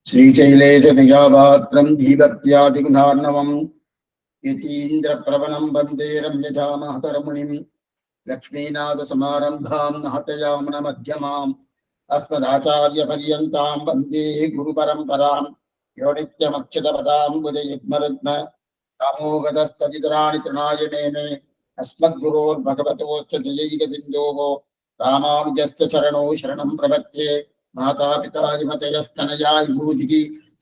श्रीशैलेशनिजापात्रं धीभक्त्यादिगुणार्णवं यतीन्द्रप्रवणं वन्दे रम्यजामातरमुनिं लक्ष्मीनाथसमारम्भां नाटयामनमध्यमाम् अस्मदाचार्यपर्यन्तां वन्दे गुरुपरम्परां यो नित्यमक्षतपदां बुधयुग्मरुग्म कामोगतस्तदितराणि तृणाय मेने अस्मद्गुरोर्भगवतोऽस्य जयैकसिन्धोः रामानुजस्य चरणौ शरणं प्रपद्ये माता पिता विमतयस्तनया विभूतिः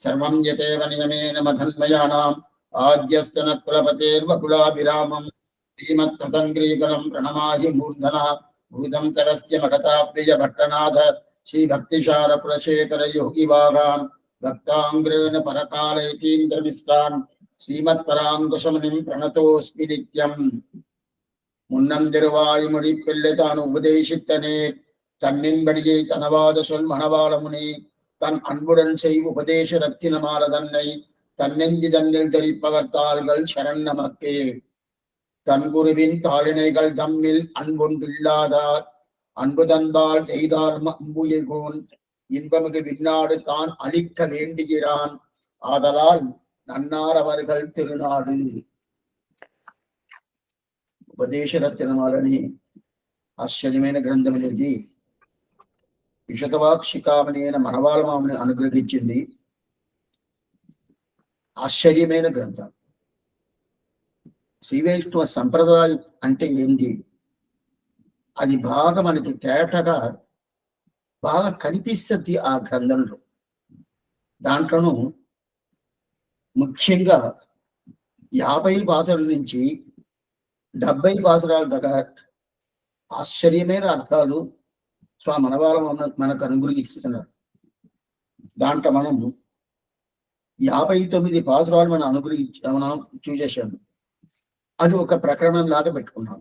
सर्वं यतेव नियमेन मधन्मयानाम् आद्यस्य न कुलपतेर्वकुलाभिरामं श्रीमत्तदङ्ग्रीकरं प्रणमाहि मूर्धना भूतं तरस्य मगताप्रियभट्टनाथ श्रीभक्तिशारकुलशेखर योगिवागान् भक्ताङ्ग्रेण परकालयतीन्द्रमिश्रान् श्रीमत्पराङ्कुशमुनिं प्रणतोऽस्मि नित्यम् முன்னம் திருவாய்மொழி பிள்ளைதான் உபதேசித்தனேர் தன்னின்படியை தனவாத சொல் மணவாளமுனி தன் அன்புடன் செய் உபதேச ரத்தினமால தன்னை தன்னெஞ்சி தன்னில் தெரிப்பவர் தாள்கள் சரண் நமக்கே. தன் குருவின் தாளினைகள் தம்மில் அன்பொன்றில்லாதார் அன்பு தந்தால் செய்தார் அம்புயகோன் இன்பமிகு விண்ணாடு தான் அளிக்க வேண்டுகிறான் ஆதலால் நன்னார் அவர்கள் திருநாடு. ఉపదేశ రత్నమాలని ఆశ్చర్యమైన గ్రంథం అనేది విశతవాక్షికామణి అయిన మనవాళమామని అనుగ్రహించింది. ఆశ్చర్యమైన గ్రంథం. శ్రీ వైష్ణవ సంప్రదాయం అంటే ఏంటి, అది బాగా మనకి తేటగా బాగా కనిపిస్తుంది ఆ గ్రంథంలో. దాంట్లోనూ ముఖ్యంగా 50 భాషల నుంచి 70 భాషల దాకా ఆశ్చర్యమైన అర్థాలు స్వామి మనవాళ్ళ మనకు అనుగ్రహిస్తున్నారు. దాంట్లో మనం 59 భాషలు మనం మనం చూసేసాము. అది ఒక ప్రకరణం లాగా పెట్టుకున్నాం.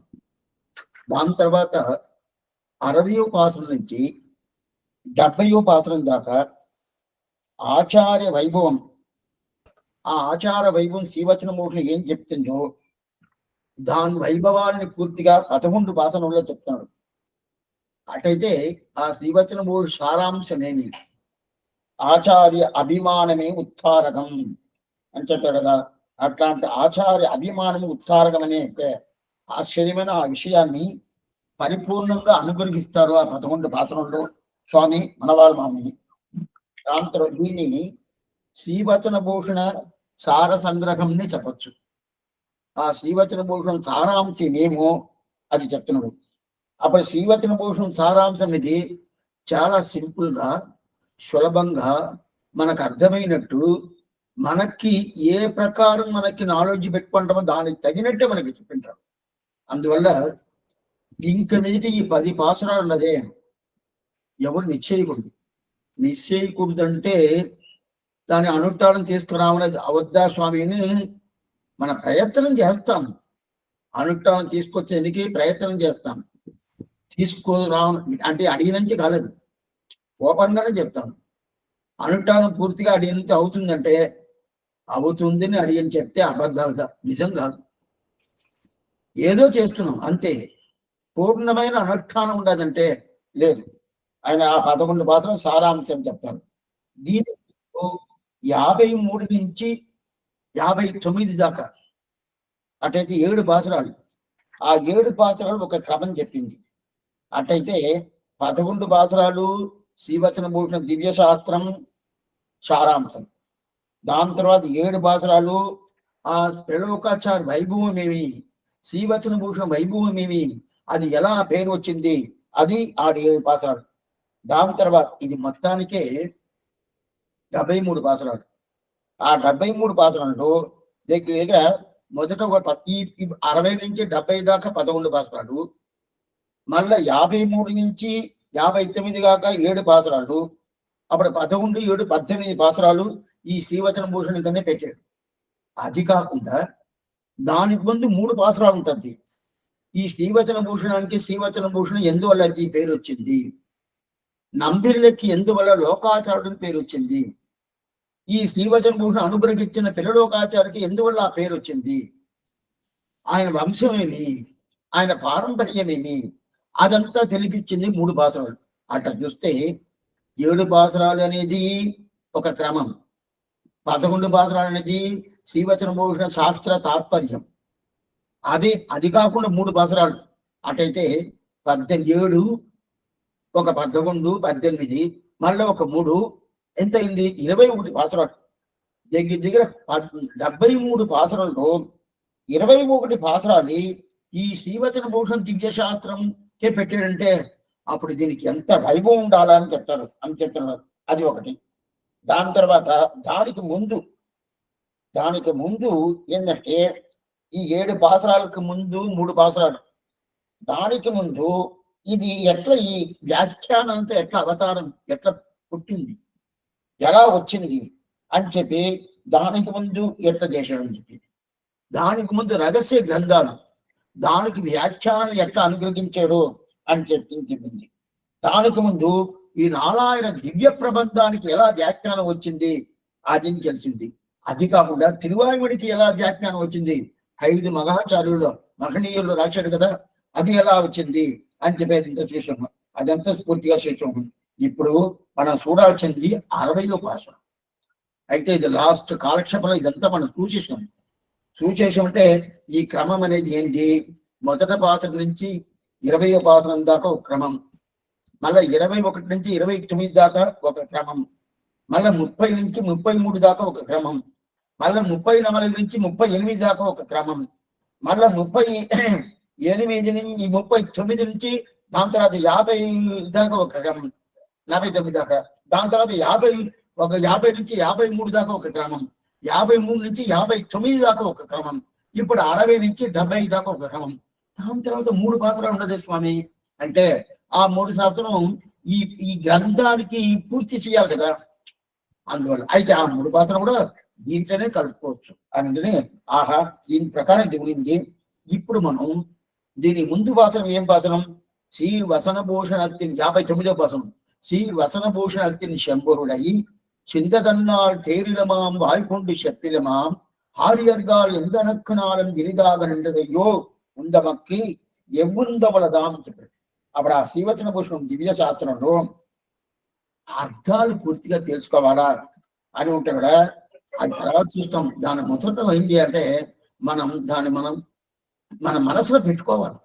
దాని తర్వాత 60వ భాషల నుంచి 70వ భాషల దాకా ఆచార్య వైభవం, ఆ ఆచార వైభవం శ్రీవచనమూర్తి ఏం చెప్తుందో దాని వైభవాన్ని పూర్తిగా 11 భాషలలో చెప్తున్నాడు. అటైతే ఆ శ్రీవచనమూర్తి సారాంశమేమి, ఆచార్య అభిమానమే ఉత్తారకం అని చెప్పాడు కదా. అట్లాంటి ఆచార్య అభిమానము ఉత్తారకం అనే ఆశ్చర్యమైన ఆ విషయాన్ని పరిపూర్ణంగా అనుగ్రహిస్తారు ఆ 11 భాషలలో స్వామి మనవాళ్ళ మామిని. దాంతో దీన్ని శ్రీవచన భూషణ సార సంగ్రహంని చెప్పచ్చు. ఆ శ్రీవచన భూషణం సారాంశం ఏమో అది చెప్తున్నాడు. అప్పుడు శ్రీవచన భూషణం సారాంశం ఇది చాలా సింపుల్ గా సులభంగా మనకు అర్థమైనట్టు, మనకి ఏ ప్రకారం మనకి నాలెడ్జ్ పెట్టుకుంటామో దానికి తగినట్టే మనకి చెప్పింటారు. అందువల్ల ఇంక మీదటి ఈ 10 పాసరాలు ఉన్నదే ఎవరు నిశ్చయకూడదంటే దాని అనుష్ఠానం తీసుకురావడం అవద్దా స్వామిని మన ప్రయత్నం చేస్తాం. అనుష్ఠానం తీసుకొచ్చేందుకు ప్రయత్నం చేస్తాం. తీసుకురా అంటే అడిగినంచి కాలేదు, ఓపెన్గానే చెప్తాం. అనుష్ఠానం పూర్తిగా అడిగినంచి అవుతుందంటే అవుతుందని అడిగిని చెప్తే అబద్ధాలు, నిజం కాదు. ఏదో చేస్తున్నాం అంతే. పూర్ణమైన అనుష్ఠానం ఉండదంటే లేదు. ఆయన ఆ 11 భాషలు సారాంశం చెప్తాడు. దీని 53 నుంచి 59 దాకా అటైతే 7 భాషరాలు. ఆ 7 భాషరాలు ఒక క్రమం చెప్పింది. అటైతే 11 భాషరాలు శ్రీవచన భూషణ దివ్య శాస్త్రం సారాంశం. దాని తర్వాత 7 భాషరాలు ఆ త్రైలోకాచార్య వైభవం ఏమి, శ్రీవచన భూషణ వైభవం ఏమి, అది ఎలా పేరు వచ్చింది, అది ఆ 7 భాషరాలు. దాని తర్వాత ఇది మొత్తానికే 73 భాషరాలు. ఆ 73 భాషలలో దగ్గర మొదట 60 నుంచి 70 దాకా 11 భాషరాలు, మళ్ళా 53 నుంచి 59 దాకా 7 భాషరాలు, అప్పుడు 11, 7, 18 భాషరాలు ఈ శ్రీవచన భూషణం కన్నా పెట్టాడు. అది కాకుండా దానికి ముందు 3 భాషరాలు ఉంటుంది. ఈ శ్రీవచన భూషణానికి శ్రీవచన భూషణం ఎందువల్ల ఈ పేరు వచ్చింది, నంబిర్లకి ఎందువల్ల లోకాచారుడిని పేరు వచ్చింది, ఈ శ్రీవచన భూషణ అనుగ్రహించిన పిల్లలోకాచారికి ఎందువల్ల ఆ పేరు వచ్చింది, ఆయన వంశమేమి, ఆయన పారంపర్యమేమి, అదంతా తెలిపించింది 3 భాషలు. అట్లా చూస్తే 7 భాషరాలు అనేది ఒక క్రమం. 11 పాసరాలు అనేది శ్రీవచన భూషణ శాస్త్ర తాత్పర్యం. అది కాకుండా 3 పాసరాలు. అటైతే 17, ఒక 11, 18, మళ్ళీ ఒక 3 ఎంత అయింది? 21 పాసరాలు. దగ్గర 73 పాసరాల్లో 21 పాసరాలు ఈ శ్రీవచన భూషణ దివ్య శాస్త్రంకే పెట్టాడంటే అప్పుడు దీనికి ఎంత వైభవం ఉండాలా అని చెప్తున్నారు. అది ఒకటి. దాని తర్వాత దానికి ముందు ఏంటంటే ఈ 7 పాసరాలకు ముందు 3 పాసరాలు, దానికి ముందు ఇది ఎట్లా ఈ వ్యాఖ్యానంతో ఎట్లా అవతారం ఎట్లా పుట్టింది, ఎలా వచ్చింది అని చెప్పి, దానికి ముందు ఎట్లా చేశాడని చెప్పి, దానికి ముందు రహస్య గ్రంథాలు, దానికి వ్యాఖ్యానం ఎట్లా అనుగ్రహించాడు అని చెప్పింది. దానికి ముందు ఈ 4000 దివ్య ప్రబంధానికి ఎలా వ్యాఖ్యానం వచ్చింది అది తెలిసింది. అది కాకుండా తిరువాయుడికి ఎలా వ్యాఖ్యానం వచ్చింది, 5 మహనీయులు రాశాడు కదా, అది ఎలా వచ్చింది అని చెప్పేది ఇంత చూసాము. అదంతా పూర్తిగా చేసాము. ఇప్పుడు మనం చూడాల్సింది 60వ పాసరం. అయితే ఇది లాస్ట్ కాలక్షేపంలో ఇదంతా మనం చూసేసామంటే ఈ క్రమం అనేది ఏంటి? మొదట పాసరం నుంచి 20వ పాసరం దాకా ఒక క్రమం, మళ్ళీ 21 నుంచి 29 దాకా ఒక క్రమం, మళ్ళీ 30 నుంచి 33 దాకా ఒక క్రమం, మళ్ళీ 34 నుంచి 38 దాకా ఒక క్రమం, మళ్ళీ 38 నుంచి 39 నుంచి దాని తర్వాత 50 దాకా ఒక క్రమం, 49 దాకా, దాని తర్వాత 50 నుంచి 53 దాకా ఒక క్రమం, 53 నుంచి 59 దాకా ఒక క్రమం, ఇప్పుడు 60 నుంచి 70 దాకా ఒక క్రమం. దాని తర్వాత 3 పాసరాలు ఉండదు స్వామి అంటే ఆ 3 సంవత్సరం ఈ గ్రంథానికి పూర్తి చేయాలి కదా, అందువల్ల అయితే ఆ 3 పాసరం కూడా దీంట్లోనే కలుపుకోవచ్చు. అందుకని దీని ప్రకారం దిగునింది. ఇప్పుడు మనం దీని ముందు పాసరం ఏం పాసరం? శ్రీ వసనభూషణ అత్తిని 59వ పాసరం. శ్రీ వసనభూషణ అత్తిని శంభరుడై చిందదన్నాள் தேரிலமாம் வாய்கொண்டு செப்பிலமாம் ஆரியர்கள் எந்த நக்குனாலும் గిరిదాగ నిండదయ్యో ఉందమక్కి ఎవ్వుందవలదాం చెప్పాడు. అప్పుడు ఆ శ్రీవచన భూషణం దివ్య శాస్త్రంలో అర్థాలు పూర్తిగా తెలుసుకోవాలా అని ఉంటాడు కదా, అది తర్వాత చూస్తాం. దాని మొదట ఏం చేయాలంటే దాన్ని మన మనసులో పెట్టుకోవాలి,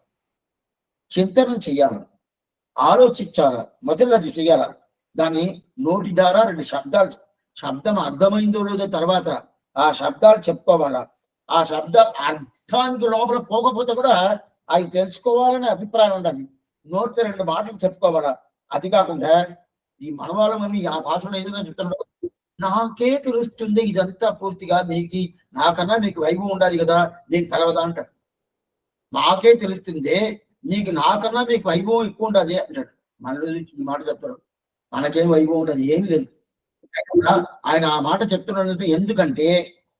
చింతనం చెయ్యాలి, ఆలోచించాలి, మొదలు అది చెయ్యాలి. దాన్ని నోటి ద్వారా 2 శబ్దం అర్థమైందో లేదో తర్వాత ఆ శబ్దాలు చెప్పుకోవాలా. ఆ శబ్దాలు అర్థానికి లోపల పోకపోతే కూడా అవి తెలుసుకోవాలనే అభిప్రాయం ఉండాలి. నోటితో 2 మాటలు చెప్పుకోవాలా. అది కాకుండా ఈ మనవాళ్ళమని ఆ భాషను ఏదైనా చెప్తున్నాడు, నాకే తెలుస్తుంది ఇదంతా పూర్తిగా, నాకన్నా మీకు వైభవం ఉండాలి కదా, నీకు తెలవదా అంటాడు. నాకే తెలుస్తుంది నాకన్నా మీకు వైభవం ఎక్కువ ఉండాలి అంటాడు. మన ఈ మాట చెప్తాడు, మనకేం వైభవం ఉంటుంది, ఏం లేదు. ఆయన ఆ మాట చెప్తున్నాడంటే ఎందుకంటే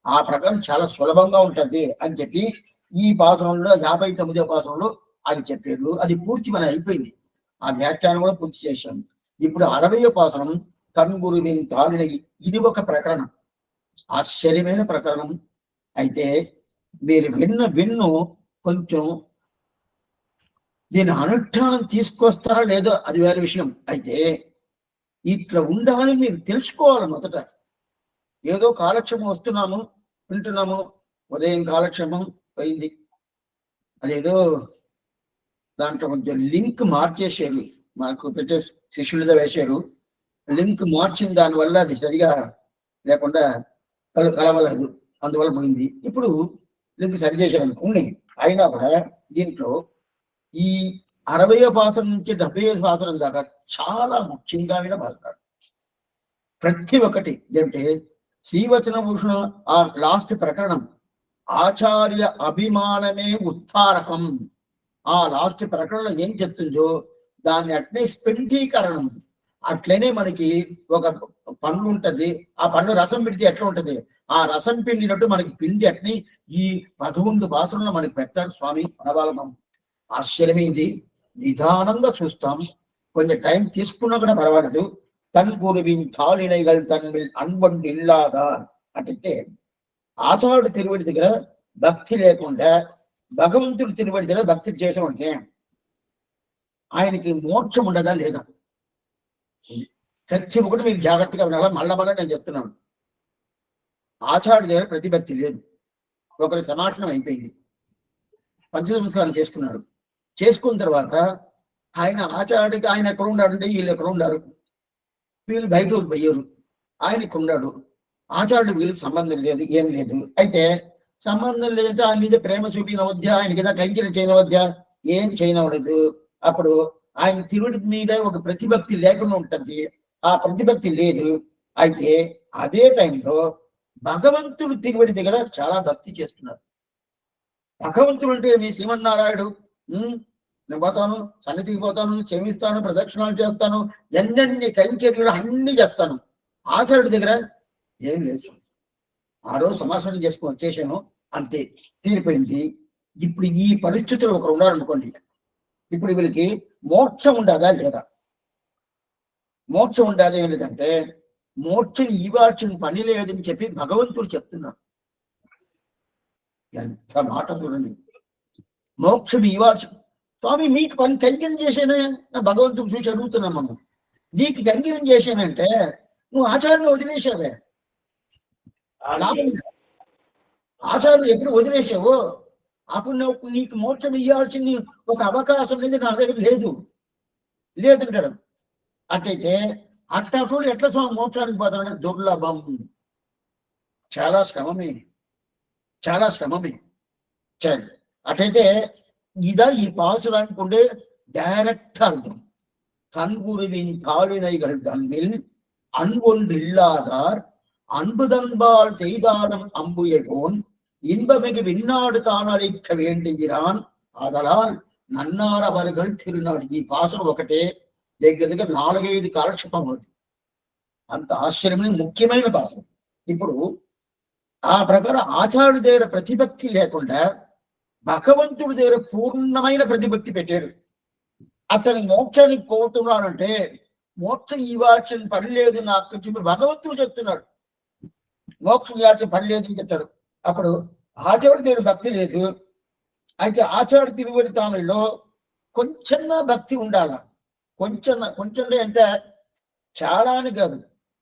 ఆ ప్రకారం చాలా సులభంగా ఉంటది అని చెప్పి ఈ పాసనంలో 59వ పాసనంలో అది చెప్పాడు. అది పూర్తి మన అయిపోయింది. ఆ వ్యాఖ్యానం కూడా పూర్తి చేశాం. ఇప్పుడు 60వ పాసనం తన్గురువిన్ తాలిన. ఇది ఒక ప్రకరణం, ఆశ్చర్యమైన ప్రకరణం. అయితే మీరు విన్ను కొంచెం దీని అనుష్ఠానం తీసుకొస్తారా లేదో అది వేరే విషయం. అయితే ఇట్లా ఉండాలని మీరు తెలుసుకోవాలి. మొదట ఏదో కాలక్షేమం వస్తున్నాము వింటున్నాము, ఉదయం కాలక్షేమం పోయింది, అదేదో దాంట్లో కొంచెం లింక్ మార్చేసారు, మాకు పెట్టే శిష్యులతో వేశారు, లింక్ మార్చిన దానివల్ల అది సరిగా లేకుండా కలవలేదు, అందువల్ల పోయింది. ఇప్పుడు లింక్ సరి చేశారు అనుకోండి. అయినా కూడా దీంట్లో ఈ 60వ పాసరం నుంచి 70వ పాసరం దాకా చాలా ముఖ్యంగా భావిస్తాడు. ప్రతి ఒక్కటి అంటే శ్రీవచన భూషణ ఆ లాస్ట్ ప్రకరణం ఆచార్య అభిమానమే ఉత్తారకం. ఆ లాస్ట్ ప్రకరణం ఏం చెప్తుందో దాన్ని అట్నే స్ఫటికీకరణం. అట్లనే మనకి ఒక పండు ఉంటది, ఆ పండు రసం పిండితే ఎట్లా ఉంటది, ఆ రసం పిండినట్టు మనకి పిండి అట్ని ఈ 11 భాషల్లో మనకి పెడతాడు స్వామి. మనవాళ్ళం ఆశ్చర్యమైంది. నిదానంగా చూస్తాం, కొంచెం టైం తీసుకున్నా కూడా పర్వాలేదు. తన్ గురువిన్ తాళినైగల్ తన్మిల్ అన్బండి ఇల్లాదా అంటే ఆచార్యుడు తిరువడి దగ్గర భక్తి లేకుండా భగవంతుడు తిరువడి దగ్గర భక్తి చేసామంటే ఆయనకి మోక్షం ఉండదా లేదా? ప్రతి ఒక్కటి మీరు జాగ్రత్తగా వినాలా. మళ్ళా నేను చెప్తున్నాను, ఆచార్య దగ్గర ప్రతిభక్తి లేదు. ఒకరి సమాటనం అయిపోయింది, పంచ సంస్కారం చేసుకున్నాడు. చేసుకున్న తర్వాత ఆయన ఆచార్యుడికి ఆయన ఎక్కడ ఉన్నాడంటే వీళ్ళు ఎక్కడ ఉన్నారు, వీళ్ళు బయట పోయారు, ఆయన ఇక్కడ ఉన్నాడు. ఆచార్యుడు వీళ్ళకి సంబంధం లేదు, ఏం లేదు. అయితే సంబంధం లేదంటే ఆయన మీద ప్రేమ చూపినవద్య, ఆయన కదా కైంకర్యం చేయనవద్య, ఏం చేయనవడదు. అప్పుడు ఆయన తిరుడి మీద ఒక ప్రతిభక్తి లేకుండా ఉంటుంది, ఆ ప్రతిభక్తి లేదు. అయితే అదే టైంలో భగవంతుడు తిరువడి దగ్గర చాలా భక్తి చేస్తున్నారు. భగవంతుడు అంటే మీ శ్రీమన్నారాయణుడు, నేను పోతాను, సన్నిధికి పోతాను, క్షమిస్తాను, ప్రదక్షిణాలు చేస్తాను, ఎన్నెన్ని కైంకర్యాలు అన్ని చేస్తాను. ఆచార్యుడి దగ్గర ఏం లేదు. ఆ రోజు సమాసనం చేసుకుని వచ్చేసాను, అంతే, తీరిపోయింది. ఇప్పుడు ఈ పరిస్థితుల్లో ఒకరు ఉన్నారనుకోండి, ఇప్పుడు వీళ్ళకి మోక్షం ఉండదా లేదా? మోక్షం ఉండదా ఏం లేదంటే మోక్షం ఇవ్వాల్సిన పని లేదని చెప్పి భగవంతుడు చెప్తున్నాడు. ఎంత మాట చూడండి. మోక్షం ఇవ్వాల్సి, స్వామి మీకు పని కైంకర్యం చేసేనే, నా భగవంతుడు చూసి అడుగుతున్నాం మనం, నీకు కైంకర్యం చేశానంటే నువ్వు ఆచార్యం వదిలేసావే. ఆచార్యం ఎప్పుడు వదిలేసావో అప్పుడు నీకు మోక్షం ఇవ్వాల్సిన ఒక అవకాశం అనేది నా దగ్గర లేదంటాడు. అట్లయితే అట్టప్పుడు ఎట్లా స్వామి మోక్షానికి పోతాడంటే దుర్లభం, చాలా శ్రమమే, చాలా శ్రమమే. అట్లయితే ఇదా ఈ పాసురానికి ఉండే డైరెక్ట్ అర్థం. தன்குருவின் தாளினைகள் தன்னில் அன்பொன்று இல்லாதார் அன்புதன்பால் செய்தாடும் அம்புயகோன் இன்பமிகு விண்ணாடு தான் அளிக்க வேண்டுகிறான் ఆదలాల్ నన్నార్ అవர்கள் తిరునాడు. ఈ పాసం ఒకటే దగ్గర 4-5 కాలక్షేపం అవుతుంది. అంత ఆశ్చర్యమైన ముఖ్యమైన పాసం. ఇప్పుడు ఆ ప్రకారం ఆచార్యుడి దగ్గర ప్రతిభక్తి లేకుండా భగవంతుడి దగ్గర పూర్ణమైన ప్రతిభక్తి పెట్టాడు. అతని మోక్షానికి కోరుతున్నాడంటే మోక్షం ఇవ్వాల్సిన పని లేదు నాకు చెప్పి భగవంతుడు చెప్తున్నాడు. మోక్షం ఇవ్వాల్సిన పని లేదని చెప్తాడు. అప్పుడు ఆచార్యుడి దగ్గర భక్తి లేదు. అయితే ఆచార్య తిరువడి తామిలో కొంచెం భక్తి ఉండాల. కొంచెం అంటే చాలా అని కాదు,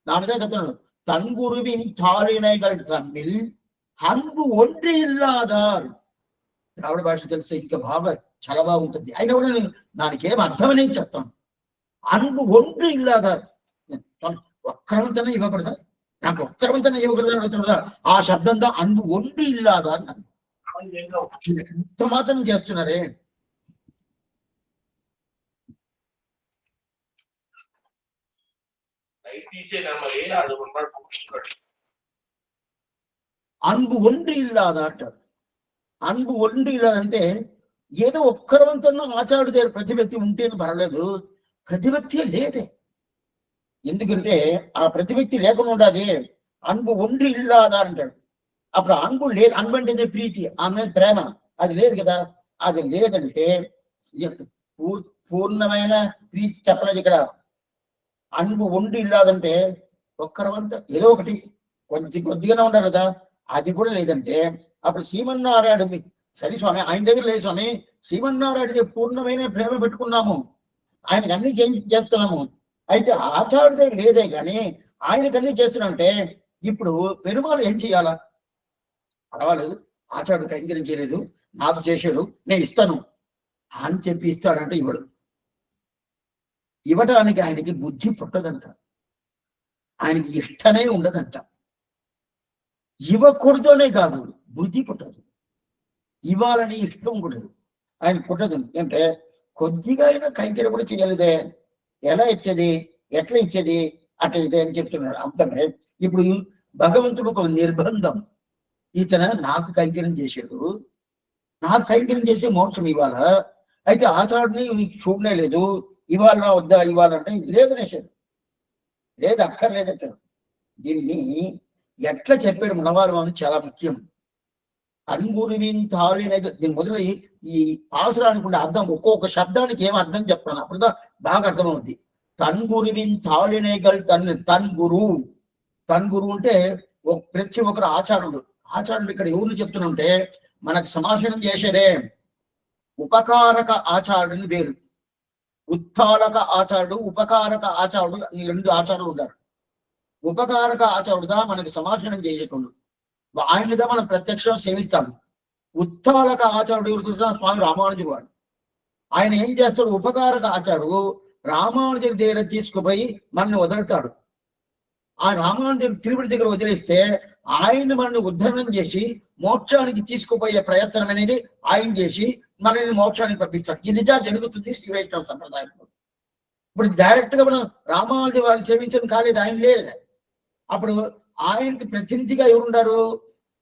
దానిగా చెప్తున్నాడు. தன்குருவின் தாளினைகள் தம்மில் அன்பு ஒன்று இல்லாதார். ద్రావిడ భాష తెలిసే ఇంకా బాగా చాలా బాగుంటుంది. అయినా కూడా నేను దానికి ఏం అర్థమని చెప్తాను. అన్బు ఒండ్రు ఇల్లాదార్, ఒక్కరవంతనే ఇవ్వకూడదా, నాకు ఒక్కరవంతనే ఇవ్వకూడదా అడుగుతుందా? ఆ శబ్దంతో అన్బు ఒండ్రు ఇల్లాదార్ ఎంత మాత్రం చేస్తున్నారే. అన్బు ఒండ్రు ఇల్లాదా అంటారు. అన్బు ఒండ్రు ఇల్లాదంటే ఏదో ఒక్కరవంతన్నా ఆచార్యుడి దగ్గర ప్రతిభక్తి ఉంటేనే పర్వాలేదు, ప్రతిభక్తి లేదే. ఎందుకంటే ఆ ప్రతిభక్తి లేకుండా ఉండదు. అన్బు ఒండ్రు ఇల్లాదా అంటాడు. అప్పుడు అన్బు లేదు, అన్బు అంటే ప్రీతి, ఆమె ప్రేమ, అది లేదు కదా. అది లేదంటే పూర్ణమైన ప్రీతి చెప్పలేదు ఇక్కడ. అన్బు ఒండ్రు ఇల్లాదంటే ఒక్కరవంత ఏదో ఒకటి కొద్దిగానే ఉండాలి కదా, అది కూడా లేదంటే అప్పుడు శ్రీమన్నారాయణ సరే స్వామి ఆయన దగ్గర లేదు స్వామి, శ్రీమన్నారాయణ పూర్ణమైన ప్రేమ పెట్టుకున్నాము, ఆయనకు అన్ని చేస్తున్నాము. అయితే ఆచార్యుడి దగ్గర లేదే కానీ ఆయనకు అన్ని చేస్తున్నాంటే ఇప్పుడు పెరుమాళ్ ఏం చేయాలా? పర్వాలేదు, ఆచార్యుడు కైంకర్యం చేయలేదు, నాకు చేశాడు, నేను ఇస్తాను అని చెప్పి ఇస్తాడంటే ఇవ్వడు. ఇవ్వటానికి ఆయనకి బుద్ధి పుట్టదంట, ఆయనకి ఇష్టమే ఉండదంట. ఇవ్వకూడదనే కాదు, బుద్ధి పుట్టదు, ఇవ్వాలని ఇష్టం కూడదు, ఆయన పుట్టదు. అంటే కొద్దిగా అయినా కైంకర్యం కూడా చేయలేదే, ఎలా ఇచ్చేది, ఎట్లా ఇచ్చేది, అట్లా ఇదే అని చెప్తున్నాడు. అంతనే ఇప్పుడు భగవంతుడు ఒక నిర్బంధం, ఇతను నాకు కైంకర్యం చేశాడు, నాకు కైంకర్యం చేసే మోక్షం ఇవ్వాలా, అయితే ఆచార్యుడిని నీకు చూడనే లేదు, ఇవ్వాలన్నా వద్దా, ఇవ్వాలంటే లేదనేసాడు, లేదు అక్కర్లేదంటాడు. దీన్ని ఎట్లా చెప్పాడు మనవారు అని చాలా ముఖ్యం. అన్గురువిన్ తాళిన దీని మొదలు ఈ ఆసరానికి ఉండే అర్థం, ఒక్కొక్క శబ్దానికి ఏం అర్థం చెప్తాను, అప్పుడు బాగా అర్థమవుతుంది. తన్గురువిన్ తాళినేగల్ తన్గురు, తన్గురు అంటే ప్రతి ఒక్కరు ఆచార్యుడు. ఆచార్యుడు ఇక్కడ ఎవరిని చెప్తున్నంటే మనకు సమాధానం చేసేదే ఉపకారక ఆచార్యుని వేరు. ఉత్తాలక ఆచారుడు, ఉపకారక ఆచారుడు, ఈ రెండు ఆచారాలు ఉంటారు. ఉపకారక ఆచారుడుగా మనకి సమాషణం చేసేటోళ్ళు, ఆయనగా మనం ప్రత్యక్షం సేవిస్తాము. ఉత్తాలక ఆచారుడు ఎవరు చూసినా స్వామి రామానుజుడు వాడు. ఆయన ఏం చేస్తాడు, ఉపకారక ఆచారుడు రామానుజుడి దగ్గర తీసుకుపోయి మనల్ని వదులుతాడు. ఆ రామానుజుడి తిరుపతి దగ్గర వదిలేస్తే ఆయన మనల్ని ఉద్ధరణం చేసి మోక్షానికి తీసుకుపోయే ప్రయత్నం అనేది ఆయన చేసి మనల్ని మోక్షానికి పంపిస్తాడు. ఇదిగా జరుగుతుంది శ్రీ వైష్ణవ సంప్రదాయంలో. ఇప్పుడు డైరెక్ట్ గా మనం రామానుజుడి వారిని సేవించడం కాలేదు, ఆయన లేదు. అప్పుడు ఆయనకి ప్రతినిధిగా ఎవరున్నారు,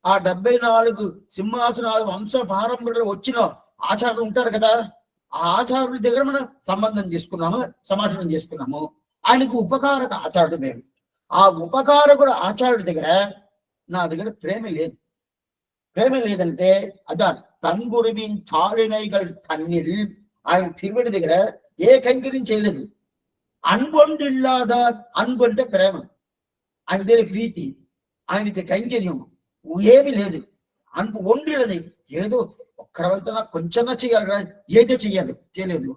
ఆ 74 సింహాసనాలు వంశ పారంపర్యంలో వచ్చిన ఆచార్యులు ఉంటారు కదా, ఆ ఆచార్యుల దగ్గర మనం సంబంధం చేసుకున్నాము, సమాషణం చేసుకున్నాము. ఆయనకు ఉపకారక ఆచార్యుడు మేము. ఆ ఉపకారకుడు ఆచార్యుడి దగ్గర నా దగ్గర ప్రేమ లేదు. ప్రేమ లేదంటే అదా తన్గురువిన్ తాళినైగల్ తన్నిల్, ఆయన తిరువడి దగ్గర ఏ కైంకర్యం చేయలేదు. అన్బొండిల్లాద, అన్బు అంటే ప్రేమ, ఆయన దగ్గర ప్రీతి, ఆయన కైంకర్యం ఏమి లేదు. అన్బు ఒండిలది, ఏదో ఒక్కరవంతన కొంచెం చేయాలి, ఏదో చెయ్యాలి, చేయలేదు.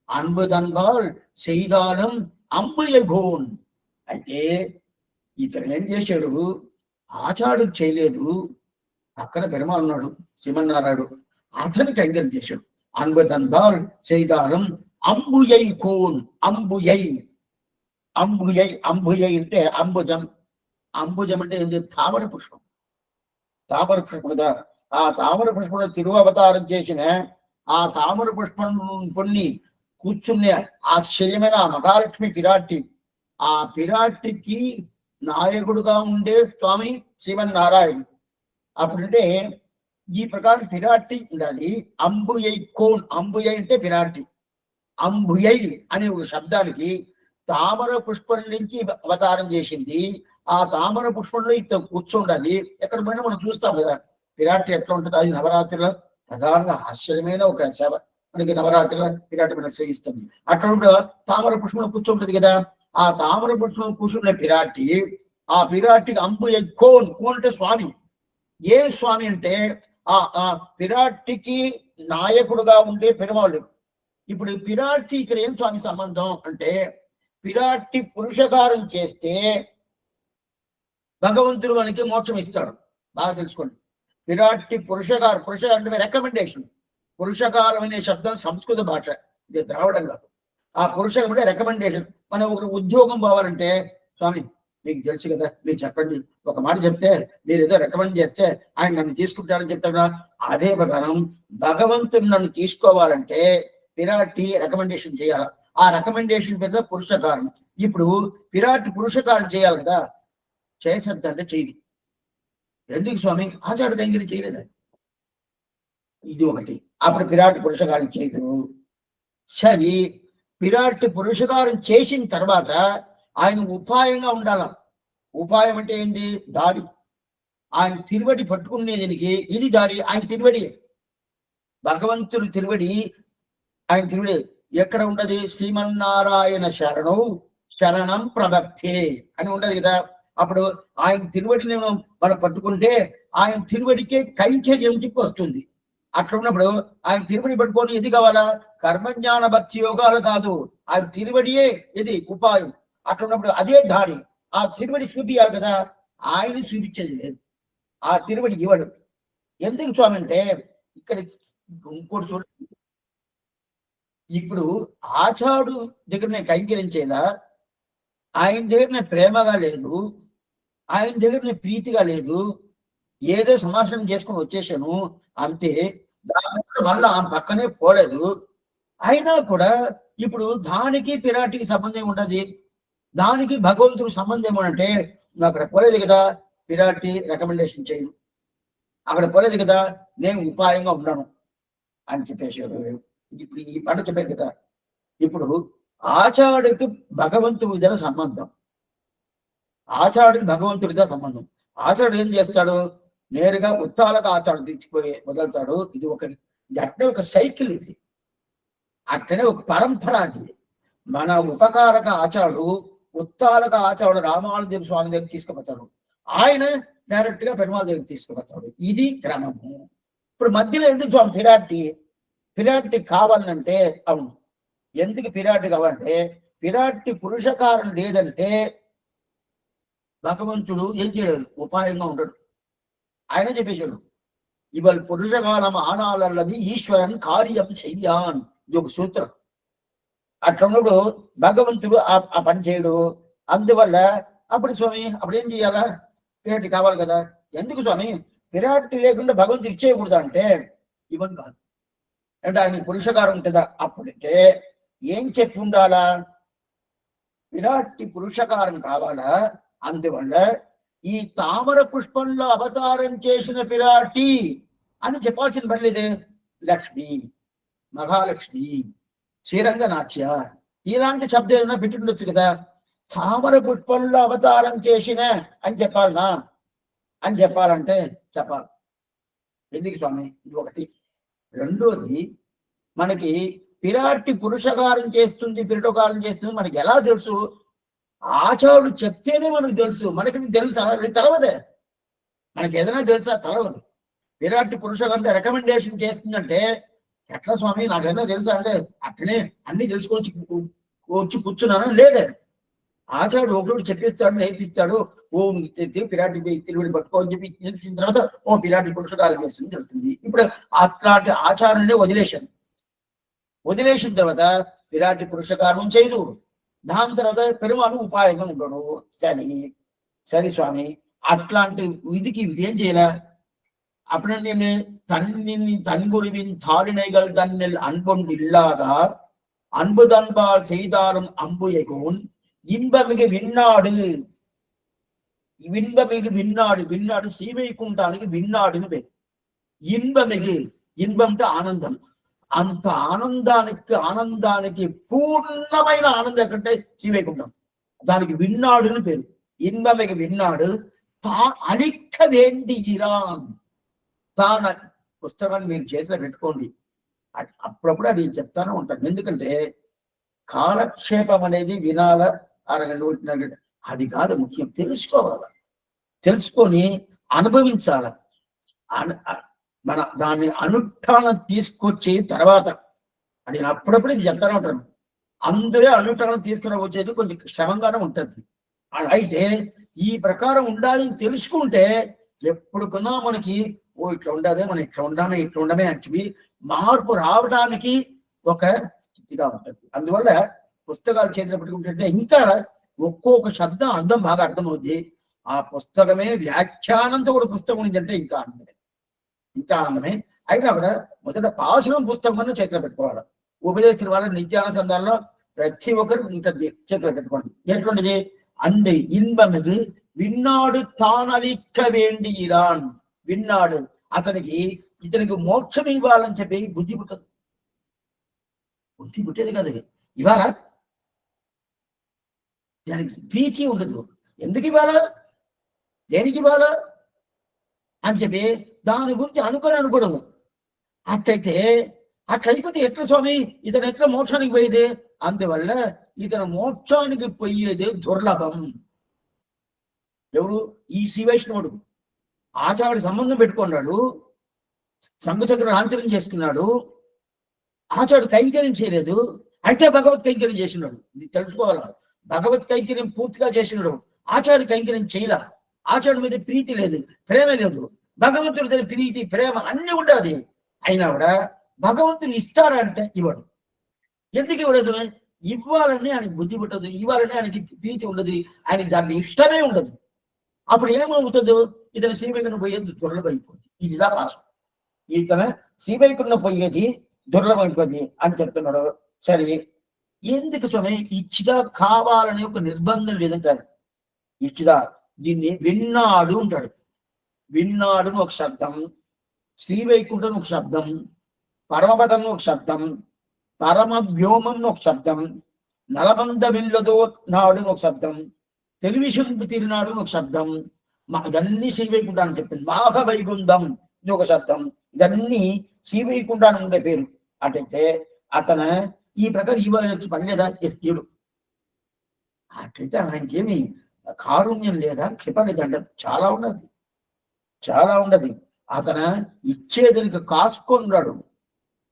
అన్బు దన్బాల్ செய்தாலும் అంబు ఎగోన్. అయితే ఇతను ఏం చేశాడు, ఆచార్యుడు చేయలేదు, అక్కడ పెరుమాళ్ ఉన్నాడు శ్రీమన్నారాయుడు, అతని కైంకర్యం చేశాడు. అన్బు దన్బాల్ செய்தாலும் అంబుయై కోన్. అంబుయై, అంబుయై, అంబుయై అంటే అంబుజం. అంబుజం అంటే ఏంటి, తామర పుష్పం. తామర పుష్పం కదా, ఆ తామర పుష్పంలో తిరువవతారం చేసిన ఆ తామర పుష్పం కొన్ని కూర్చునే ఆశ్చర్యమైన ఆ మహాలక్ష్మి పిరాట్టి, ఆ పిరాట్టికి నాయకుడుగా ఉండే స్వామి శ్రీమన్నారాయణుడు. అప్పుడంటే ఈ ప్రకారం పిరాట్టి ఉండాలి. అంబుయై కోన్, అంబుయై అంటే పిరాట్టి. అంబుయై అనే ఒక శబ్దానికి తామర పుష్పం నుంచి అవతారం చేసింది. ఆ తామర పుష్పంలో ఇతను కూర్చుండాలి. ఎక్కడ పోయినా మనం చూస్తాం కదా పిరాట్టి ఎట్లా ఉంటుంది. అది నవరాత్రిలో ప్రధానంగా ఆశ్చర్యమైన ఒక సేవ. మనకి నవరాత్రిలో పిరాట్టి మనం సేవిస్తుంది. అట్లా తామర పుష్పంలో కూర్చుంటుంది కదా, ఆ తామర పుష్పంలో కూర్చున్న పిరాట్టి, ఆ పిరాట్టికి అంబుయై కోన్. కోన్ అంటే స్వామి. ఏ స్వామి అంటే ఆ పిరాట్టికి నాయకుడుగా ఉండే పెరుమాళ్ళు. ఇప్పుడు పిరాట్టి ఇక్కడ ఏం స్వామి సంబంధం అంటే, పిరాట్టి పురుషకారం చేస్తే భగవంతుడు మనకి మోక్షం ఇస్తాడు. బాగా తెలుసుకోండి. పిరాట్టి పురుషకారం, పురుషకారం అంటే రికమెండేషన్. పురుషకారం అనే శబ్దం సంస్కృత భాష, ఇది ద్రావిడం కాదు. ఆ పురుషకం అంటే రికమెండేషన్. మనం ఒక ఉద్యోగం పోవాలంటే, స్వామి మీకు తెలుసు కదా, మీరు చెప్పండి, ఒక మాట చెప్తే మీరు ఏదో రికమెండ్ చేస్తే ఆయన నన్ను తీసుకుంటారని చెప్తాడు. అదే ప్రకారం భగవంతుడు నన్ను తీసుకోవాలంటే పిరాట్టి రికమెండేషన్ చేయాలి. ఆ రికమెండేషన్ పేరుతో పురుషకారం. ఇప్పుడు పిరాట్టి పురుషకారం చేయాలి కదా, చేసేద్దంటే చేయదు. ఎందుకు స్వామి, ఆచార్యుడు కైంకర్యం చేయలేదా? ఇది ఒకటి. అప్పుడు పిరాట్టి పురుషకారం చేయదు. సరి పిరాట్టి పురుషకారం చేసిన తర్వాత ఆయన ఉపాయంగా ఉండాల. ఉపాయం అంటే ఏంది, దారి. ఆయన తిరువడి పట్టుకునే దీనికి ఇది దారి. ఆయన తిరువడి, భగవంతుడు తిరువడి, ఆయన తిరువడి ఎక్కడ ఉండదు, శ్రీమన్నారాయణ శరణం శరణం ప్రబద్ధే అని ఉండదు కదా. అప్పుడు ఆయన తిరువడిని మనం పట్టుకుంటే ఆయన తిరువడికే కైంకర్యం చెప్పి వస్తుంది. అట్లా ఉన్నప్పుడు ఆయన తిరువడి పట్టుకొని ఇది కావాలా, కర్మజ్ఞాన భక్తి యోగాలు కాదు, ఆయన తిరువడియే ఇది ఉపాయం. అట్లా ఉన్నప్పుడు అదే దారి. ఆ తిరువడి చూపియాలి కదా, ఆయన చూపించేది లేదు, ఆ తిరువడి ఇవ్వడు. ఎందుకు స్వామి అంటే ఇక్కడ ఇంకోటి చూడ, ఇప్పుడు ఆచార్యుడు దగ్గర నేను కైంకర్యం చేయాలా, ఆయన దగ్గర నేను ప్రేమగా లేదు, ఆయన దగ్గర నేను ప్రీతిగా లేదు, ఏదో సమాషణం చేసుకొని వచ్చేసాను అంతే. దాని వల్ల ఆమె పక్కనే పోలేదు. అయినా కూడా ఇప్పుడు దానికి పిరాటికి సంబంధం ఉండదు, దానికి భగవంతుడికి సంబంధం ఏమంటే, నువ్వు అక్కడ పోలేదు కదా, పిరాటి రికమెండేషన్ చేయను, అక్కడ పోలేదు కదా, నేను ఉపాయంగా ఉన్నాను అని చెప్పేసాడు. ఇప్పుడు ఈ మాట చెప్పారు కదా. ఇప్పుడు ఆచార్యుడికి భగవంతుడితో సంబంధం, ఆచార్యుడికి భగవంతుడితో సంబంధం. ఆచార్యుడు ఏం చేస్తాడు, నేరుగా ఉత్తాలకు ఆచార్యుడు తీసుకుపోయి వదులుతాడు. ఇది అట్లనే ఒక సైకిల్, ఇది అట్లనే ఒక పరంపర. అది మన ఉపకారక ఆచార్యుడు ఉత్తాలక ఆచార్యుడు రామానుజ స్వామి దగ్గర తీసుకుపోతాడు, ఆయన డైరెక్ట్ గా పెరుమాళ్ దగ్గర తీసుకుపోతాడు. ఇది క్రమము. ఇప్పుడు మధ్యలో ఎందుకు స్వామి పిరాట్టి కావాలంటే, అవును ఎందుకు పిరాటి కావాలంటే పిరాటి పురుషకారం లేదంటే భగవంతుడు ఏం చేయలేదు, ఉపాయంగా ఉండడు. ఆయన చెప్పేశాడు, ఇవాళ పురుషకాలం ఆనాలన్నది ఈశ్వరన్ కార్యం చెయ్యాన్, ఇది ఒక సూత్రం. అట్లప్పుడు భగవంతుడు ఆ పని చేయడు. అందువల్ల అప్పుడు స్వామి అప్పుడు ఏం చేయాలా, పిరాటి కావాలి కదా. ఎందుకు స్వామి పిరాటి లేకుండా భగవంతుడు ఇచ్చేయకూడదా అంటే ఇవన్నీ కాదు. అంటే ఆయన పురుషకారం ఉంటుందా, అప్పుడైతే ఏం చెప్పి ఉండాలా, విరాటి పురుషకారం కావాలా. అందువల్ల ఈ తామర పుష్పంలో అవతారం చేసిన పిరాటి అని చెప్పాల్సిన పర్లేదే. లక్ష్మి, మహాలక్ష్మి, శ్రీరంగనాట్య ఇలాంటి శబ్దం ఏదైనా పెట్టుండొచ్చు కదా. తామర పుష్పంలో అవతారం చేసిన అని చెప్పాలనా, అని చెప్పాలంటే చెప్పాలి. ఎందుకు స్వామి, ఇది ఒకటి. రెండోది, మనకి పిరాటి పురుషకారం చేస్తుంది, పిరటకారం చేస్తుంది మనకి ఎలా తెలుసు, ఆచారుడు చెప్తేనే మనకు తెలుసు. మనకి తెలుసా, తెలవదే. మనకి ఏదైనా తెలుసా, తెలవదు. పిరాటి పురుషకారం రికమెండేషన్ చేస్తుందంటే ఎట్లా స్వామి నాకేదైనా తెలుసా అంటే అట్లనే అన్ని తెలుసుకొని వచ్చి కూర్చున్నాను లేదే. ఆచార్యుడు ఒకడు చెప్పిస్తాడు, నేర్పిస్తాడు. ఓ పిరాటి తిరుగుడు పట్టుకోని చెప్పి నేర్పించిన తర్వాత ఓ పిరాటి పురుషకారం చేస్తుంది తెలుస్తుంది. ఇప్పుడు అట్లాంటి ఆచారాన్ని వదిలేసిన తర్వాత పిరాటి పురుషకారం చేయదు. దాని తర్వాత పెరుమాను ఉపాయంగా ఉండడు. సరే స్వామి అట్లాంటి విధికి ఏం చేయలే. அப்புறம் தன்குருவின் தாரிணைகள் தன்னில் அன்பொன்று இல்லாதார் அன்பு தன்பால் செய்தாரும் அம்புயகோன் இன்பமிகு விண்ணாடு விண்ணாடு சீவைకుంటానికి విన్నాడుని పేరు. ఇన్బమిగు, ఇన్బంటే ఆనందం. అంత ఆనందానికి పూర్ణమైన ఆనందం ఎక్కడంటే శ్రీవైకుంఠం. దానికి విన్నాడుని పేరు. ఇన్బమిగు విన్నాడు అనిక్క వేండి ఇరాన్. తాను పుస్తకాన్ని మీరు చేతిలో పెట్టుకోండి. అప్పుడప్పుడు అది చెప్తానే ఉంటాను. ఎందుకంటే కాలక్షేపం అనేది వినాల, అరగంట అది కాదు ముఖ్యం. తెలుసుకోవాలి, తెలుసుకొని అనుభవించాలి. మన దాన్ని అనుష్ఠానం తీసుకొచ్చి తర్వాత అది అప్పుడప్పుడు ఇది చెప్తానే ఉంటాను. అందులో అనుష్ఠానం తీసుకుని వచ్చేది కొంచెం శ్రమంగానే ఉంటుంది. అయితే ఈ ప్రకారం ఉండాలని తెలుసుకుంటే ఎప్పుడుకున్నా మనకి ఓ ఇట్లా ఉండదే, మనం ఇట్లా ఉండమే అంటే మార్పు రావడానికి ఒక స్థితిగా ఉంటుంది. అందువల్ల పుస్తకాలు చేతిలో పెట్టుకుంటే ఇంకా ఒక్కొక్క శబ్దం అర్థం బాగా అర్థమవుద్ది. ఆ పుస్తకమే వ్యాఖ్యానంతో కూడా పుస్తకం ఉందంటే ఇంకా ఆనందమే. అయినా కూడా మొదట పాశనం పుస్తకం అన్న చేతిలో పెట్టుకోవాలి. ఉపదేశించిన వాళ్ళ నిత్యానుసంధానంలో ప్రతి ఒక్కరు ఉంటుంది, చేతిలో పెట్టుకోండి. ఎటువంటిది అంటే ఇన్బమిగు విన్నాడు తానవిక్క వేండి ఇరాన్. విన్నాడు, ఇతనికి మోక్షం ఇవ్వాలని చెప్పి బుద్ధి పుట్టేది కాదు. ఇవాళ దానికి పీచి ఉండదు. ఎందుకు ఇవ్వాలా, దేనికి ఇవ్వాలా అని చెప్పి దాని గురించి అనుకోవడం. అట్లయిపోతే ఎట్లా స్వామి ఇతను ఎట్లా మోక్షానికి పోయేది. అందువల్ల ఇతను మోక్షానికి పోయేది దుర్లభం. ఎవరు, ఈ శ్రీ వైష్ణవుడు ఆచార్యుడి సంబంధం పెట్టుకున్నాడు, సంఘచక్ర ఆంతర్యం చేసుకున్నాడు, ఆచార్యుడు కైంకర్యం చేయలేదు, అయితే భగవత్ కైంకర్యం చేసినాడు. ఇది తెలుసుకోవాలి. భగవత్ కైంకర్యం పూర్తిగా చేసినాడు, ఆచార్యుడు కైంకర్యం చేయలే. ఆచార్యుడి మీద ప్రీతి లేదు, ప్రేమ లేదు. భగవంతుడి దగ్గర ప్రీతి ప్రేమ అన్ని ఉండదు. అయినా కూడా భగవంతుడు ఇస్తాడంటే ఇవ్వడు. ఎందుకు ఇవ్వడు? ఇవ్వాలని ఆయనకి బుద్ధి పుట్టదు, ఇవ్వాలని ఆయనకి ప్రీతి ఉండదు, ఆయనకి దాంట్లో ఇష్టమే ఉండదు. అప్పుడు ఏమవుతుందో ఇతను శ్రీవైకుంఠం పోయేది దుర్లభమైపోతుంది. ఇదిదా పాసం. ఇతను శ్రీవైకుంఠం పోయేది దుర్లభమైపోతుంది అని చెప్తున్నాడు. సరే, ఎందుకు స్వామి ఇచ్చిదా కావాలని ఒక నిర్బంధం లేదంటారు. ఇచ్చిదా దీన్ని విన్నాడు అంటాడు. విన్నాడును ఒక శబ్దం, శ్రీవైకుంఠం ఒక శబ్దం, పరమపదం ఒక శబ్దం, పరమ వ్యోమం ఒక శబ్దం, నలబంద విల్లదో నాడు ఒక శబ్దం, తెలివిశంపు తిరినాడు ఒక శబ్దం. ఇదన్నీ శ్రీవైకుంఠాన్ని చెప్తుంది. మాఘ వైకుంఠం ఇది ఒక శబ్దం. ఇదన్నీ శ్రీవైకుంఠాన్ని ఉండే పేరు. అటైతే అతను ఈ ప్రకారం ఇవ్వాలి పనిలేదా ఎస్కేడు. అట్లయితే ఆయనకేమి కారుణ్యం లేదా, కృప లేదంటే చాలా ఉండదు. అతను ఇచ్చేదానికి కాసుకొన్నాడు.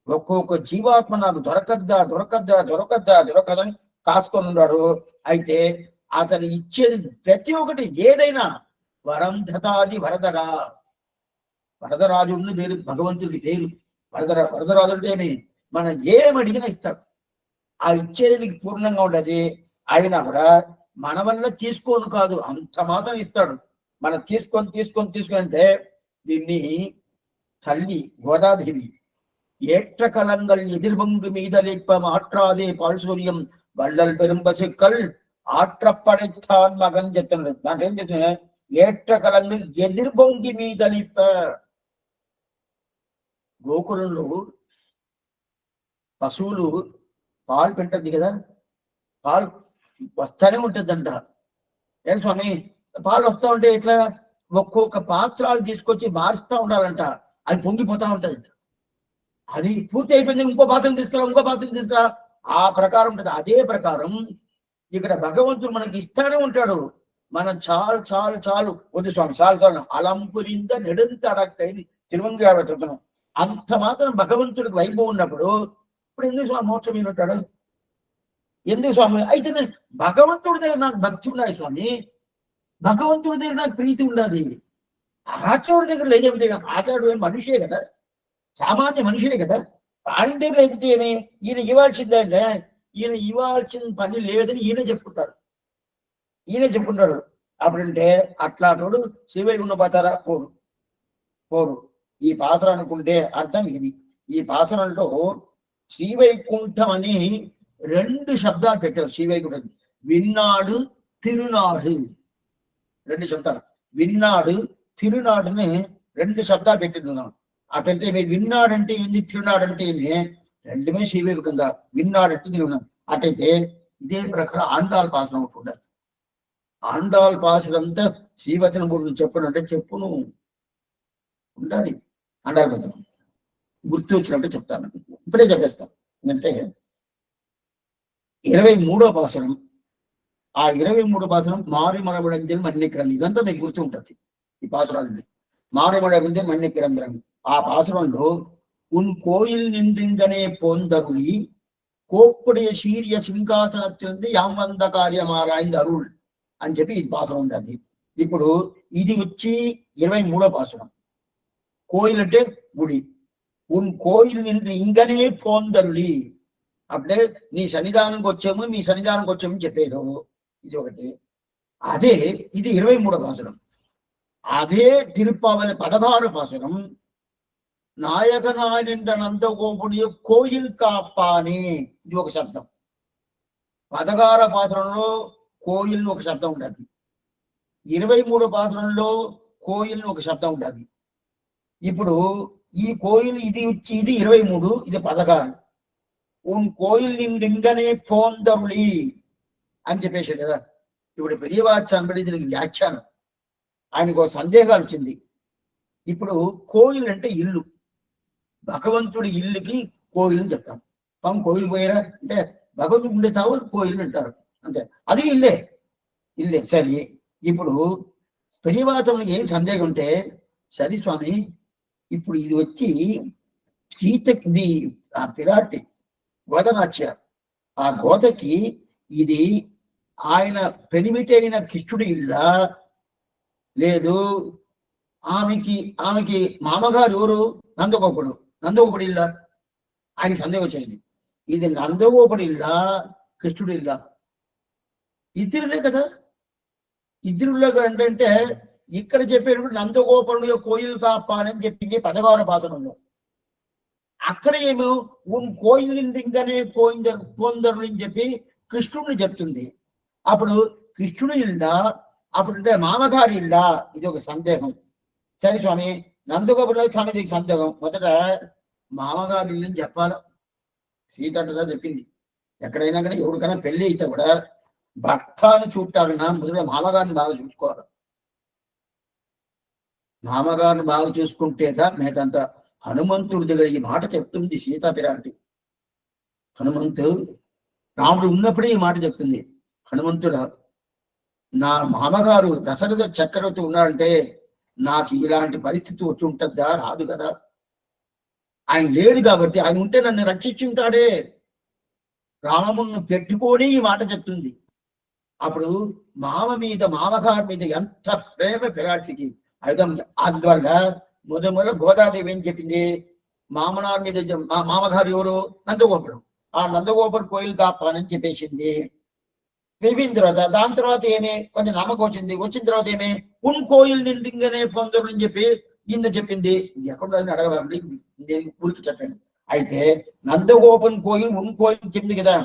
ఒక్కొక్క జీవాత్మ నాకు దొరకద్దా దొరకద్దా దొరకద్దా దొరకదని కాసుకొని ఉన్నాడు. అయితే అతను ఇచ్చేది ప్రతి ఒక్కటి ఏదైనా వరం దతాది వరదరా. వరదరాజుడిని వేరు, భగవంతుడికి వేరు. వరదరాజు అంటే ఏమి, మనం ఏమడిగినా ఇస్తాడు. ఆ ఇచ్చేది నీకు పూర్ణంగా ఉండదు. అయినా కూడా మన వల్ల తీసుకోను కాదు, అంత మాత్రం ఇస్తాడు. మనం తీసుకొని అంటే దీన్ని తల్లి గోదాదేవి ஏற்ற கலங்கள் எதிர்பொங்கு மீதளிப்ப மாற்றாதே பால் சூரியம் வள்ளல் பெரும்பசுக்கள் ఆట్రపడైతాన్ మగన్ చెప్తున్నారు. దాంట్లో ఏం చెప్తున్నా, ఏట్ర కలంగా ఎదిర్బొంగి మీదలిప. గోకులంలో పశువులు పాలు పెట్టద్ది కదా, పాలు వస్తానే ఉంటుందంట. ఏం స్వామి పాలు వస్తా ఉంటే ఇట్లా ఒక్కొక్క పాత్రలు తీసుకొచ్చి మారుస్తూ ఉండాలంట, అది పొంగిపోతా ఉంటది. అది పూర్తి అయిపోయింది, ఇంకో పాత్రను తీసుకురా ఆ ప్రకారం ఉంటుంది. అదే ప్రకారం ఇక్కడ భగవంతుడు మనకి ఇస్తానే ఉంటాడు. మనం చాలు వద్దు స్వామి చాలు అలంపురింద నెడుంతడక్కని తిరువంగా పెట్టుతున్నాం. అంత మాత్రం భగవంతుడికి వైభవం ఉన్నప్పుడు ఇప్పుడు ఎందుకు స్వామి మోక్షం ఉంటాడు, ఎందుకు స్వామి? అయితే భగవంతుడి దగ్గర నాకు భక్తి ఉండాలి స్వామి, భగవంతుడి దగ్గర నాకు ప్రీతి ఉండాలి. ఆచార్యుడి దగ్గర లేదేమిటి? ఆచార్యుడు మనిషే కదా, సామాన్య మనుషులే కదా. ఆయన దగ్గర అయితే ఏమి, ఈయన ఇవ్వాల్సిందంటే ఈయన ఇవ్వాల్సిన పని లేదని ఈయన చెప్పుకుంటాడు. అప్పుడంటే అట్లాంటి శ్రీవైకుంఠ పాతారా పోరు. ఈ పాత్ర అనుకుంటే అర్థం ఇది. ఈ పాసనంలో శ్రీవైకుంఠం అని 2 శబ్దాలు పెట్టారు. శ్రీవైకుంఠం విన్నాడు తిరునాడు, 2 శబ్దాలు. విన్నాడు తిరునాడుని 2 శబ్దాలు పెట్టిన్నాం. అటంటే మీరు విన్నాడంటే ఏంది, తిరునాడంటే ఏంది, రెండుమే శ్రీవైకుంఠం. విన్నాడంటే తిరునాడు. అటైతే ఇదే ప్రకారం ఆండాల్ పాసనం ఒకటి ఉండాలి. ఆండాల్ పాసనంతా శ్రీవచనం గురించి చెప్పను అంటే చెప్పును ఉండాలి. ఆండాల్ పాసనం గుర్తు వచ్చినట్టు చెప్తాను, ఇప్పుడే చెప్పేస్తాను. ఎందుకంటే 23వ పాసనం, ఆ 23 పాసనం మారిమలబడింది మన్నిక్రంది. ఇదంతా మీకు గుర్తు ఉంటుంది ఈ పాసనాలని. మారిమలబడింది మన్నిక్రంద్రం. ఆ పాసనంలో ఉన్ కోయిల్ నిండిందనే పోందరుళి కోప్పుடைய சீரிய సింహాసనத்திலிருந்து యామంద కార్యమారాయింది అరుళ్ అని చెప్పి ఇది పాసనం ఉంటుంది. ఇప్పుడు ఇది వచ్చి 23వ పాసనం. కోయిల్ అంటే గుడి. ఉన్ కోయిల్ నిండి ఇంకనే పోందరుళి అంటే నీ సన్నిధానంకి వచ్చామని చెప్పేది ఇది ఒకటి. అదే ఇది 23వ పాసనం. అదే తిరుప్పావళి 16వ పాసనం. నాయకనాయనిండ నందగోపుడియ కోయిల్ కాపాని, ఇది ఒక శబ్దం. 16వ పాత్రంలో కోయిల్ ఒక శబ్దం ఉంటుంది. 23వ పాత్రంలో కోయిల్ ఒక శబ్దం ఉంటుంది. ఇప్పుడు ఈ కోయిల్ ఇది 23, ఇది 16. ఉన్ కోయిల్ నిండింగనే పోందరుళి అని చెప్పేశాడు కదా. ఇప్పుడు పెరియవాచ్యాన్ని దీనికి వ్యాఖ్యానం, ఆయనకు సందేహాలు వచ్చింది. ఇప్పుడు కోయిల్ అంటే ఇల్లు, భగవంతుడి ఇల్లుకి కోయిల్ చెప్తాం. పాము కోయిల్ పోయారా అంటే భగవంతుడు ఉండే తావు కోయిల్ అంటారు, అంతే. అది ఇల్లే సరే. ఇప్పుడు పెరియవాతంలో ఏం సందేహం ఉంటే, సరే స్వామి ఇప్పుడు ఇది వచ్చి సీతకి ఆ పిరాటి గోదనాచ్య, ఆ గోదకి ఇది ఆయన పెనిమిటైన కృష్ణుడి ఇల్లా, లేదు ఆమెకి మామగారు ఎవరు, నందగోపుడు ఇల్లా? ఆయనకి సందేహం వచ్చింది. ఇది నందగోపుడు ఇల్లా కృష్ణుడి ఇల్లా? ఇద్దరులే కదా. ఇద్దరులో అంటే ఇక్కడ చెప్పేటప్పుడు నందగోపుడు కోయిల్ కాపాలని చెప్పింది 16వ పాసనంలో. అక్కడ ఏమో ఉన్ కోయిల్ నిండింగనే పోందరులు అని చెప్పి కృష్ణుడిని చెప్తుంది. అప్పుడు కృష్ణుడి ఇల్లా, అప్పుడంటే మామగారి ఇల్లా? ఇది ఒక సందేహం. సరే స్వామి నందగోపురంలో స్వామి దీనికి సందేహం. మొదట మామగారి ఇల్లు చెప్పాలా, సీత అంటదా చెప్పింది. ఎక్కడైనా కానీ ఎవరికైనా పెళ్లి అయితే కూడా భర్తను చూడాలన్నా మొదట మామగారిని బాగా చూసుకోవాలి. మామగారిని బాగా చూసుకుంటేదా మిగతంతా. హనుమంతుడి దగ్గర ఈ మాట చెప్తుంది సీతా పిరాటి. రాముడు ఉన్నప్పుడే ఈ మాట చెప్తుంది. హనుమంతుడు, నా మామగారు దశరథ చక్రవర్తి ఉన్నాడంటే నాకు ఇలాంటి పరిస్థితి వచ్చి ఉంటుందా? రాదు కదా. ఆయన లేడు కాబట్టి, ఆయన ఉంటే నన్ను రక్షించి ఉంటాడే. రామమును పెట్టుకొని ఈ మాట చెప్తుంది. అప్పుడు మామగారి మీద ఎంత ప్రేమ పిరాటికి అర్థం. అందువల్ల మొదల గోదాదేవి ఏం చెప్పింది, మామనార్ మీద మామగారు ఎవరు, నందగోపుడు. ఆ నందగోపుడు కోయిల్ కాపానని చెప్పేసింది. వెళ్ళిన తర్వాత దాని తర్వాత ఏమి కొంచెం నమ్మకం వచ్చిన తర్వాత ఏమి ఉన్ కోయిల్ నిండింగనే పొందరు అని చెప్పి కింద చెప్పింది. ఇది ఎక్కడ అడగవాలి, నేను ఊరికి చెప్పాను. అయితే నందగోపన్ కోయిల్ ఉన్ కోయిల్ చెప్పింది కదా,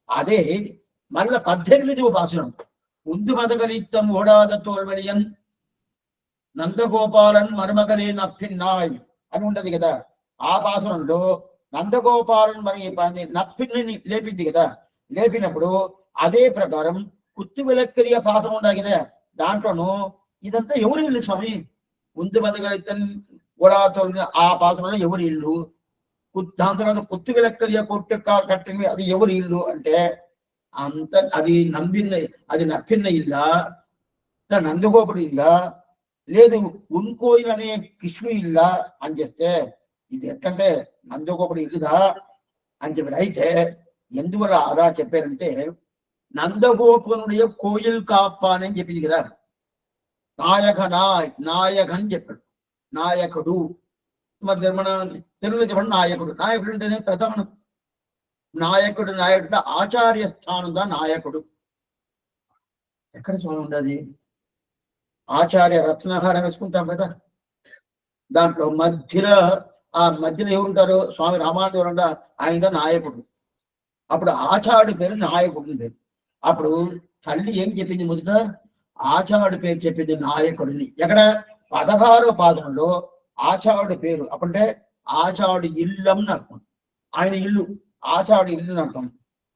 అదే మళ్ళా 18వ భాషణం உந்து மதகலித்தம் ஓடாத தோல்வழியன் నందగోపాలన్ మరుమగలే నప్పిన్నాయ్ అని ఉంటది కదా. ఆ భాషణంలో నందగోపాలన్ మరి నప్పిని లేపింది కదా. లేపినప్పుడు అదే ప్రకారం కుత్తి విలక్కరియ భాషం ఉండాలి కదా. దాంట్లోనూ ఇదంతా ఎవరి ఇల్లు స్వామి, ఉందు మదగలితన్ ఓడాతోల్ ఆ భాషలో ఎవరి ఇల్లు, దాని తర్వాత కుత్తి విలక్కరియ కొట్టు కట్టినవి అది ఎవరి ఇల్లు అంటే అంత అది నప్పిన్న ఇల్లా, నందగోపుడు ఇల్లా, లేదు ఉన్కోయిల్ అనే కృష్ణు ఇల్లా అని చేస్తే ఇది ఎట్లంటే నందగోపుడు ఇల్లుదా అని చెప్పారు. అయితే ఎందువల్ల అలా చెప్పారంటే నందగోపునుடைய కోయిల్ కాపాని అని చెప్పింది కదా. నాయకని చెప్పాడు, నాయకుడు. మన తెలుగులో చెప్పండి నాయకుడు. నాయకుడు అంటేనే ప్రధానం. నాయకుడు ఆచార్య స్థానం దా నాయకుడు. ఎక్కడ స్వామి ఉండదు, ఆచార్య రత్నహారం వేసుకుంటాం కదా, దాంట్లో మధ్యలో ఎవరుంటారు, స్వామి రామానుజుడు ఆయన నాయకుడు. అప్పుడు ఆచార్యుడి పేరు నాయకుడు పేరు. అప్పుడు తల్లి ఏం చెప్పింది, మొదట ఆచార్యుడి పేరు చెప్పింది నాయకుడిని. ఎక్కడ 16వ పాదంలో ఆచార్యుడి పేరు అప్పుడంటే ఆచార్యుడి ఇల్లు అని అర్థం, ఆయన ఇల్లు ఆచార్యుడి ఇల్లు అర్థం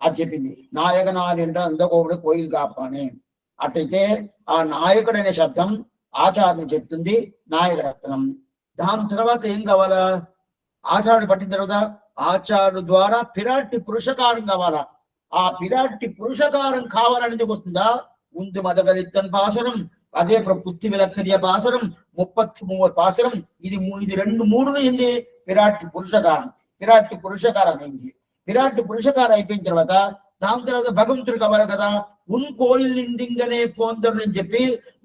అది చెప్పింది. నాయకనారి అంటే అందకోడు కోయిల్ కాపానే. అట్టయితే ఆ నాయకుడు అనే శబ్దం ఆచార్యుని చెప్తుంది, నాయకరత్నం. దాని తర్వాత ఏం కావాలా, ఆచార్యుడు పట్టిన తర్వాత ఆచార్యుడు ద్వారా పిరాటి పురుషకారం కావాలా. ఆ పిరాటి పురుషకారం కావాలనేది వస్తుందా, ఉందు మదగలిద్దన్ పాసనం, అదే పుత్తి విలక్కరియ పాసనం, 33 పాసనం. ఇది 2 ఏంది పిరాటి పురుషకారం. పిరాటి పురుషకారం అయింది. పిరాటి పురుషకారం అయిపోయిన తర్వాత దాని తర్వాత భగవంతుడు కావాలి కదా. ఉన్ కోయిల్ నిండింగనే పోందరు అని చెప్పి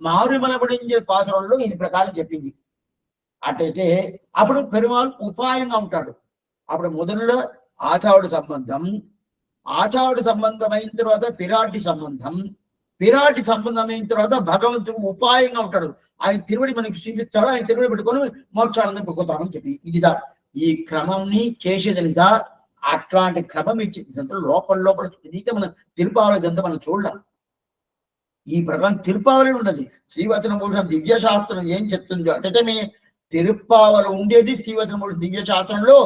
మారుమలబడి పాసనంలో ఇది ప్రకారం చెప్పింది. అట్టయితే అప్పుడు పెరుమాళ్ ఉపాయంగా ఉంటాడు. అప్పుడు మొదలులో ఆచార్యుడు సంబంధం, ఆచార్యుడు సంబంధం అయిన తర్వాత పిరాటి సంబంధం, పిరాటి సంబంధం అయిన తర్వాత భగవంతుడు ఉపాయంగా ఉంటాడు. ఆయన తిరువడి మనకి చూపిస్తాడు, ఆయన తిరువడి పెట్టుకొని మోక్షాలను పొక్కుతామని చెప్పి ఇదిదా ఈ క్రమంని చేసేదనిదా. అట్లాంటి క్రమం ఇచ్చింది లోపల ఇదైతే మనం తిరుపావళి ఇదంతా మనం చూడాలి. ఈ ప్రకారం తిరుపావళి ఉన్నది. శ్రీవచన భూషణ దివ్య శాస్త్రం ఏం చెప్తుందో అంటే మీ తిరుపావళి ఉండేది శ్రీవచన భూషణ దివ్య శాస్త్రంలో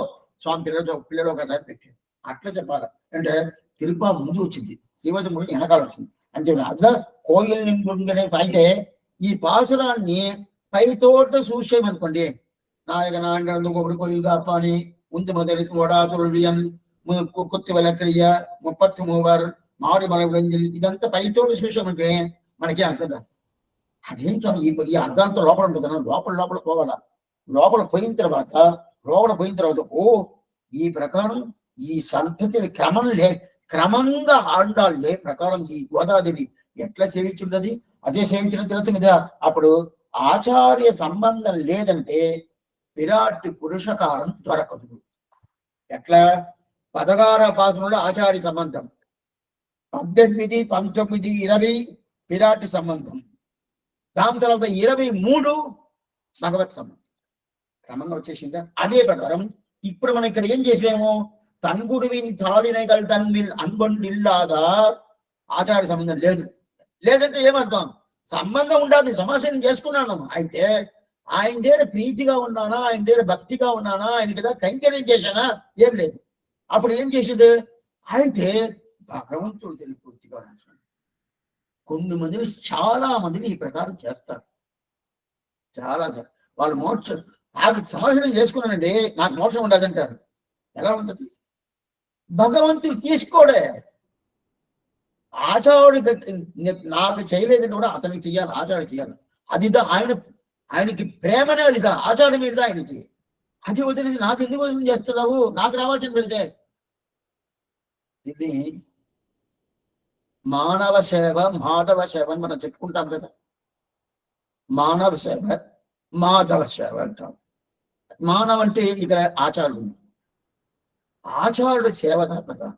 స్వామి పిల్లలు ఒకసారి పెట్టాడు. అట్లా చెప్పాలి అంటే తిరుపావ ముందు వచ్చింది, శ్రీవచన భూషణ వెనకాల వచ్చింది అని చెప్పి అట్లా కోయిల్ నిండుగానే. అయితే ఈ పాసురాన్ని పైతోట చూసేయమనుకోండి, నాయక నాండు కోయిల్ కాపాని ఉందు మొదటి ఓడాతుడియన్ కుత్తి విలక్కరియ 33 మాడి మలబడి ఇదంతా పైతోటి చూసామంటే మనకి అర్థం కాదు. అదేం కాదు, ఈ అర్థంతో లోపల ఉంటుంది. లోపల పోవాలా. లోపల పోయిన తర్వాత ఓ ఈ ప్రకారం ఈ సంతతిని క్రమంగా ఆండాలే ప్రకారం ఈ గోదాదేవి ఎట్లా సేవించున్నది అదే సేవించిన తెలుసు కదా. అప్పుడు ఆచార్య సంబంధం లేదంటే విరాట్ పురుషకారం దొరకదు. ఎట్లా 16వ పాసనంలో ఆచార్య సంబంధం, 18, 19, 20 విరాట్ సంబంధం, దాని తర్వాత 23 భగవత్ సంబంధం క్రమంగా వచ్చేసిందా. అదే ప్రకారం ఇప్పుడు మనం ఇక్కడ ఏం చెప్పాము, తన్గురువిన్ తాళినగల్ తన్విల్ అన్బొండిల్లాదా ఆచార్య సంబంధం లేదంటే ఏమర్థం, సంబంధం ఉండాలి, సమాచారం చేసుకున్నాను. అయితే ఆయన దగ్గర ప్రీతిగా ఉన్నానా, ఆయన దగ్గర భక్తిగా ఉన్నానా, ఆయన కదా కైంకర్యం చేశానా, ఏం లేదు. అప్పుడు ఏం చేసేది, అయితే భగవంతుడు తెలియ పూర్తిగా ఉన్నాడు. కొన్ని మందిని చాలా మందిని ఈ ప్రకారం చేస్తారు. చాలా వాళ్ళు మోక్షం నాకు సమాచారం చేసుకున్నానండి నాకు మోక్షం ఉండదంటారు. ఎలా ఉంటుంది, భగవంతుడు తీసుకోడే. ఆచార్యుడికి నాకు చేయలేదని కూడా అతనికి చెయ్యాలి, ఆచార్యుడు చెయ్యాలి. అదిదా ఆయనకి ప్రేమనే, అదిదా ఆచార్య మీదదా ఆయనకి. అది వదిలేసి నాకు ఎందుకు వదిలి చేస్తున్నావు, నాకు రావాల్సిన పెడితే. ఇది మానవ సేవ మాధవ సేవ అని మనం చెప్పుకుంటాం కదా. మానవ సేవ మాధవ సేవ అంటాం. మానవ అంటే ఇక్కడ ఆచార్యుడు, ఆచార్యుడు సేవ కదా,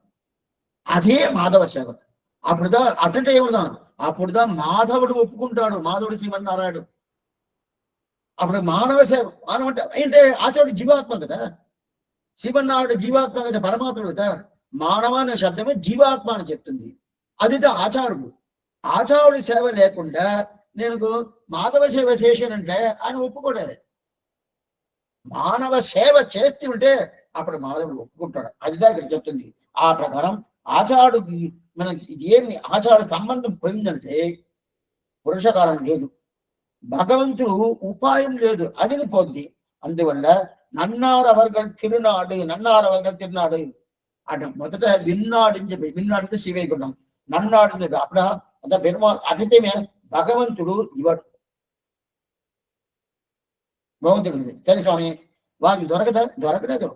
అదే మాధవ సేవ. అప్పుడుదా అటంటే ఏమవుతాం, అప్పుడుదా మాధవుడు ఒప్పుకుంటాడు, మాధవుడు శ్రీమన్నారాయణుడు. అప్పుడు మానవ సేవ, మానవ అంటే ఆచార్యుడు జీవాత్మ కదా, శ్రీమన్నారాయణుడు జీవాత్మ కదా, పరమాత్ముడు కదా. మానవ అనే శబ్దమే జీవాత్మ అని చెప్తుంది. అదిదా ఆచార్యుడు. ఆచార్యుడి సేవ లేకుండా నేను మాధవ సేవ చేశానంటే ఆయన ఒప్పుకోలేదు. మానవ సేవ చేస్తూ ఉంటే అప్పుడు మాధవుడు ఒప్పుకుంటాడు. అదిదా ఇక్కడ చెప్తుంది. ఆ ప్రకారం ఆచార్యుడికి మనకి ఏమి ఆచార సంబంధం పోయిందంటే పురుషకారం లేదు, భగవంతుడు ఉపాయం లేదు, అదిని పోద్ది. అందువల్ల నన్నారవర్గం తిరునాడు, నన్నారవర్గం తిరునాడు అంటే మొదట విన్నాడు అని చెప్పి, విన్నాడు శ్రీవైకుంఠం, నన్నాడు అప్పుడు అంత పెరుమాళ్ అడితేమే భగవంతుడు ఇవ్వడు. భగవంతుడు సరే స్వామి వారికి దొరకనే దొరకదు.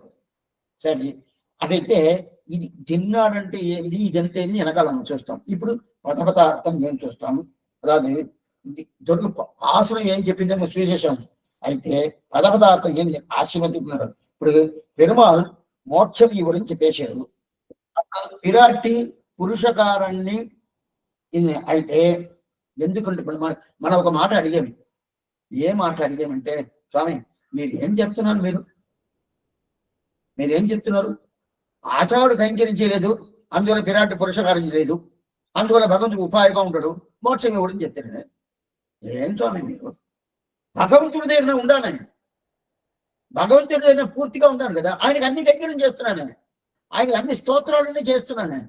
సరే అటైతే ఇది తిన్నాడంటే ఏంది, ఇదంటే ఏంది వెనకాల మనం చూస్తాం. ఇప్పుడు పదపదార్థం ఏం చూస్తాం, అதாவது దొరికి ఆశ్రమం ఏం చెప్పింది మనం చూసేసాము. అయితే పదపదార్థం ఏం ఆశ్రమిస్తున్నారు. ఇప్పుడు పెరుమాళ్ మోక్షం ఇవ్వడం చెప్పేశారు. విరాట్టి పురుషకారాన్ని అయితే ఎందుకంటే ఇప్పుడు మనం ఒక మాట అడిగాము. ఏ మాట అడిగామంటే స్వామి మీరు ఏం చెప్తున్నారు, మీరేం చెప్తున్నారు, ఆచారుడు కైంకరించలేదు, అందువల్ల విరాట్ పురుషకారం లేదు, అందువల్ల భగవంతుడు ఉపాయంగా ఉంటాడు, మోక్షం ఇవ్వడం చెప్తాడు. ఏం స్వామి మీరు భగవంతుడి దగ్గర ఉండాలి, భగవంతుడి దగ్గర పూర్తిగా ఉంటాను కదా, ఆయనకి అన్ని కైంకర్యం చేస్తున్నాను, ఆయనకి అన్ని స్తోత్రాలన్నీ చేస్తున్నాను.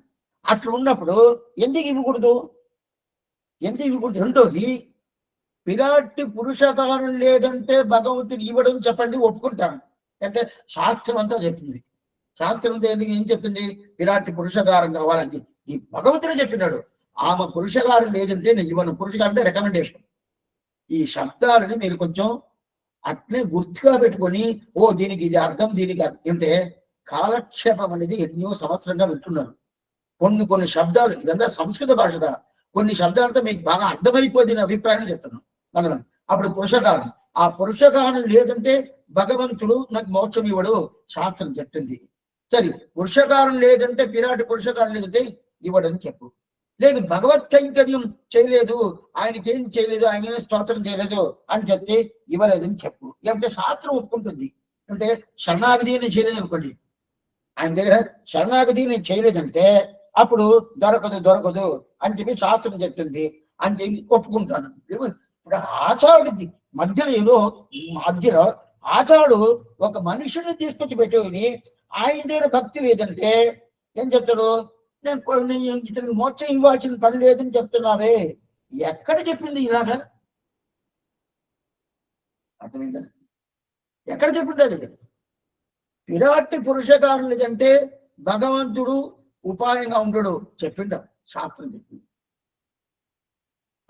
అట్లా ఉన్నప్పుడు ఎందుకు ఇవ్వకూడదు, రెండోది విరాట్ పురుషకారం లేదంటే భగవంతుడు ఇవ్వడం చెప్పండి, ఒప్పుకుంటాను. అంటే శాస్త్రం అంతా చెప్పింది. శాస్త్రం ఏం చెప్తుంది, విరాట్ పురుషకారం కావాలని ఈ భగవంతుడే చెప్పినాడు. ఆమె పురుషకారం లేదంటే నేను ఇవ్వను. పురుషకారం అంటే రికమెండేషన్. ఈ శబ్దాలని మీరు కొంచెం అట్లే గుర్తుగా పెట్టుకొని, ఓ దీనికి ఇది అర్థం, దీనికి అంటే కాలక్షేపం అనేది ఎన్నో సంవత్సరంగా వింటున్నారు. కొన్ని శబ్దాలు, ఇదంతా సంస్కృత భాష, కొన్ని శబ్దాలతో మీకు బాగా అర్థమైపోతుంది అభిప్రాయం చెప్తున్నాను మనం. అప్పుడు పురుషకారం, ఆ పురుషకారం లేదంటే భగవంతుడు నాకు మోక్షం ఇవ్వడు, శాస్త్రం చెప్తుంది. సరే పురుషకారం లేదంటే విరాట్ పురుషకారం లేదంటే ఇవ్వడని చెప్పు. లేదు భగవత్ కైంకర్యం చేయలేదు, ఆయనకేం చేయలేదు, ఆయన స్తోత్రం చేయలేదు అని చెప్తే ఇవ్వలేదని చెప్పు. అంటే శాస్త్రం ఒప్పుకుంటుంది. అంటే శరణాగతి నేను చేయలేదు అనుకోండి, ఆయన దగ్గర శరణాగతి నేను చేయలేదంటే అప్పుడు దొరకదు అని చెప్పి శాస్త్రం చెప్తుంది అని చెప్పి ఒప్పుకుంటాను. ఇప్పుడు ఆచార్యుడికి మధ్యలో ఆచార్యుడు ఒక మనిషిని తీసుకొచ్చి పెట్టుకుని ఆయన దగ్గర భక్తి లేదంటే ఏం చెప్తాడు, నేను ఇతనికి మోక్షం ఇవ్వాల్సిన పని లేదని చెప్తున్నావే, ఎక్కడ చెప్పింది ఇలాగా, అర్థమైందా? ఎక్కడ చెప్పిండేది విరాట్ పురుషకారం లేదంటే భగవంతుడు ఉపాయంగా ఉంటాడు చెప్పిండ, శాస్త్రం చెప్పింది.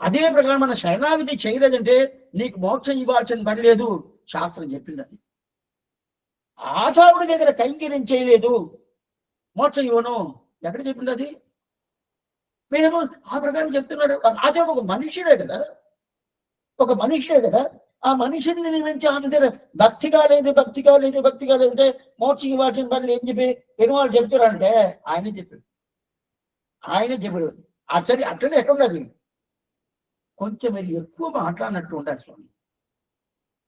అదే ప్రకారం మన శరణాగతి చేయలేదంటే నీకు మోక్షం ఇవ్వాల్సిన పని లేదు, శాస్త్రం చెప్పింది. అది ఆచార్యుడి దగ్గర కైంకర్యం చేయలేదు, మోక్షం ఇవ్వను, ఎక్కడ చెప్పింది అది? మీరేమో ఆ ప్రకారం చెప్తున్నారు. ఆచార్యుడు ఒక మనిషిడే కదా, ఆ మనిషిని నియమించి ఆమె దగ్గర భక్తి కాలేదంటే మోక్షం ఇవ్వాల్సిన పనులు ఏం చెప్పి పెరుమాళ్ళు చెప్తారంటే ఆయనే చెప్పాడు. అట్లనే ఎక్కడ ఉండదు, కొంచెం మీరు ఎక్కువ మాట్లాడినట్టు ఉండాలి స్వామి,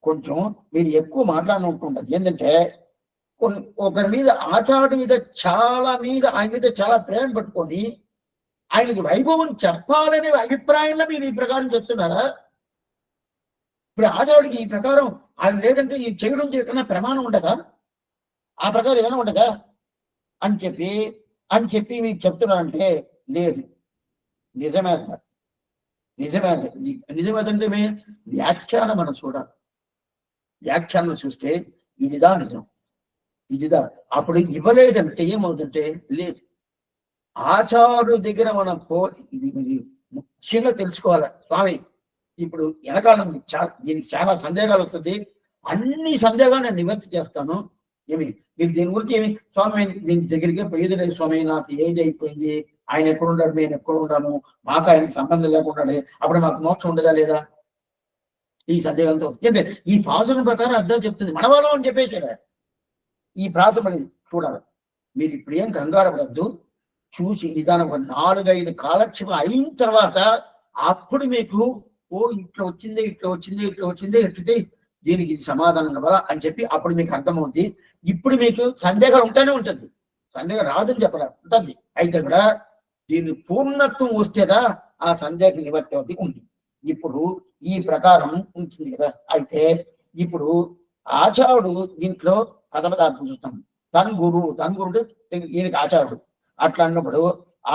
కొంచెం మీరు ఎక్కువ మాట్లాడినట్టు ఉండదు. ఏంటంటే ఒకరి మీద ఆచార్యుడి మీద ఆయన మీద చాలా ప్రేమ పెట్టుకొని ఆయనకి వైభవం చెప్పాలనే అభిప్రాయంలో మీరు ఈ ప్రకారం చెప్తున్నారా? ఇప్పుడు ఆచార్యుడికి ఈ ప్రకారం ఆయన లేదంటే ఈ చేయడం చేయకుండా ప్రమాణం ఉండదా, ఆ ప్రకారం ఏమైనా ఉండదా అని చెప్పి మీకు చెప్తున్నారంటే లేదు, నిజమేదంటే వ్యాఖ్యానం మనం చూడాలి. వ్యాఖ్యానం చూస్తే ఇదిదా నిజం, ఇదిదా. అప్పుడు ఇవ్వలేదంటే ఏమవుతుంటే లేదు. ఆచార్యుడి దగ్గర మనం ఇది ముఖ్యంగా తెలుసుకోవాలి స్వామి. ఇప్పుడు వెనకాలం దీనికి చాలా సందేహాలు వస్తుంది. అన్ని సందేహాలు నేను నివర్తి చేస్తాను. ఏమి మీరు దీని గురించి ఏమి స్వామి దీని దగ్గరికి పోయేది లేదు స్వామి, నాకు ఏజ్ అయిపోయింది, ఆయన ఎక్కడ ఉన్నాడు, మేము ఎక్కడ ఉన్నాము, మాకు ఆయనకి సంబంధం లేకుండా అప్పుడు మాకు మోక్షం ఉండదా లేదా, ఈ సందేహాలతో వస్తుంది. అంటే ఈ పాసురం ప్రకారం అర్థం చెప్తుంది మనవాళ్ళం అని చెప్పేసాడు. ఈ ప్రాసం అనేది చూడాలి. మీరు ఇప్పుడు ఏం కంగారు పడద్దు, చూసి నిదానం 4-5 కాలక్షేపం అయిన తర్వాత అప్పుడు మీకు ఇట్లా వచ్చింది ఇట్లా వచ్చింది ఇట్లా వచ్చింది ఎట్టితే దీనికి ఇది సమాధానం కదా అని చెప్పి అప్పుడు మీకు అర్థమవుతుంది. ఇప్పుడు మీకు సందేహాలు ఉంటూనే ఉంటుంది, సందేహం రాదని చెప్పలే ఉంటుంది. అయితే కూడా దీని పూర్ణత్వం వస్తేదా ఆ సందేహ నివర్తి అవుతుంది ఉంది. ఇప్పుడు ఈ ప్రకారం ఉంటుంది కదా. అయితే ఇప్పుడు ఆచార్యుడు దీంట్లో పదపదార్థం చూస్తాం. తన్గురుడు ఈయనకి ఆచార్యుడు. అట్లా అన్నప్పుడు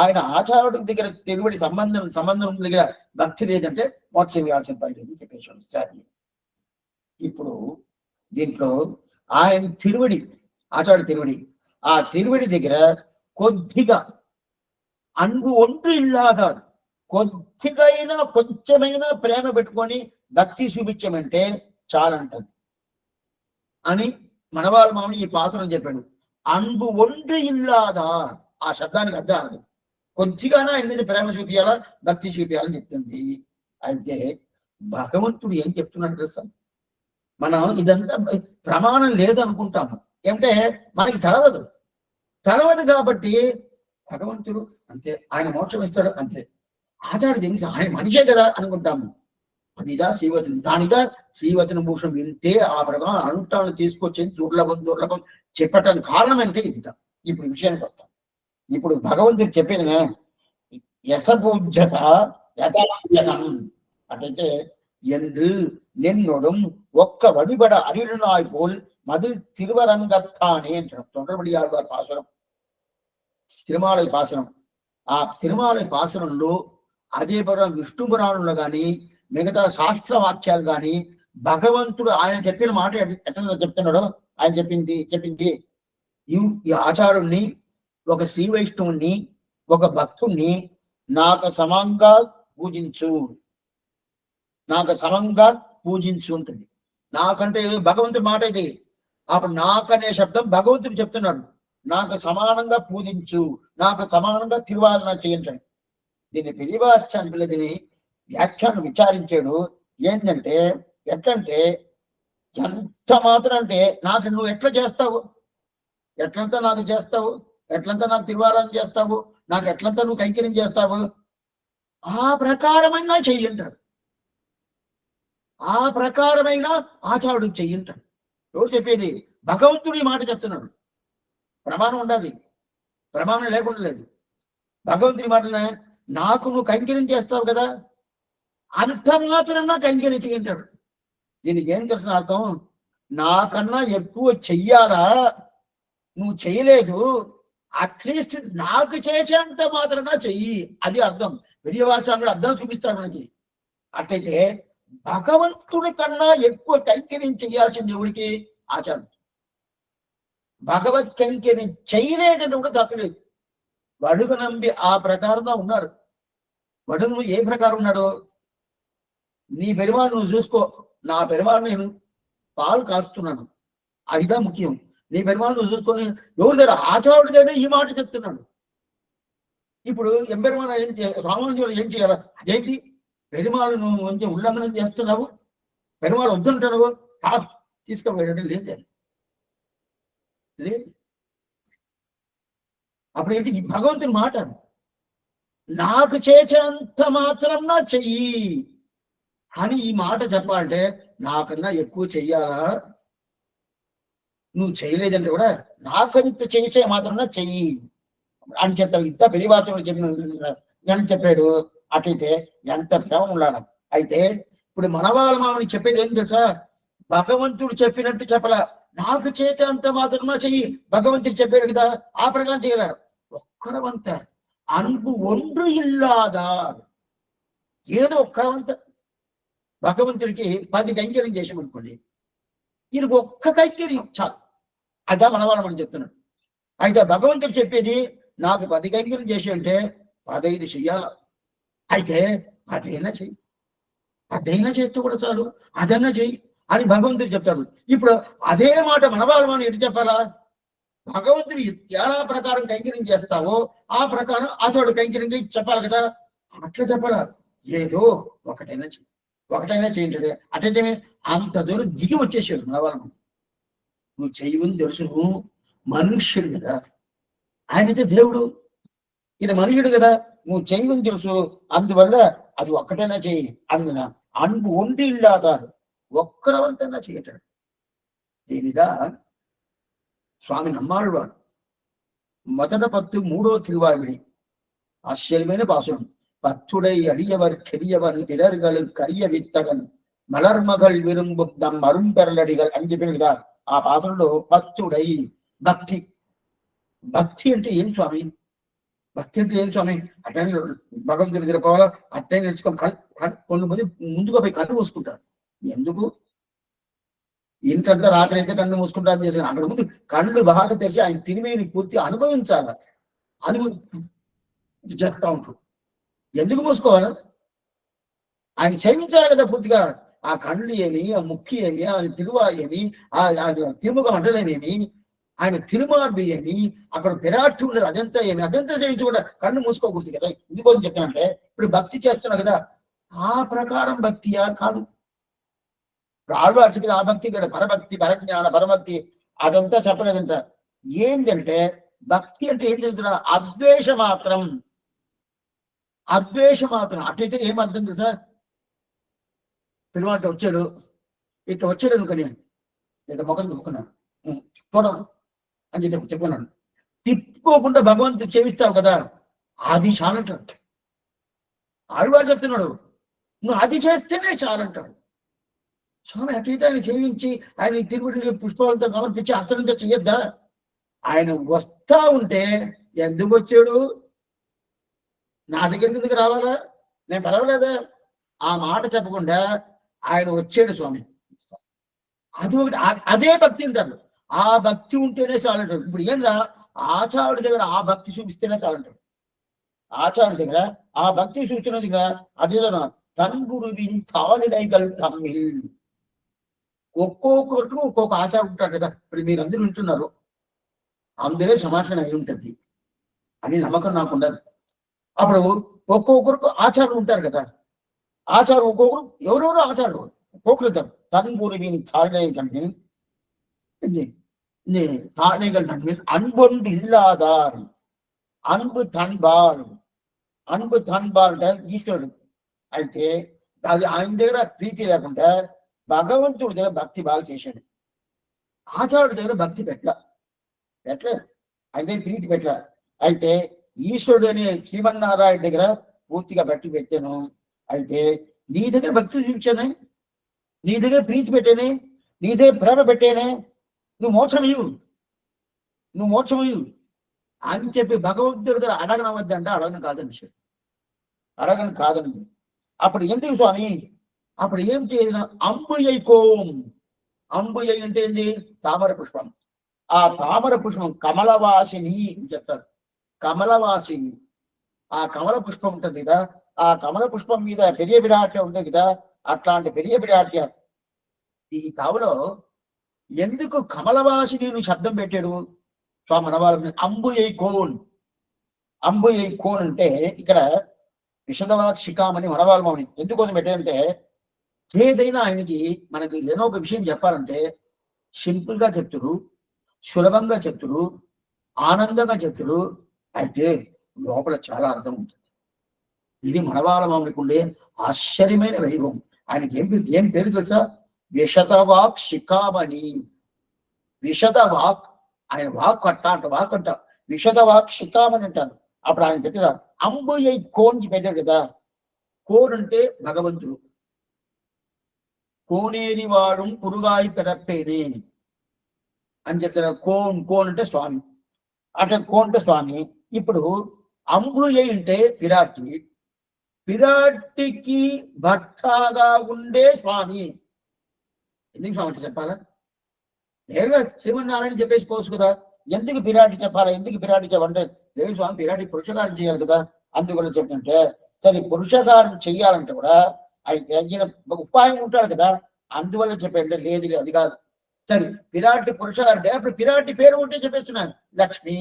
ఆయన ఆచార్యుడి దగ్గర తెలుగుడి సంబంధం దగ్గర భక్తి లేదంటే మోక్షం ఇవ్వాల్సిన పని లేదని చెప్పేసి. ఇప్పుడు దీంట్లో ఆయన తిరువడి, ఆచార్యుడి తిరువడి, ఆ తిరువడి దగ్గర కొద్దిగా అన్బు ఒంటు ఇల్లాదా కొద్దిగైనా కొంచెమైనా ప్రేమ పెట్టుకొని భక్తి చూపించమంటే చాలంటది అని మనవాళ్ళ మామూలు ఈ పాసనం చెప్పాడు. అన్బు ఒంటు ఇల్లాదా ఆ శబ్దానికి అర్థం అది కొద్దిగానే ఆయన మీద ప్రేమ చూపించాలా, భక్తి చూపించాలని చెప్తుంది. అయితే భగవంతుడు ఏం చెప్తున్నాడు తెలుసా, మనం ఇదంతా ప్రమాణం లేదు అనుకుంటాము. ఏమంటే మనకి తెలవదు కాబట్టి భగవంతుడు అంతే, ఆయన మోక్షం ఇస్తాడు అంతే, ఆచార్యుడు తెలిసి ఆయన మనిషే కదా అనుకుంటాము. అదిదా శ్రీవచనం, దానిగా శ్రీవచన భూషణం వింటే ఆ ప్రకారం అనుష్ఠానం తీసుకొచ్చేది దుర్లభం చెప్పటానికి కారణం అంటే ఇదిదా. ఇప్పుడు విషయానికి వస్తాం. ఇప్పుడు భగవంతుడు చెప్పేది యశపూజ్యత యథాంజనం అంటే என்று నిన్నొடும் ఒక్క వడిబడ అరిడునాయ్ పోల్ మது తిరువరంగత్తానే అంటారు. తొండరబడి ఆళ్వార్ పాసురం, తిరుమాలయ పాసురం. ఆ తిరుమాలయ పాసురంలో అదే విష్ణు పురాణంలో కానీ మిగతా శాస్త్ర వాక్యాలు కానీ భగవంతుడు ఆయన చెప్పిన మాట ఎట్లా చెప్తున్నాడో ఆయన చెప్పింది ఈ ఆచారుణ్ణి, ఒక శ్రీ వైష్ణవుణ్ణి, ఒక భక్తుణ్ణి నాకు సమంగా పూజించు, నాకు సమంగా పూజించు ఉంటుంది. నాకంటే భగవంతుడి మాట ఇది. అప్పుడు నాకనే శబ్దం భగవంతుడు చెప్తున్నాడు, నాకు సమానంగా పూజించు, నాకు సమానంగా తిరువాదన చేయించండి. దీన్ని పెరివాచ్యాన్ని పిల్లదిని వ్యాఖ్యానం విచారించాడు. ఏంటంటే ఎట్లంటే ఎంత మాత్రం అంటే నాకు నువ్వు ఎట్లా చేస్తావు, ఎట్లంతా నాకు చేస్తావు, ఎట్లంతా నాకు తిరువారాధన చేస్తావు, నాకు ఎట్లంతా నువ్వు కైంకర్యం చేస్తావు, ఆ ప్రకారమైన చెయ్యంటాడు. ఆ ప్రకారమైన ఆచారుడు చెయ్యంటాడు. ఎవరు చెప్పేది? భగవంతుడు ఈ మాట చెప్తున్నాడు. ప్రమాణం ఉండదు, ప్రమాణం లేకుండా లేదు. భగవంతుడి మాటనే నాకు నువ్వు కైంకర్యం చేస్తావు కదా, అంత మాత్రం కైంకర్యం చెయ్యంటాడు. దీనికి ఏం తెలిసిన అర్థం, నాకన్నా ఎక్కువ చెయ్యాలా, నువ్వు చేయలేదు, అట్లీస్ట్ నాకు చేసేంత మాత్రాన చెయ్యి, అది అర్థం. విరియవాచారుడు అర్థం చూపిస్తాడు మనకి. అట్లయితే భగవంతుడి కన్నా ఎక్కువ కైంకర్యం చెయ్యాల్సింది ఎవరికి? ఆచార్యుడు. భగవత్ కైంకర్యం చేయలేదంటే కూడా తప్పలేదు. వడుగు నంబి ఆ ప్రకారంగా ఉన్నారు. వడుగు ఏ ప్రకారం ఉన్నాడు, నీ పెరుమాళ్ నువ్వు చూసుకో, నా పెరుమాళ్ నేను పాలు కాస్తున్నాను, అదిదా ముఖ్యం. నీ పెరుమాళ్ నువ్వు చూసుకొని ఎవరి దగ్గర? ఆచార్యుడి దగ్గర ఈ మాట చెప్తున్నాడు. ఇప్పుడు ఎంపెరుమాళ రామానుజుడు ఏం చేయాలి? అదేంటి పెరుమాళ్ నువ్వు కొంచెం ఉల్లంఘనం చేస్తున్నావు, పెరుమాళ్ వద్దుంటున్నావు, తీసుకోబోయేటట్టు లేదు. అప్పుడు ఏంటి? భగవంతుని మాట నాకు చేసేంత మాత్రం నా చెయ్యి అని ఈ మాట చెప్పాలంటే నాకన్నా ఎక్కువ చెయ్యాలా, నువ్వు చేయలేదంటే కూడా నాకంత చేసే మాత్రం చెయ్యి అని చెప్తాడు. ఇంత పెరివాచనలు చెప్పిన చెప్పాడు. అట్లయితే ఎంత ప్రేమ ఉండాలి. అయితే ఇప్పుడు మనవాళ్ళ మామని చెప్పేది ఏం తెలుసా, భగవంతుడు చెప్పినట్టు చెప్పలా, నాకు చేసే అంత మాత్రమే చెయ్యి, భగవంతుడు చెప్పాడు కదా ఆ ప్రకారం చేయలే. ఒక్కరవంత అన్బు ఒండ్రు ఇల్లాదా, ఏదో ఒక్కరవంత భగవంతుడికి 10 కైంకర్యం చేసామనుకోండి, ఈయనకు ఒక్క కైంకర్యం చాలు, అదా మనవాళ్ళం అని చెప్తున్నాడు. అయితే భగవంతుడు చెప్పేది నాకు 10 కైంకర్యం చేసి అంటే 15 చెయ్యాల. అయితే 10 చెయ్యి, 10 చేస్తే కూడా చాలు, అదన్నా చెయ్యి, అని భగవంతుడు చెప్తాడు. ఇప్పుడు అదే మాట మనవాళ్ళు మనం ఎటు చెప్పాలా? భగవంతుడు ఎలా ప్రకారం కైంకర్యం చేస్తావో ఆ ప్రకారం అతడు కైంకర్యం చెప్పాలి కదా. అట్లా చెప్పాలా? ఏదో ఒకటైనా చేయండి. అట్లయితే అంత దూరం దిగి వచ్చేసాడు మనవాళ్ళం. నువ్వు చెయ్యని తెలుసు, నువ్వు మనుష్యుడు కదా, ఆయనైతే దేవుడు, ఈయన మనుషుడు కదా, నువ్వు చెయ్యని తెలుసు, అందువల్ల అది ఒక్కటైనా చెయ్యి. అందున అన్బు ఒంటి ఇల్లాదారు ఒక్కరవంతన్నా చేయటాడు. దీనిగా స్వామి నమ్మాళ్ళవారు మొదట 13వ తిరువావిడి ఆశ్చర్యమైన పాసురం. பத்துடை அடியவர் கெரியவன் பிறர்கள் கரிய வித்தகன் மலர்மகள் விரும்பும் தம் அரும்பெరలడిகள் అని చెప్పారు కదా. ఆ పాసంలో పత్తుడై భక్తి. భక్తి అంటే ఏం స్వామి? భక్తి అంటే ఏం స్వామి? అట్టే భగవంతుడి దగ్గర పోవాలా, అట్టే నేర్చుకొని కొన్ని మంది ముందుగా పోయి కళ్ళు మూసుకుంటారు. ఎందుకు? ఇంకంతా రాత్రి అయితే కళ్ళు మూసుకుంటారు చేసిన అక్కడ ముందు కళ్ళు బాగా తెరిచి ఆయన తిరిమేని పూర్తి అనుభవించాల. చేస్తా ఉంటారు. ఎందుకు మూసుకోవాలి? ఆయన సేవించాలి కదా పూర్తిగా. ఆ కళ్ళు ఏమి, ఆ ముక్కి ఏమి, ఆయన తిరువా ఏమి, ఆయన తిరుముఖ మండలమేమి, ఆయన తిరుమార్బి ఏమి, అక్కడ విరాట్ ఉండదు, అదంతా ఏమి, అదంతా సేవించకుండా కళ్ళు మూసుకోకూడదు కదా. ఎందుకోసం చెప్తానంటే ఇప్పుడు భక్తి చేస్తున్నా కదా, ఆ ప్రకారం భక్తియా కాదు. ఆళ్వారు చెప్పేది ఆ భక్తి కదా, పరభక్తి, పరజ్ఞాన, పరభక్తి అదంతా చెప్పలేదంట. ఏంటంటే భక్తి అంటే ఏం చెప్తున్నా? అద్వేష మాత్రం. అద్వేష మాత్రం. అట్లయితే ఏమర్థం తెలుసా? పిల్లవాట వచ్చాడు, ఇట్లా వచ్చాడు అనుకుని ఇట్లా ముఖం తిప్పుకున్నాను, చూడం అని చెప్పి చెప్పుకున్నాను. తిప్పుకోకుండా భగవంతుడు చేవిస్తావు కదా, అది చాలంటాడు. ఆళ్వారు చెప్తున్నాడు, నువ్వు అది చేస్తేనే చాలంటాడు. స్వామి అట్లయితే ఆయన సేవించి ఆయన తిరుగుడు పుష్పాలతో సమర్పించి అస్త్రంతో చెయ్యొద్దా? ఆయన వస్తా ఉంటే ఎందుకు వచ్చాడు? నా దగ్గరికి ఎందుకు రావాలా? నేను పర్వాలేదా? ఆ మాట చెప్పకుండా ఆయన వచ్చాడు స్వామి. అది ఒకటి, అదే భక్తి అంటారు. ఆ భక్తి ఉంటేనే చాలంటాడు. ఇప్పుడు ఏం రా, ఆచార్యుడి దగ్గర ఆ భక్తి చూపిస్తేనే చాలంటాడు. ఆచార్యుడి దగ్గర ఆ భక్తి చూసిన దగ్గర అదే తన్గురువిన్ తాళిడైగల్ తమ్మిల్. ఒక్కొక్కరికి ఒక్కొక్క ఆచారం ఉంటారు కదా. ఇప్పుడు మీరు అందరూ వింటున్నారు, అందరే సమాషణ అయి ఉంటుంది అని నమ్మకం నాకు ఉండదు. అప్పుడు ఒక్కొక్కరికి ఆచారం ఉంటారు కదా. ఆచారం ఒక్కొక్కరు ఎవరెవరో ఆచారం ఒక్కొక్కరు తన్గురువిన్ తాళిడైగల్ తాళిడైగల్ తమ్మిల్ అన్బొండు ఇల్లాదార్ అన్బు తన్బాల్. అన్బు తన్బాల్ అంటే ఈశ్వరుడు. అయితే అది ఆయన దగ్గర ప్రీతి లేకుండా భగవంతుడి దగ్గర భక్తి బాగా చేశాడు. ఆచార్యుడి దగ్గర భక్తి పెట్టలేదు, ఆయన దగ్గర ప్రీతి పెట్టలే. అయితే ఈశ్వరుడు అనే శ్రీమన్నారాయణ దగ్గర పూర్తిగా భక్తి పెట్టాను. అయితే నీ దగ్గర భక్తి చూపించానే, నీ దగ్గర ప్రీతి పెట్టానే, నీ దగ్గర ప్రేమ పెట్టానే, నువ్వు మోక్షమయ్యు అని చెప్పి భగవంతుడి దగ్గర అడగనవద్దంటే అడగను కాదండి. అప్పుడు ఎందుకు స్వామి? అప్పుడు ఏం చేయాలి? అంబుయై కోం. అంబుయై అంటే ఏంటి? తామర పుష్పం. ఆ తామర పుష్పం కమలవాసిని అని చెప్తారు. కమలవాసిని. ఆ కమల పుష్పం ఉంటుంది కదా, ఆ కమల పుష్పం మీద పెరియ విరాట్యం ఉంటుంది కదా, అట్లాంటి పెరియ విరాట్యం ఈ తావులో ఎందుకు కమలవాసిని శబ్దం పెట్టాడు స్వామి మనవాళ్ళని? అంబుయై కోన్. అంబుయై కోన్ అంటే ఇక్కడ విశదవాక్ శిఖామణి మనవాళ్ళమని ఎందుకోసం పెట్టారంటే, ఏదైనా ఆయనకి మనకి ఏదో ఒక విషయం చెప్పాలంటే సింపుల్ గా చెప్తుడు, సులభంగా చెప్తుడు, ఆనందంగా చెప్తుడు. అయితే లోపల చాలా అర్థం ఉంటుంది. ఇది మనవాళ్ళమానికి ఉండే ఆశ్చర్యమైన వైభవం. ఆయనకి ఏం పేరు తెలుసా? విశదవాక్ శిఖామణి. విశదవాక్, ఆయన వాక్ అంట విశదవాక్ శిఖామణి అంటారు. అప్పుడు ఆయన పెట్టిన అంబుయై కోన్ పెట్టారు కదా. కోన్ అంటే భగవంతుడు. కోనేరి వాడు పురుగాయి పెరప్పేనే అని చెప్తారు. కోన్ అంటే స్వామి. అట్లా కోన్ అంటే స్వామి. ఇప్పుడు అంబుయై అంటే విరాట్టి. విరాట్టికి భర్తగా ఉండే స్వామి. ఎందుకు స్వామి అంటే చెప్పాలా? నేరుగా శ్రీమన్నారాయణ చెప్పేసి పోవచ్చు కదా. ఎందుకు పిరాటి చెప్పాలా? ఎందుకు పిరాటి చెప్పాలంటే, లేదు స్వామి పిరాటి పురుషకారం చేయాలి కదా, అందువల్ల చెప్తుంటే సరే పురుషకారం చెయ్యాలంటే కూడా అయితే ఈయన ఉపాయం ఉంటాడు కదా. అందువల్ల చెప్పండి, లేదు అది కాదు. సరే, విరాట్ పురుష అంటే అప్పుడు విరాట్ పేరు ఉంటే చెప్పేస్తున్నాను, లక్ష్మి,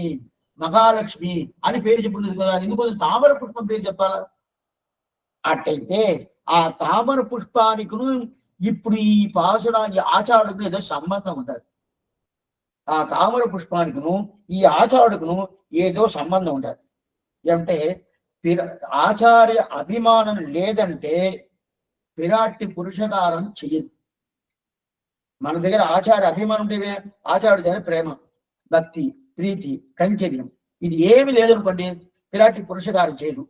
మహాలక్ష్మి అని పేరు చెప్పుకుంటుంది కదా, ఎందుకు తామర పుష్పం పేరు చెప్పాలా? అట్టయితే ఆ తామర పుష్పానికిను ఇప్పుడు ఈ పాసురాన్ని ఆచారుడికి ఏదో సంబంధం ఉంటుంది. ఆ తామర పుష్పానికిను ఈ ఆచారుడికును ఏదో సంబంధం ఉండాలి. ఏమంటే ఆచార్య అభిమానం లేదంటే విరాట్టి పురుషకారం చెయ్యదు. మన దగ్గర ఆచార్య అభిమానం ఉంటే ఆచార్యుడి దగ్గర ప్రేమ, భక్తి, ప్రీతి, కైంకర్యం ఇది ఏమి లేదనుకోండి, విరాట్టి పురుషకారం చేయదు.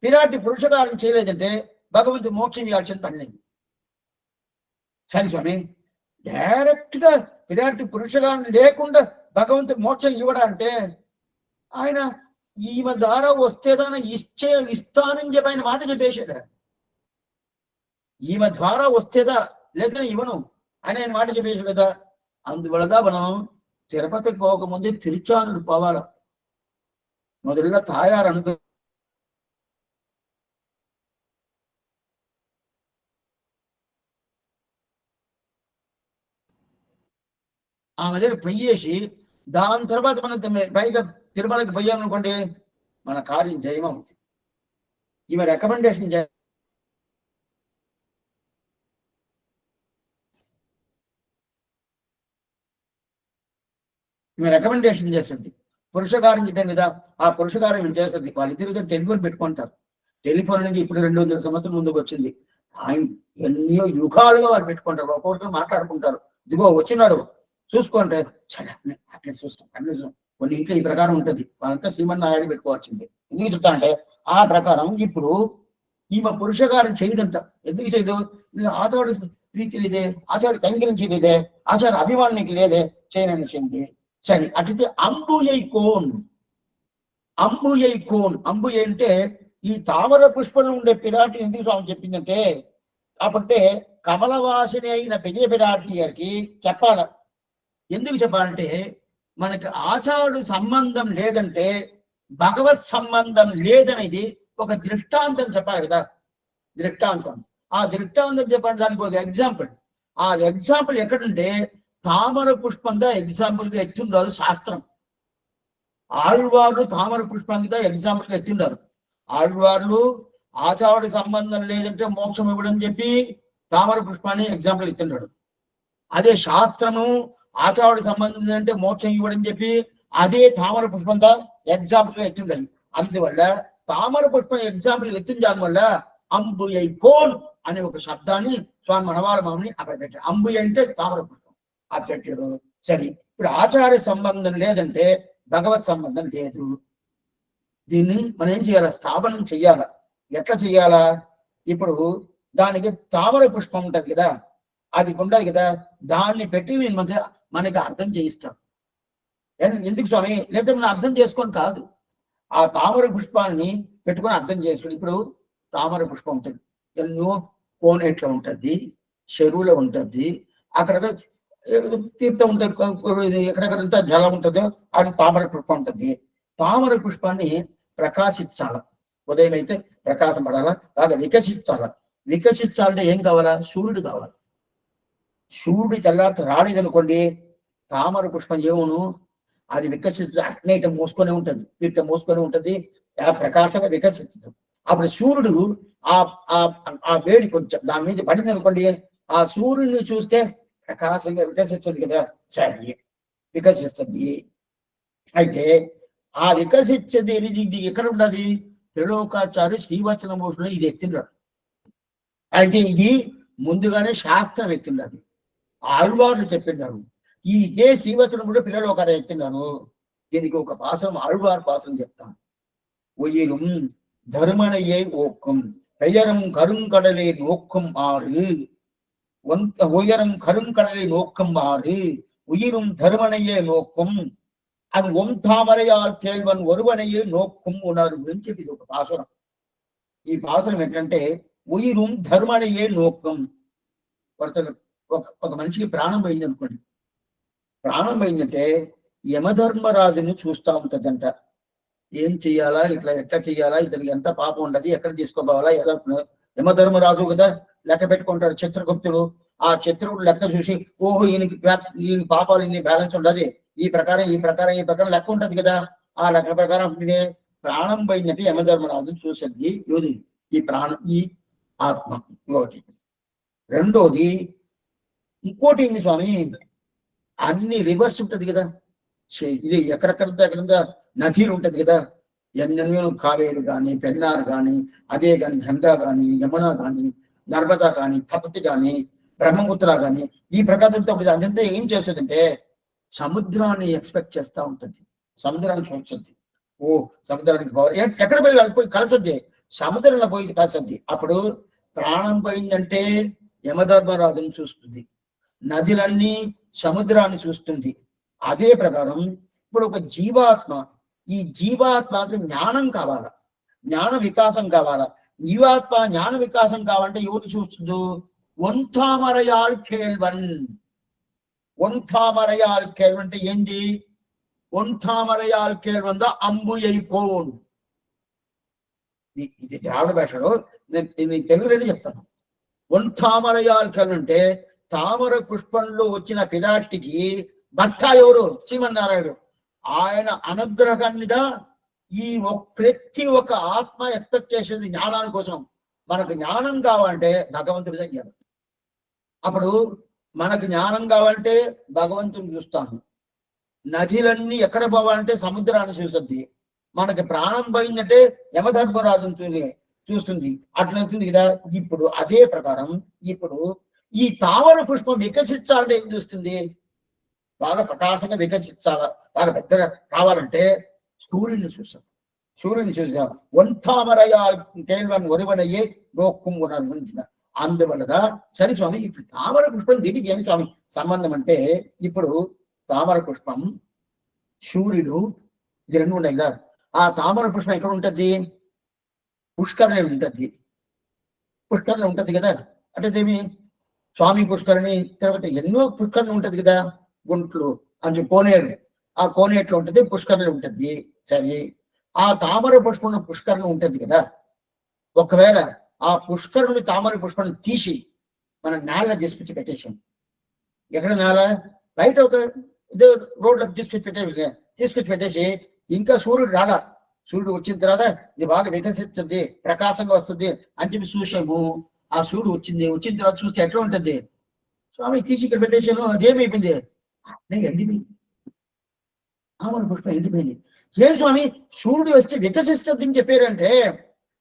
విరాట్టి పురుషకారం చేయలేదంటే భగవంతుడు మోక్షం ఇవ్వాల్సిన పని లేదు. సరే స్వామి, డైరెక్ట్ గా విరాట్టి పురుషకారం లేకుండా భగవంతుడు మోక్షం ఇవ్వడా అంటే, ఆయన ఈమె ద్వారా వస్తేదాన ఇస్తానని చెప్పి ఆయన మాట చెప్పేశాడు. ఈమె ద్వారా వస్తేదా లేకపోతే ఇవ్వను అని ఆయన మాట చెప్పేశాడు కదా. అందువల్ల మనం తిరుపతికి పోకముందే తిరుచానూరు పోవాల. మొదలుగా తాయారు అనుకో ఆమె దగ్గర పొయ్యేసి దాని తర్వాత మనం పైగా తిరుమలకి పోయామనుకోండి మన కార్యం జయమవుతుంది. ఈమె రికమెండేషన్ రికమెండేషన్ చేస్తుంది. పురుషకారం చెప్పాను కదా, ఆ పురుషకారం చేస్తుంది. వాళ్ళిద్దరితో టెలిఫోన్ పెట్టుకుంటారు. టెలిఫోన్ అనేది ఇప్పుడు 200 సంవత్సరం ముందుకు వచ్చింది. ఆయన ఎన్నో యుగాలుగా వాళ్ళు పెట్టుకుంటారు. ఒక్కొక్కరు మాట్లాడుకుంటారు. ఇదిగో వచ్చినాడు చూసుకుంటే సరే అట్లా చూస్తాం అట్లా చూస్తాం. కొన్ని ఇంట్లో ఈ ప్రకారం ఉంటుంది. వాళ్ళంతా శ్రీమన్నారాయణ పెట్టుకోవాల్సిందే. ఎందుకు చెప్తా అంటే ఆ ప్రకారం ఇప్పుడు ఈమె పురుషకారం చేయదంట. ఎందుకు చేయదు? ఆచార్య ప్రీతి లేదే, ఆచార్య కైంకర్యం చేయలేదే, ఆచార్య అభిమానికి లేదే, చేయననిసింది. సరే, అట్లయితే అంబుయైకోన్. అంబుయైకోన్ అంబుయ అంటే ఈ తామర పుష్పంలో ఉండే పిరాటి ఎందుకు స్వామి చెప్పిందంటే, కాబట్టి కమలవాసిని అయిన పెద్ద పిరాటి గారికి చెప్పాల. ఎందుకు చెప్పాలంటే మనకి ఆచారుడు సంబంధం లేదంటే భగవత్ సంబంధం లేదనేది ఒక దృష్టాంతం చెప్పాలి కదా. దృష్టాంతం, ఆ దృష్టాంతం చెప్పాలి. దానికి ఒక ఎగ్జాంపుల్. ఆ ఎగ్జాంపుల్ ఎక్కడంటే తామర పుష్పంగా ఎగ్జాంపుల్ గా ఎత్తుండారు శాస్త్రం. ఆళ్వార్లు తామర పుష్పంగా ఎగ్జాంపుల్ గా ఎత్తుండారు. ఆళ్వార్లు ఆచారుడి సంబంధం లేదంటే మోక్షం ఇవ్వడం చెప్పి తామర పుష్పాన్ని ఎగ్జాంపుల్ ఎత్తుండాడు. అదే శాస్త్రము ఆచారుడి సంబంధం అంటే మోక్షం ఇవ్వడం చెప్పి అదే తామర పుష్పంగా ఎగ్జాంపుల్ గా ఎత్తుండాలి. అందువల్ల తామర పుష్పం ఎగ్జాంపుల్ ఎత్తిన దాని వల్ల అంబుయైకోన్ అనే ఒక శబ్దాన్ని స్వామి మనవాళ్ళ మామని అక్కడ పెట్టాడు. అంబుయ అంటే తామర పుష్పం అట్టడు. సరే, ఇప్పుడు ఆచార్య సంబంధం లేదంటే భగవత్ సంబంధం లేదు. దీన్ని మనం ఏం చేయాలా? స్థాపనం చెయ్యాలా. ఎట్లా చెయ్యాలా? ఇప్పుడు దానికి తామర పుష్పం ఉంటుంది కదా, అది ఉండదు కదా, దాన్ని పెట్టి మనకి అర్థం చేయిస్తాం. ఎందుకు స్వామి? లేకపోతే మనం అర్థం చేసుకొని కాదు, ఆ తామర పుష్పాన్ని పెట్టుకొని అర్థం చేసుకుని. ఇప్పుడు తామర పుష్పం ఉంటుంది, ఎన్నో కోనేట్లో ఉంటుంది, చెరువులో ఉంటుంది, అక్కడ తీర్థం ఉంటుంది, ఎక్కడెక్కడంతా జలం ఉంటుందో అది తామర పుష్పం ఉంటుంది. తామర పుష్పాన్ని ప్రకాశించాల. ఉదయం అయితే ప్రకాశం పడాలా, బాగా వికసిస్తాల. వికసిస్తాలంటే ఏం కావాలా? సూర్యుడు కావాలి. సూర్యుడు తెల్లారితో రాలేదనుకోండి, తామర పుష్పం ఏమును అది వికసిస్తుంది, అట్నే ఇట మోసుకొని ఉంటుంది, ఇట్ట మోసుకొని ఉంటుంది, ప్రకాశంగా వికసిస్తుంది. అప్పుడు సూర్యుడు ఆ వేడి కొంచెం దాని మీద పడింది అనుకోండి, ఆ సూర్యుడిని చూస్తే ప్రకాశంగా వికసిస్తుంది కదా, సరే వికసిస్తుంది. అయితే ఆ వికసించేది ఇది ఎక్కడ ఉన్నది? త్రిలోకాచార్య శ్రీవచన భూషణ ఇది ఎత్తిన్నాడు. అయితే ఇది ముందుగానే శాస్త్రం ఎత్తిండదు, ఆళ్వార్లు చెప్పినారు. ఇదే శ్రీవచనం కూడా పిల్లలు ఒక ఎత్తినారు. దీనికి ఒక పాసం ఆళ్వార్ పాసం చెప్తాం. ఉయిரும் தருமனையை ஓக்கும் பெயரும் கருங்கடலை நோக்கும் ஆறு உயரும் கருங்கடலை நோக்கும் ஆறு உயிரும் தருமனையே நோக்கும் அது தாமரையால் கேள்வன் ஒருவனையே నోక్కుం ఉణర్వు అని చెప్పి ఇది ఒక పాసనం. ఈ పాసనం ఏంటంటే ఉయిரும் ధర్మనయే నోక్కం. ఒక మనిషికి ప్రాణం పోయింది అనుకోండి, ప్రాణం పోయిందంటే యమధర్మరాజుని చూస్తూ ఉంటదంట. ఏం చెయ్యాలా, ఎట్లా చెయ్యాలా, ఇతనికి ఎంత పాపం ఉండదు, ఎక్కడ తీసుకోపోవాలా, ఎలా. యమధర్మరాజు కదా లెక్క పెట్టుకుంటాడు చిత్రగుప్తుడు. ఆ శత్రువుడు లెక్క చూసి ఓహో ఈయన పాపాలు ఇన్ని బ్యాలెన్స్ ఉండదు, ఈ ప్రకారం లెక్క ఉంటది కదా, ఆ లెక్క ప్రకారం ప్రాణం పోయిందంటే యమధర్మరాజు చూసేది యోధి ఈ ప్రాణం ఈ ఆత్మ. ఇంకోటి రెండోది ఇంకోటి ఏంది స్వామి, అన్ని రివర్స్ ఉంటది కదా, ఇది ఎక్కడెక్కడంతా నదీలు ఉంటది కదా, ఎన్నెన్నో కావేరు కానీ పెన్నార్ కానీ అదే కానీ గంగా కానీ యమున కానీ నర్మదా కానీ తపతి కానీ బ్రహ్మపుత్ర కానీ ఈ ప్రకారంతో అదంతా ఏం చేస్తుందంటే సముద్రాన్ని ఎక్స్పెక్ట్ చేస్తూ ఉంటుంది, సముద్రాన్ని చూస్తుంది. ఓ సముద్రానికి ఎక్కడ పోయి కలిసద్ది, సముద్రంలో పోయి కలిసద్ది. అప్పుడు ప్రాణం పోయిందంటే యమధర్మరాజుని చూస్తుంది, నదులన్నీ సముద్రాన్ని చూస్తుంది. అదే ప్రకారం ఇప్పుడు ఒక జీవాత్మ, ఈ జీవాత్మకి జ్ఞానం కావాలా, జ్ఞాన వికాసం కావాలా. జీవాత్మ జ్ఞాన వికాసం కావాలంటే ఎవరు చూస్తుందో ఒంతామరయాల్ కేల్వన్. ఒంతామరయాల్ కేల్వన్ అంటే ఏంటి? ఒంతామరయాల్ కేల్వన్ ద అంబుయైకోన్. ఇది ద్రావిడ భాషలో, నేను తెలుగులోనే చెప్తాను. ఒంతామరయాల్ కేల్వన్ అంటే తామర పుష్పంలో వచ్చిన పిరాటికి భర్త ఎవరు? శ్రీమన్నారాయణుడు. ఆయన అనుగ్రహం మీద ఈ ప్రతి ఒక్క ఆత్మ ఎక్స్పెక్ట్ చేసేది జ్ఞానాని కోసం. మనకు జ్ఞానం కావాలంటే భగవంతుడి దగ్గర, అప్పుడు మనకు జ్ఞానం కావాలంటే భగవంతుని చూస్తాము. నదులన్నీ ఎక్కడ పోవాలంటే సముద్రాన్ని చూస్తుంది. మనకి ప్రాణం పోయిందంటే యమధర్మరాజుని చూస్తుంది, అట్లా వస్తుంది కదా. ఇప్పుడు అదే ప్రకారం ఇప్పుడు ఈ తామర పుష్పం వికసించాలంటే ఏం చూస్తుంది? బాగా ప్రకాశంగా వికసించాలా, బాగా పెద్దగా కావాలంటే సూర్యుని చూస్తాం. సూర్యుని చూసా ఒంతామరయ కేవలం ఒరువనయ్యే నోక్కుం గుణ. అందువల్ల సరే స్వామి, ఇప్పుడు తామర పుష్పం దీనికి ఏమి స్వామి సంబంధం అంటే, ఇప్పుడు తామర పుష్పం సూర్యుడు ఇది రెండు ఉన్నాయి కదా. ఆ తామర పుష్పం ఎక్కడ ఉంటుంది? పుష్కరణి ఉంటుంది. పుష్కరణి ఉంటుంది కదా. అంటే ఏమి స్వామి పుష్కరణి, తర్వాత ఎన్నో పుష్కరణి ఉంటది కదా. గుంట్లు అంటే కోనేరు, ఆ కోనేట్లో ఉంటుంది, పుష్కరణి ఉంటుంది. సరే, ఆ తామర పుష్పం పుష్కరణి ఉంటుంది కదా. ఒకవేళ ఆ పుష్కరుని తామర పుష్పాన్ని తీసి మన నేల తీసుకొచ్చి పెట్టేసాం. ఎక్కడ నేల? బయట ఒక ఇదే రోడ్లో తీసుకొచ్చి పెట్టేసి ఇంకా సూర్యుడు రాలా, సూర్యుడు వచ్చిన తర్వాత ఇది బాగా వికసిస్తుంది, ప్రకాశంగా వస్తుంది అని చెప్పి చూసాము. ఆ సూర్యుడు వచ్చిన తర్వాత చూస్తే ఎట్లా ఉంటుంది? స్వామి తీసి ఇక్కడ పెట్టేసాను, అదేమైపోయింది? ఎండిపోయింది, తామర పుష్పం ఎండిపోయింది. ఏం స్వామి సూర్యుడు వస్తే వికసిస్తుంది అని చెప్పారంటే,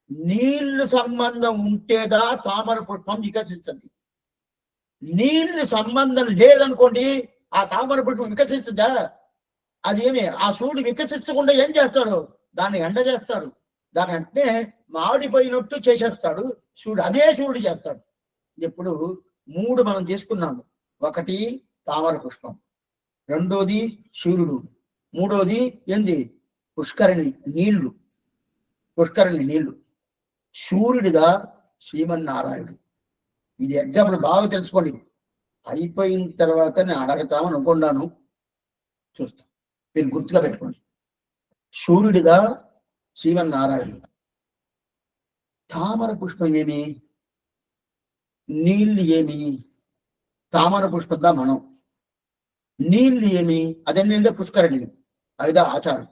నీళ్లు సంబంధం ఉంటేదా తామర పుష్పం వికసిస్తుంది. నీళ్లు సంబంధం లేదనుకోండి, ఆ తామర పుష్పం వికసిస్తుందా? అదేమి ఆ సూర్యుడు వికసించకుండా ఏం చేస్తాడు? దాన్ని ఎండ చేస్తాడు, దాని అంటే మాడిపోయినట్టు చేసేస్తాడు సూర్యుడు. అదే సూర్యుడు చేస్తాడు. ఇప్పుడు మూడు మనం తీసుకున్నాము. ఒకటి తామర పుష్పం, రెండోది సూర్యుడు, మూడోది ఏంది? పుష్కరిణి నీళ్లు. పుష్కరిణి నీళ్లు. సూర్యుడిగా శ్రీమన్నారాయణుడు. ఇది ఎగ్జాంపుల్ బాగా తెలుసుకోండి. అయిపోయిన తర్వాత నేను అడగతామని అనుకున్నాను, చూస్తాను, మీరు గుర్తుగా పెట్టుకోండి. సూర్యుడిగా శ్రీమన్నారాయణుడు. తామర పుష్పం ఏమి? నీళ్లు ఏమి? తామర పుష్పంగా మనం. నీళ్లు ఏమి? అదెన్నింటే పుష్కరిణి, అదిదా ఆచారం.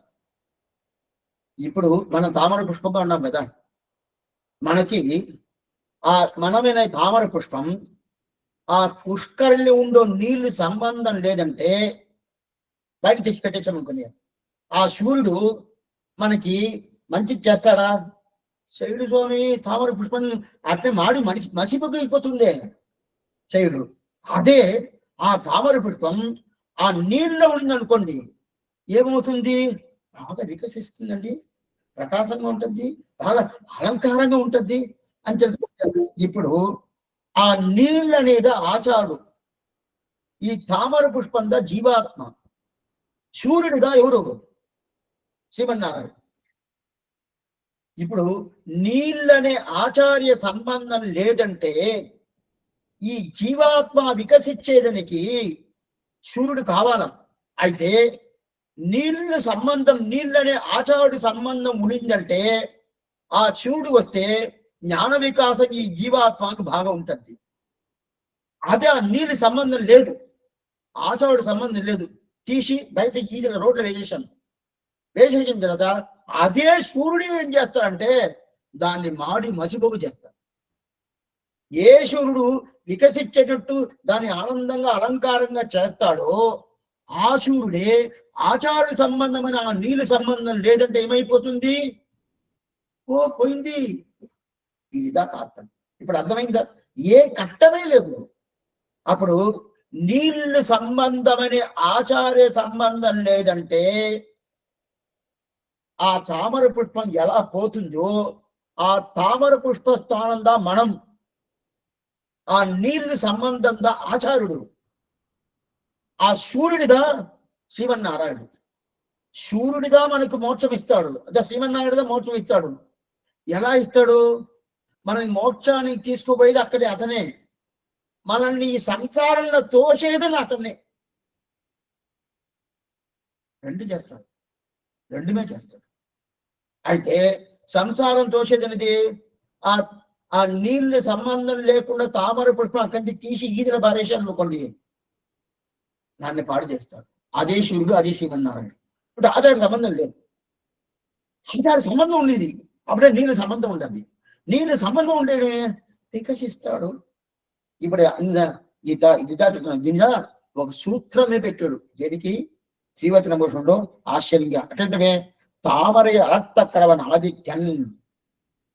ఇప్పుడు మనం తామర పుష్పంగా ఉన్నాం కదా. మనకి ఆ మనమైన తామర పుష్పం ఆ పుష్కరిణి ఉండే నీళ్లు సంబంధం లేదంటే బయట తెచ్చి పెట్టేసామనుకోండి, ఆ సూర్యుడు మనకి మంచి చేస్తాడా? శైవుడు స్వామి. తామర పుష్పం అట్నే మాడి మసిపోయిపోతుండే శైవుడు. అదే ఆ తామర పుష్పం ఆ నీళ్ళలో ఉందనుకోండి, ఏమవుతుంది? బాగా వికసిస్తుందండి, ప్రకాశంగా ఉంటుంది, బాగా అలంకారంగా ఉంటుంది అని తెలుసుకుంటారు. ఇప్పుడు ఆ నీళ్ళు అనేది ఆచారుడు. ఈ తామర పుష్పంగా జీవాత్మ, సూర్యుడుగా ఎవరు? శ్రీమన్నారాయణ. ఇప్పుడు నీళ్ళనే ఆచార్య సంబంధం లేదంటే ఈ జీవాత్మ వికసించేదానికి సూర్యుడు కావాల. అయితే నీళ్ళ సంబంధం, నీళ్ళనే ఆచార్యుడి సంబంధం ఉండిందంటే ఆ సూర్యుడు వస్తే జ్ఞాన వికాసం ఈ జీవాత్మకు బాగా ఉంటుంది. అదే ఆ నీళ్ళు సంబంధం లేదు, ఆచారుడు సంబంధం లేదు, తీసి బయట ఈదిన రోడ్లు వేసేసాను. వేసేసిన తర్వాత అదే సూర్యుడు ఏం చేస్తాడంటే దాన్ని మాడి మసిపోగు చేస్తాడు. ఏ సూర్యుడు వికసించేటట్టు దాన్ని ఆనందంగా అలంకారంగా చేస్తాడో ఆ సూర్యుడే ఆచార సంబంధమైన ఆ నీళ్ళు సంబంధం లేదంటే ఏమైపోతుంది? పోయింది. ఇది దాకా అర్థం. ఇప్పుడు అర్థమైందా? ఏ కట్టమే లేదు. అప్పుడు నీళ్ళు సంబంధమనే ఆచార్య సంబంధం లేదంటే ఆ తామర పుష్పం ఎలా పోతుందో ఆ తామర పుష్ప స్థానందా మనం, ఆ నీళ్ళు సంబంధందా ఆచార్యుడు, ఆ సూర్యుడిదా శ్రీమన్నారాయణుడు. సూర్యుడిదా మనకు మోక్షం ఇస్తాడు, అదే శ్రీమన్నారాయణుడిదా మోక్షం ఇస్తాడు. ఎలా ఇస్తాడు? మనల్ని మోక్షానికి తీసుకుపోయేది అక్కడే అతనే, మనల్ని ఈ సంసారంలో తోసేదని అతన్నే. రెండు చేస్తాడు, రెండుమే చేస్తాడు. అయితే సంసారం తోసేదనేది ఆ ఆ నీళ్ళు సంబంధం లేకుండా తామర పుష్పం అక్కడి తీసి ఈదిన పారేశాను అనుకోండి, దాన్ని పాడు చేస్తాడు. అదే శివుడు, అదే శ్రీమన్నారాయణ. ఇప్పుడు ఆచార సంబంధం లేదు, ఆచార సంబంధం ఉండేది, అప్పుడే నీళ్ళ సంబంధం ఉండదు. నీళ్ళ సంబంధం ఉండేది వికసిస్తాడు. ఇప్పుడు దీనిగా ఒక సూత్రమే పెట్టాడు. దేనికి? శ్రీవచన భూషణంలో ఆశ్చర్యంగా అంటే தாமரை அறத்த கடவன் ஆதித்யன்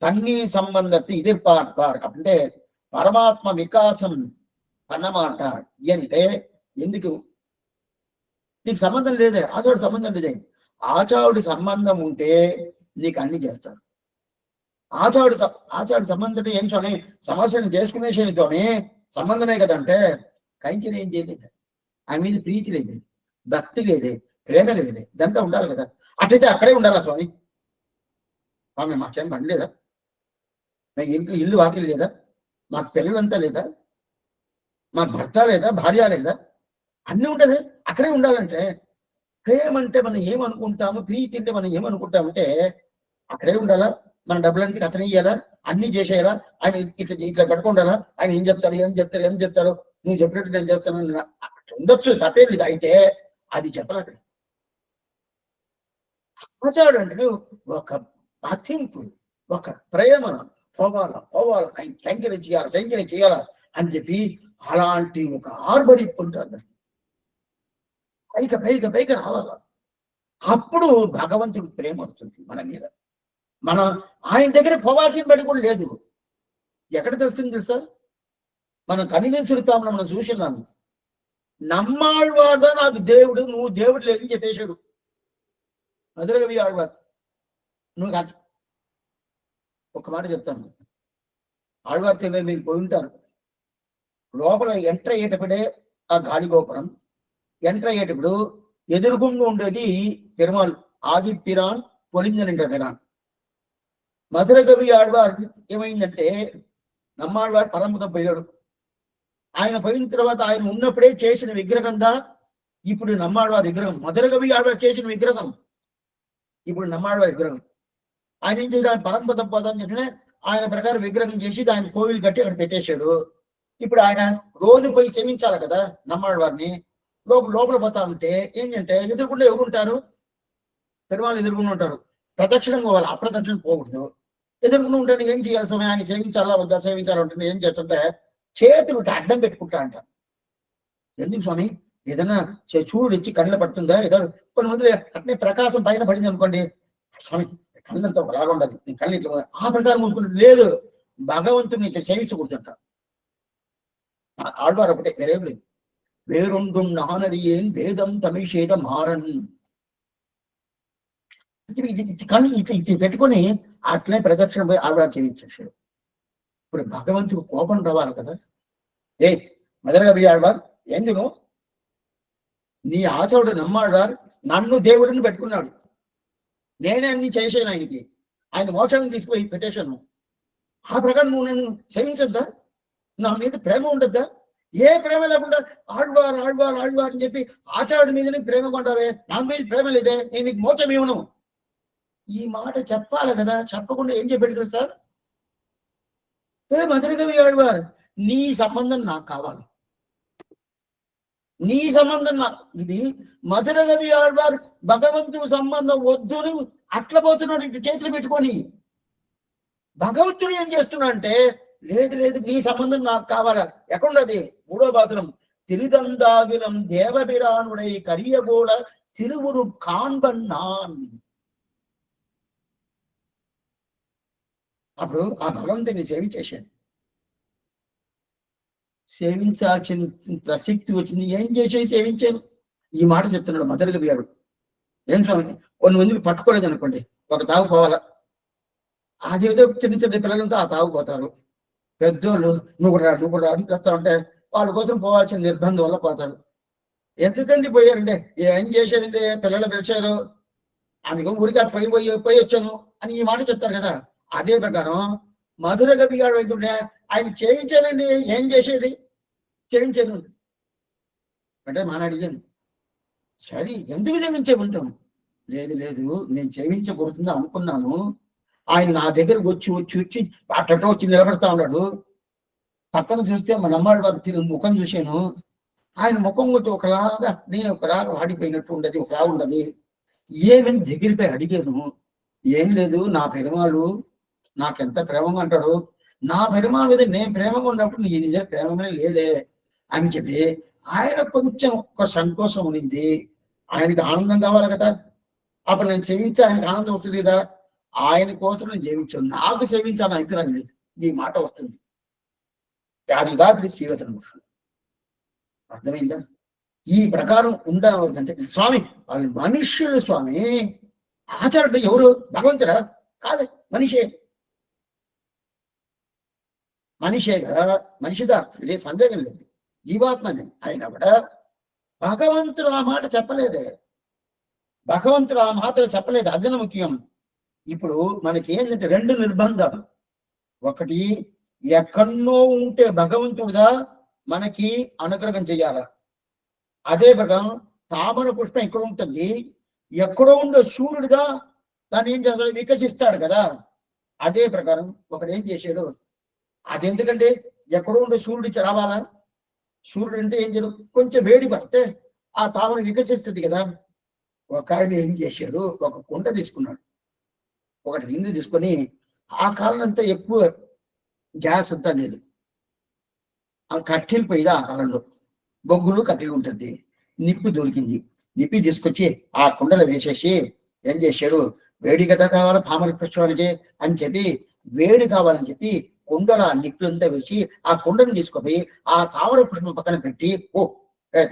தண்ணீர் సంబంధத்தை ఎదిర్పార్పారు అంటే పరమాత్మ వికాసం అన్నమాట. అంటే ఎందుకు? నీకు సంబంధం లేదే, ఆచారుడు సంబంధం లేదే. ఆచారుడి సంబంధం ఉంటే నీకు అన్ని చేస్తాడు. ఆచారుడి సంబంధం ఏం స్వామి? సమస్యను చేసుకునే స్వామి సంబంధమే కదంటే కైంకర్యం ఏం చేయలేదు, ఆయన మీద ప్రీతి లేదే, భక్తి లేదే, ప్రేమ లేదే, ఇదంతా ఉండాలి కదా. అట్లయితే అక్కడే ఉండాలా స్వామి? స్వామి మాకేం పని లేదా? నాకు ఇల్లు వాకిలు లేదా? మాకు పిల్లలంతా లేదా? మాకు భర్త లేదా, భార్య లేదా? అన్నీ ఉంటుంది, అక్కడే ఉండాలంటే. ప్రేమ అంటే మనం ఏమనుకుంటాము, ప్రీతి అంటే మనం ఏమనుకుంటామంటే అక్కడే ఉండాలా, మన డబ్బులన్నీ అతను ఇయ్యాలా, అన్ని చేసేయాలా, ఆయన ఇట్లా ఇట్లా కట్టుకుంటారా, ఆయన ఏం చెప్తాడు ఏం చెప్తాడు నువ్వు చెప్పినట్టు నేను చేస్తాను ఉండొచ్చు, తప్పేం లేదు. అయితే అది చెప్పాలి అక్కడ. ఆచారం అంటే ఒక పథింపు, ఒక ప్రేమ, పోవాలా ఆయన కైంకర్యం చేయాలా అని చెప్పి అలాంటి ఒక ఆర్బరిప్పు ఉంటారు. పైకి రావాలా. అప్పుడు భగవంతుడు ప్రేమ వస్తుంది మన మీద. మనం ఆయన దగ్గర పోవాల్సిన బడి కూడా లేదు. ఎక్కడ తెలుస్తుంది తెలుసా? మనం కనివేశ్వరుతామని మనం చూసినాము. నమ్మాళ్వాదా నాకు దేవుడు, నువ్వు దేవుడు లేదని చెప్పేశాడు మధురకవి ఆళ్వార్. నువ్వు ఒక మాట చెప్తాను, ఆళ్వార్ తెలియదు, మీరు పోయి ఉంటారు. లోపల ఎంటర్ అయ్యేటప్పుడే ఆ గాలి గోపురం, ఎంటర్ అయ్యేటప్పుడు ఎదురుగుండా ఉండేది పెరుమాళ్ ఆదిపిరాన్ పొలింజనంటారు పిరాన్. మధురకవి ఆళ్వార్ ఏమైందంటే నమ్మాళ్వార్ పరమత పోయాడు. ఆయన పోయిన తర్వాత ఆయన ఉన్నప్పుడే చేసిన విగ్రహంగా ఇప్పుడు నమ్మాళ్వార్ విగ్రహం. మధురకవి ఆళ్వార్ చేసిన విగ్రహం ఇప్పుడు నమ్మాళ్వార్ విగ్రహం. ఆయన ఏం చేయాలి? ఆయన పరమపద పోదని చెప్పిన ఆయన ప్రకారం విగ్రహం చేసి ఆయన కోవిల్ కట్టి అక్కడ పెట్టేశాడు. ఇప్పుడు ఆయన రోజు పోయి సేవించాలి కదా నమ్మాళ్వారిని. లోపల పోతా ఉంటే ఏంటంటే ఎదురుకుండా ఎవరుంటారు? పెరుమాళ్ళు ఎదురుకుండా ఉంటారు. ప్రదక్షిణం పోవాలి, అప్రదక్షిణం పోకూడదు. ఎదురుకుండా ఉంటే ఏం చేయాలి స్వామి? ఆయన సేవించాలా వద్దా? సేవించాలంటే ఏం చేస్తుంటే చేతులు అడ్డం పెట్టుకుంటా అంట. ఎందుకు స్వామి? ఏదైనా చూడు ఇచ్చి కళ్ళ పడుతుందా? ఏదో కొన్ని మంది అట్నే ప్రకాశం పైన పడింది అనుకోండి, స్వామి కళ్ళంతా ఒకలాగా ఉండదు, నీ కళ్ళు ఇట్లా ఆ ప్రకారం మూసుకుంటే లేదు, భగవంతుని ఇట్లా సేవించకూడదంట. ఆళ్వారు ఒకటే, వేరేం లేదు. వేరొండు నానరియేన్ వేదం తమిషేద మారన్. కళ్ళు ఇట్లా పెట్టుకొని అట్లనే ప్రదక్షిణ పోయి ఆళ్వారు చేయించాడు. ఇప్పుడు భగవంతుడు కోపం రావాలి కదా. మధురకవి ఆళ్వార్ ఎందుకు నీ ఆచారుడు నమ్మాళ్వార్ నన్ను దేవుడిని పెట్టుకున్నాడు, నేనే అన్ని చేసాను ఆయనకి, ఆయన మోక్షాన్ని తీసుకుపోయి పెట్టేశాను. ఆ ప్రకారం నువ్వు నన్ను సేవించద్దా? నా మీద ప్రేమ ఉండద్దా? ఏ ప్రేమ లేకుండా ఆళ్వార్ ఆళ్వార్ ఆళ్వార్ అని చెప్పి ఆచారుడి మీదనే ప్రేమ కొంటావే, నా మీద ప్రేమ లేదే, నేను నీకు మోక్షం ఇవ్వను. ఈ మాట చెప్పాలి కదా. చెప్పకుండా ఏం చెప్పాడు కదా సార్? మధురకవి ఆళ్వార్ నీ సంబంధం నాకు కావాలి, నీ సంబంధం ఇది మధుర కవి ఆళ్వారు భగవంతుడు సంబంధం వద్దుని అట్ల పోతున్నాడు ఇటు చేతులు పెట్టుకొని. భగవంతుడు ఏం చేస్తున్నా అంటే లేదు లేదు నీ సంబంధం నాకు కావాలా. ఎక్కడున్నది? 3వ భాషనం తిరిదందావిరం దేవబిరానుడై కరియగోడ తిరువురు కాన్బన్నాన్. అప్పుడు ఆ భగవంతుని సేవించేశాను. సేవించాల్సిన ప్రసక్తి వచ్చింది. ఏం చేసేది? సేవించాను. ఈ మాట చెప్తున్నాడు మధుర కవి గారు. ఏం స్వామి, కొన్ని మందికి పట్టుకోలేదు అనుకోండి, ఒక తాగు పోవాలా, అదేదో చిన్న చిన్న పిల్లలంతా ఆ తాగుపోతారు. పెద్దోళ్ళు నువ్వు కూడా అని తెస్తా ఉంటే వాళ్ళ కోసం పోవాల్సిన నిర్బంధం వల్ల పోతాడు. ఎందుకండి పోయారంటే ఏం చేసేదండి, పిల్లలు పిలిచారు అందుకని ఊరికి పోయి వచ్చాను అని ఈ మాట చెప్తారు కదా. అదే ప్రకారం మధుర కవి గారు ఏంటంటే ఆయన చేయించానండి, ఏం చేసేది? చేయించాను అంటే మాట్లాడిగాను. సరే ఎందుకు చేయించే ఉంటాం? లేదు లేదు నేను చేయించబోతుందా అనుకున్నాను. ఆయన నా దగ్గరకు వచ్చి అట్టటో వచ్చి నిలబడతా ఉన్నాడు. పక్కన చూస్తే మా నమ్మాళ్ళ వారి ముఖం చూశాను. ఆయన ముఖం కొట్టి ఒకలాగా వాడిపోయినట్టు ఉండదు, ఒకలా ఉండదు. ఏమని దగ్గరిపై అడిగాను. ఏం లేదు, నా పెరుమాళ్ళు నాకెంత ప్రేమగా అంటాడు, నా పెరుమాళ్ళ మీద నేను ప్రేమగా ఉన్నప్పుడు నీ నిజ ప్రేమగానే లేదే అని చెప్పి ఆయన కొంచెం ఒక సంకోచం ఉన్నింది. ఆయనకి ఆనందం కావాలి కదా, అప్పుడు నేను సేవించి ఆయనకు ఆనందం వస్తుంది కదా. ఆయన కోసం నేను జీవించాను, నాకు సేవించాలని అభిప్రాయం లేదు. ఈ మాట వస్తుంది. అది దాకా శ్రీవచనం. అర్థమైందా? ఈ ప్రకారం ఉండవద్దంటే స్వామి వాళ్ళు మనుష్యులు. స్వామి ఆచార్యుడు ఎవరు? భగవంతుడా? కాదు, మనిషే కదా. మనిషిదా లేదు, సందేహం లేదు, జీవాత్మని. అయినా కూడా భగవంతుడు ఆ మాట చెప్పలేదే, భగవంతుడు ఆ మాత్రం చెప్పలేదు. అదే ముఖ్యం. ఇప్పుడు మనకి ఏంటంటే 2 నిర్బంధాలు. ఒకటి, ఎక్కడో ఉంటే భగవంతుడుగా మనకి అనుగ్రహం చెయ్యాల. అదే ప్రకారం తామర పుష్పం ఎక్కడ ఉంటుంది, ఎక్కడో ఉండే సూర్యుడుగా దాన్ని ఏం చేస్తాడు? వికసిస్తాడు కదా. అదే ప్రకారం ఒకడు ఏం చేశాడు, అదెందుకంటే ఎక్కడో ఉండే సూర్యుడికి రావాలా. సూర్యుడు అంటే ఏం చేయడు, కొంచెం వేడి పడితే ఆ తామర వికసిస్తుంది కదా. ఒక ఆయన ఏం చేశాడు, ఒక కుండ తీసుకున్నాడు, ఒకటి నింది తీసుకొని, ఆ కాలం అంతా ఎక్కువ గ్యాస్ అంతా లేదు, ఆ కట్టెలు పోయిదా ఆ కాలంలో, బొగ్గులు కట్టెలు ఉంటుంది, నిప్పు దొరికింది. నిప్పి తీసుకొచ్చి ఆ కుండలో వేసేసి ఏం చేశాడు, వేడి కదా కావాలా తామర పుష్పానికి అని చెప్పి, వేడి కావాలని చెప్పి కుండల నిప్పులంతా వేసి ఆ కుండను తీసుకుపోయి ఆ తామర పుష్పం పక్కన పెట్టి, ఓ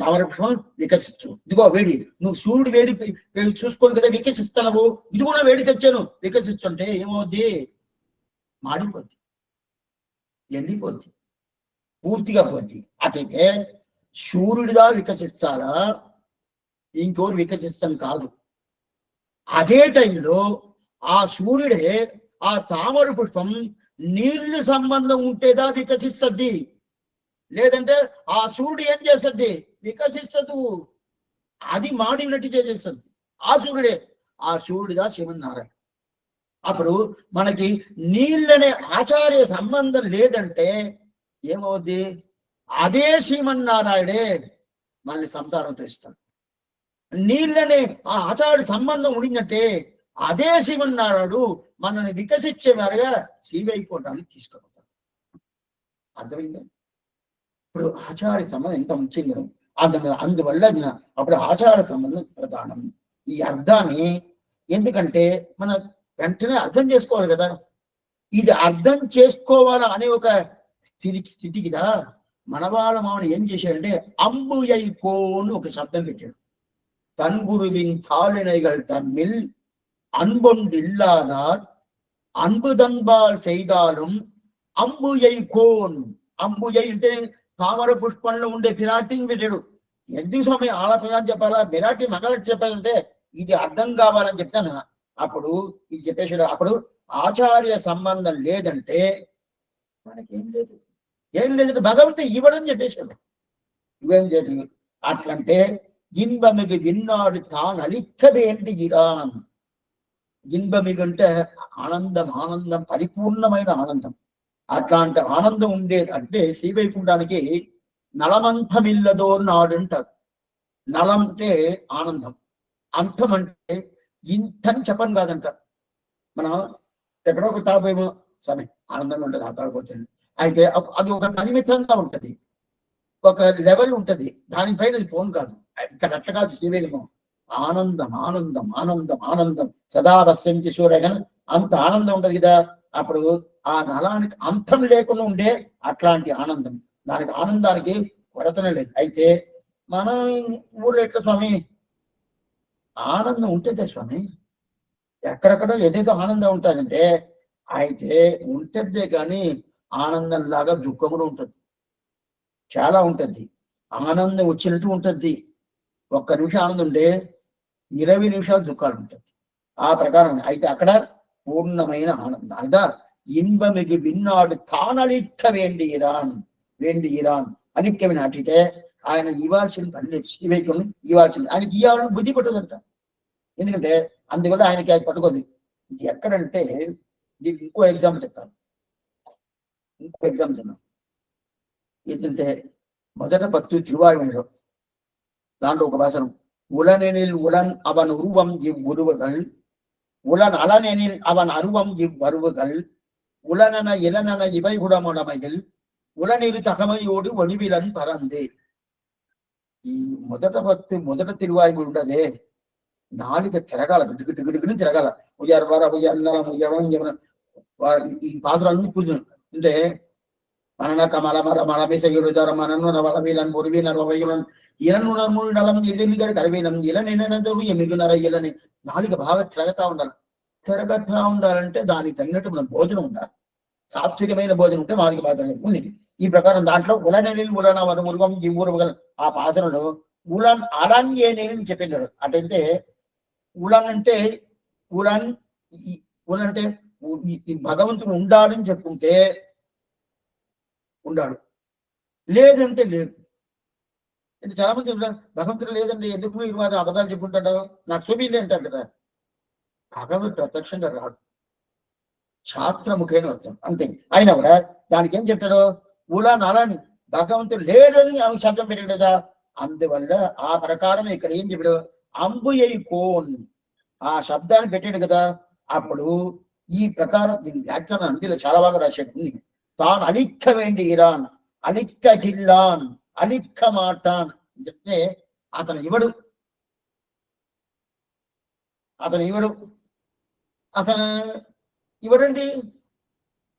తామర పుష్పం వికసిస్తు, ఇదిగో వేడి, నువ్వు సూర్యుడు వేడి చూసుకొని కదా వికసిస్తున్నావు, ఇది కూడా వేడి తెచ్చాను వికసిస్తుంటే ఏమవుద్ది? మాడిపోద్ది, ఎండిపోద్ది, పూర్తిగా పోద్ది. అట్లయితే సూర్యుడిగా వికసిస్తాడా, ఇంకోరు వికసిస్తాను కాదు. అదే టైంలో ఆ సూర్యుడే ఆ తామర పుష్పం నీళ్లు సంబంధం ఉంటేదా వికసిస్తుంది, లేదంటే ఆ సూర్యుడు ఏం చేస్తుంది? వికసిస్తదు, అది మాడినట్టు చేసేస్తుంది. ఆ సూర్యుడే, ఆ సూర్యుడిగా శ్రీమన్నారాయణ. అప్పుడు మనకి నీళ్ళనే ఆచార్య సంబంధం లేదంటే ఏమవుద్ది? అదే శ్రీమన్నారాయణే మనల్ని సంసారంతో ఇస్తాడు. నీళ్ళనే ఆ ఆచార్య సంబంధం ఉండిందంటే అదే శ్రీమన్నారాయణుడు మనల్ని వికసించే వారుగా శ్రీవైకుంఠానికి తీసుకుపోతాడు. అర్థమైందా? ఇప్పుడు ఆచార్య సంబంధం ఎంత ముఖ్యంగా, అందువల్ల అప్పుడు ఆచార సంబంధం ప్రధానం. ఈ అర్థాన్ని ఎందుకంటే మన వెంటనే అర్థం చేసుకోవాలి కదా. ఇది అర్థం చేసుకోవాలా అనే ఒక స్థితికిదా మనవాళ్ళ మామని ఏం చేశాడంటే అంబుయైకోను ఒక శబ్దం పెట్టాడు. தன்குருவின் தாளினைகள் தம்மில் அன்பொன்று இல்லாதார் அன்பு தன்பால் செய்தாலும் అంబుయై కోన్. అంబుయై అంటే తామర పుష్పంలో ఉండే పిరాటిని పెట్టాడు. ఎందుకు స్వామి ఆడపిల్లని చెప్పాలా, విరాటి మగలకి చెప్పాలంటే ఇది అర్థం కావాలని చెప్తాను. అప్పుడు ఇది చెప్పేసాడు. అప్పుడు ఆచార్య సంబంధం లేదంటే మనకేం లేదు, ఏం లేదంటే భగవంతుడు ఇవ్వడం చెప్పేశాడు. ఇవేం చెప్పి అట్లంటే ఇన్బమిగు విన్నాడు తాను అలిక్క వేండి ఇరాన్. ఇన్బమిగు అంటే ఆనందం, ఆనందం పరిపూర్ణమైన ఆనందం. అట్లాంటి ఆనందం ఉండేది అంటే శ్రీవైకుంఠానికి నలమంతమిల్లదో నాడు అంటారు. నలం అంటే ఆనందం, అంతం అంటే ఇంతని చెప్పని కాదంట. మనం ఎక్కడో ఒక తాగపోయేమో స్వామి ఆనందంగా ఉంటుంది, ఆ తాగపోతుంది. అయితే అది ఒక పరిమితంగా ఉంటది, ఒక లెవెల్ ఉంటది, దానిపైన అది ఫోన్ కాదు. ఇక్కడ అట్లా కాదు. శ్రీవేగం ఆనందం ఆనందం ఆనందం ఆనందం సదా రస్యంచి సూర్యగన్, అంత ఆనందం ఉంటది కదా. అప్పుడు ఆ నలానికి అంతం లేకుండా ఉండే అట్లాంటి ఆనందం, దానికి ఆనందానికి కొరతనే లేదు. అయితే మన ఊళ్ళో ఎట్లా స్వామి ఆనందం ఉంటుందే స్వామి, ఎక్కడెక్కడో ఏదైతే ఆనందం ఉంటుందంటే అయితే ఉంటుందే కానీ ఆనందం లాగా దుఃఖం కూడా ఉంటుంది, చాలా ఉంటుంది. ఆనందం వచ్చినట్టు ఉంటుంది, ఒక్క నిమిషం ఆనందం ఉంటే 20 నిమిషాలు దుఃఖాలు ఉంటుంది, ఆ ప్రకారం. అయితే అక్కడ పూర్ణమైన ఆనందం అదా ఇన్బమికి విన్నాడు తానలిక్క వేండి ఇరాన్ అలిక్కవి నాటితే ఆయన ఇవ్వాల్సిన పని లేదు. శ్రీవైకుంఠం ఇవ్వాల్సింది, ఆయనకి ఇవ్వాలని బుద్ధి పట్టదంట. ఎందుకంటే అందువల్ల ఆయనకి అది పట్టుకోదు. ఇది ఎక్కడంటే దీనికి ఇంకో ఎగ్జాంపుల్ చెప్తాను, ఇంకో ఎగ్జాంపుల్ చెప్తాను. ఏంటంటే మొదట 10 తిరువాయులో దాంట్లో ఒక భాషను உளனெனில் உளன் அவன் உருவம் இவ்வுருவுகள் உளன் அலனெனில் அவன் அருவம் இவ்வருவுகள் உளனென இளனென இவை குடமுடமையில் உளனிரு தகமையோடு ஒளிவிலன் பறந்து. ఈ మొదట తిరువాయుడు ఉండదే నాలుక తిరగాల, గిడ్డుగిడ్డుగిడ్డుగిడ్డు తిరగాల. ఉయ్యారు వార ఉయ్యన్నం ఉయ్యవం ఈ పాసులన్నీ పూజ అంటే మనన కమల మర మరమేసయుడు దర మనను నవలవీలన్ మురివీనర్ వవయులన్ ఇలనునర్ ముడలం ఇదిలిగడ కరవీనం ఇలనెననదరు ఎమిగునర ఇలని. నాలుక బాగా తిరగతా ఉండాలి. తిరగతా ఉండాలంటే దానికి తగినట్టు మనం భోజనం ఉండాలి, సాత్వికమైన భోజనం ఉంటే నాలుక బాగా ఉంది. ఈ ప్రకారం దాంట్లో ఉలనెనిల్ ఉలన వన మురుగం ఈ ఊరుగల ఆ పాసనలో ఉలన్ అలన్ ఏ నేను చెప్పినాడు. అటైతే ఉలన్ అంటే ఉలన్ ఉలన్ అంటే భగవంతుడు ఉండాలని చెప్పుకుంటే ఉండాడు, లేదంటే లేడు. అంటే చాలా మంది భగవంతుడు లేదండి ఎందుకు మీరు వారు అబద్ధాలు చెప్పుకుంటాడు, నాకు చూపిలే అంటారు కదా. భగవంతుడు ప్రత్యక్షంగా రాడు, శాస్త్రముఖైన వస్తాం అంతే. అయినా కూడా దానికి ఏం చెప్తాడు, ఊలా నాలని భగవంతుడు లేడని ఆమె శబ్దం పెట్టాడు కదా. అందువల్ల ఆ ప్రకారం ఇక్కడ ఏం చెప్పాడు, అంబుయై కోన్ ఆ శబ్దాన్ని పెట్టాడు కదా. అప్పుడు ఈ ప్రకారం దీని వ్యాఖ్యానం అందులో చాలా బాగా రాశాడు. తాను అలిక్క వేండి ఇరాన్ అలిక్క జిల్లాన్ అలిక్క మాటాన్ చెప్తే అతను ఇవ్వడు, అతను ఇవ్వడండి.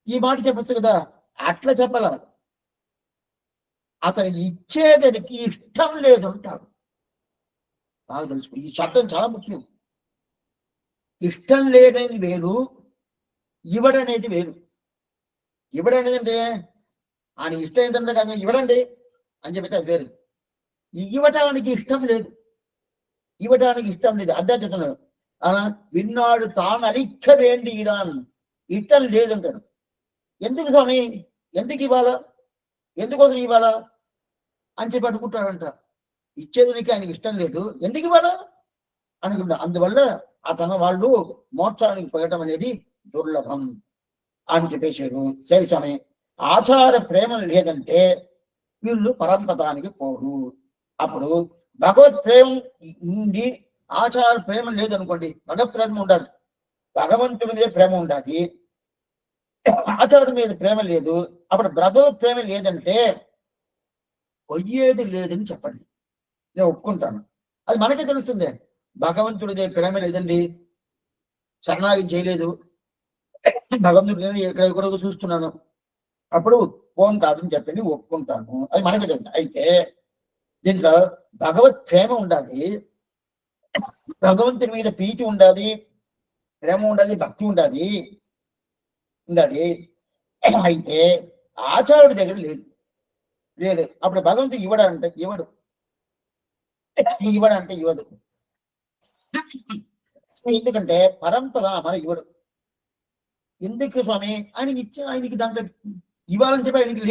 ఈ మాట చెప్పచ్చు కదా, అట్లా చెప్పాల. అతను ఇచ్చేదానికి ఇష్టం లేదు అంటాడు. బాగా తెలుసుకో, ఈ శబ్దం చాలా ముఖ్యం. ఇష్టం లేదనేది వేరు, ఇవ్వడనేది వేరు. ఇవ్వడనేది అంటే ఆయన ఇష్టం ఏంటంటే కానీ ఇవ్వడండి అని చెప్తే అది వేరు. ఇవ్వటానికి ఇష్టం లేదు, ఇవ్వటానికి ఇష్టం లేదు అదే చెప్తున్నాడు. అలా విన్నాడు తాను అలిక్క వేండి ఇరాన్ ఇష్టం లేదంటాడు. ఎందుకు స్వామి, ఎందుకు ఇవ్వాలా, ఎందుకోసం ఇవ్వాలా అని చెప్పి అనుకుంటాడంట. ఇచ్చేదానికి ఆయనకి ఇష్టం లేదు, ఎందుకు ఇవ్వాలా అనుకుంటా. అందువల్ల అతను వాళ్ళు మోక్షానికి పోయటం అనేది దుర్లభం అని చెప్పేశాడు. సరే స్వామి, ఆచార ప్రేమ లేదంటే వీళ్ళు పరంపదానికి పోరు. అప్పుడు భగవత్ ప్రేమ ఉండి ఆచార ప్రేమ లేదనుకోండి, భగవత్ ప్రేమ ఉండాలి, భగవంతుడి మీద ప్రేమ ఉండాలి, ఆచారం మీద ప్రేమ లేదు. అప్పుడు భగవత్ ప్రేమ లేదంటే పొయ్యేది లేదని చెప్పండి, నేను ఒప్పుకుంటాను. అది మనకే తెలుస్తుంది. భగవంతుడిదే ప్రేమ లేదండి, శరణాగతి చేయలేదు, భగవంతుడు ఎక్కడెక్కడో చూస్తున్నాను, అప్పుడు ఫోన్ కాదని చెప్పండి ఒప్పుకుంటాను, అది మనకే తెలుసు. అయితే దీంట్లో భగవత్ ప్రేమ ఉండాలి, భగవంతుని మీద ప్రీతి ఉండాలి, ప్రేమ ఉండాలి, భక్తి ఉండాలి. అయితే ఆచార్యుడి దగ్గర లేదు. అప్పుడు భగవంతుడు ఇవ్వడంటే ఇవ్వడు, ఇవ్వడు. ఎందుకంటే పరంపర మన ఇవ్వడు. ఎందుకు స్వామి, ఆయనకి ఇచ్చే ఆయనకి దాంట్లో ఇవ్వాలని చెప్పి ఆయనకి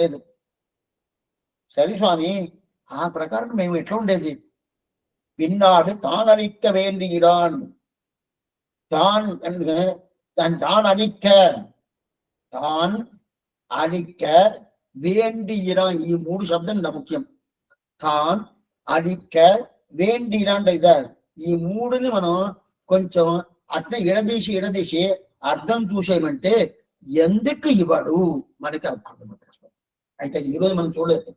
లేదు, సరే స్వామి ఆ ప్రకారం మేము ఎట్లా ఉండేది, విన్నాడు తానలిక్క వేండి ఇరాన్ తాన్ అలిక్క వేండి ఇరాన్. ఈ 3 శబ్దం ముఖ్యం. తాన్ అడిక్క వేండిరాంట ఇదా ఈ మూడుని మనం కొంచెం అట్లా ఎడదీసి అర్థం చూసేయమంటే ఎందుకు ఇవ్వడు మనకి అర్థమవుతుంది. అయితే ఈరోజు మనం చూడలేదు,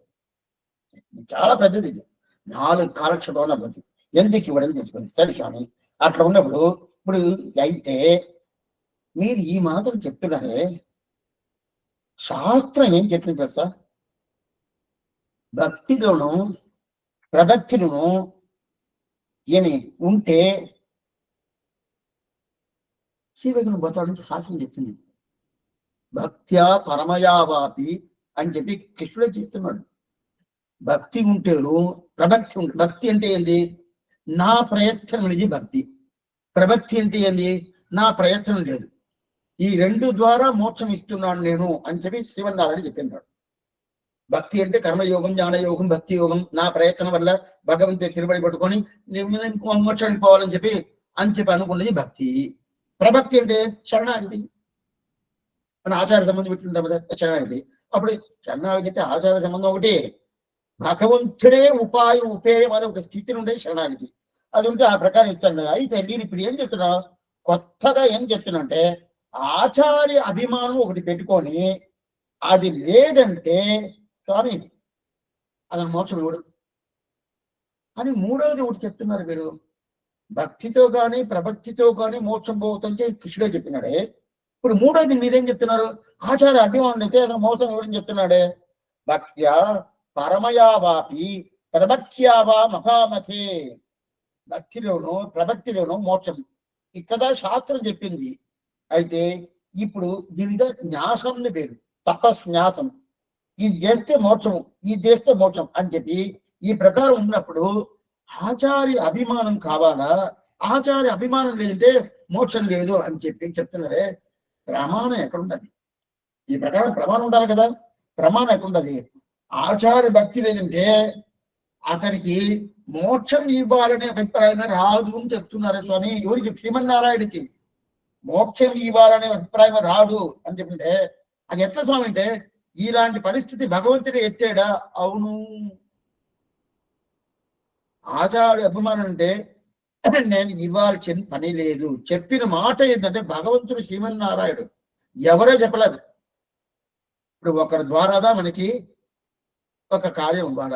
చాలా పెద్దది ఇది, 4 కాలక్షేపం పద్ధతి. ఎందుకు ఇవ్వడం తెలుసుకుంది. సరే స్వామి, అట్లా ఉన్నప్పుడు ఇప్పుడు అయితే మీరు ఈ మాటలు చెప్తున్నారే, శాస్త్రం ఏం చెప్పింది తెలుసా? భక్తిలోను ప్రభక్తిలోను ఏమి ఉంటే శ్రీవైకుంఠం పోతాడు శాస్త్రం చెప్తుంది. భక్త్యా పరమయావాపి అని చెప్పి కృష్ణుడే చెప్తున్నాడు. భక్తి ఉంటేను ప్రభక్తి ఉంటే, భక్తి అంటే ఏంది? నా ప్రయత్నం అనేది భక్తి. ప్రభక్తి అంటే ఏంది? నా ప్రయత్నం లేదు. ఈ 2 ద్వారా మోక్షం ఇస్తున్నాను నేను అని చెప్పి శ్రీమన్నారాయణ చెప్పినాడు. భక్తి అంటే కర్మయోగం, జ్ఞానయోగం, భక్తి యోగం. నా ప్రయత్నం వల్ల భగవంతుడి తిరుబడి పట్టుకొని మోక్షానికి పోవాలని చెప్పి అనుకున్నది భక్తి. ప్రభక్తి అంటే శరణాగతి. మన ఆచార సంబంధం పెట్టుకుంటాం కదా శరణాగతి. అప్పుడు శరణాగతి అంటే ఆచార సంబంధం ఒకటి, భగవంతుడే ఉపాయం ఉపేయం అనే ఒక స్థితి ఉండే శరణాగతి. అది ఉంటే ఆ ప్రకారం ఇస్తాను. అయితే మీరు ఇప్పుడు ఏం చెప్తున్నా, కొత్తగా ఏం చెప్తున్నంటే ఆచార్య అభిమానం ఒకటి పెట్టుకొని అది లేదంటే స్వామి అతను మోక్షం ఇవ్వడు అని మూడవది ఒకటి చెప్తున్నారు మీరు. భక్తితో కానీ ప్రభక్తితో కానీ మోక్షం పోతుంటే కృష్ణుడే చెప్పినాడే. ఇప్పుడు మూడవది మీరేం చెప్తున్నారు? ఆచార్య అభిమానం అయితే అతను మోక్షం ఇవ్వడం చెప్తున్నాడే. భక్త్యా పరమయావాపి ప్రభక్త్యావా మహామతే. భక్తిలోను ప్రభక్తిలోను మోక్షం ఇక్కడ శాస్త్రం చెప్పింది. అయితే ఇప్పుడు దీనిగా న్యాసంని పేరు, తపస్న్యాసం. ఇది చేస్తే మోక్షం, ఇది చేస్తే మోక్షం అని చెప్పి ఈ ప్రకారం ఉన్నప్పుడు ఆచార్య అభిమానం కావాలా? ఆచార్య అభిమానం లేదంటే మోక్షం లేదు అని చెప్పి చెప్తున్నారే. ప్రమాణం ఎక్కడుండదు? ఈ ప్రకారం ప్రమాణం ఉండాలి కదా. ప్రమాణం ఎక్కడుండదు? ఆచార్య భక్తి లేదంటే అతనికి మోక్షం ఇవ్వాలనే అభిప్రాయం రాదు అని చెప్తున్నారు స్వామి. ఎవరికి? శ్రీమన్నారాయణకి మోక్షం ఇవ్వాలనే అభిప్రాయం రాడు అని చెప్పింటే అది ఎట్లా స్వామి అంటే, ఇలాంటి పరిస్థితి భగవంతుడు ఎత్తాడా? అవును. ఆచార్య అభిమానం అంటే నేను ఇవ్వాల్సిన పని లేదు. చెప్పిన మాట ఏంటంటే భగవంతుడు శ్రీమన్నారాయణుడు, ఎవరో చెప్పలేదు. ఇప్పుడు ఒకరి ద్వారాదా మనకి ఒక కార్యం ఇవ్వాల.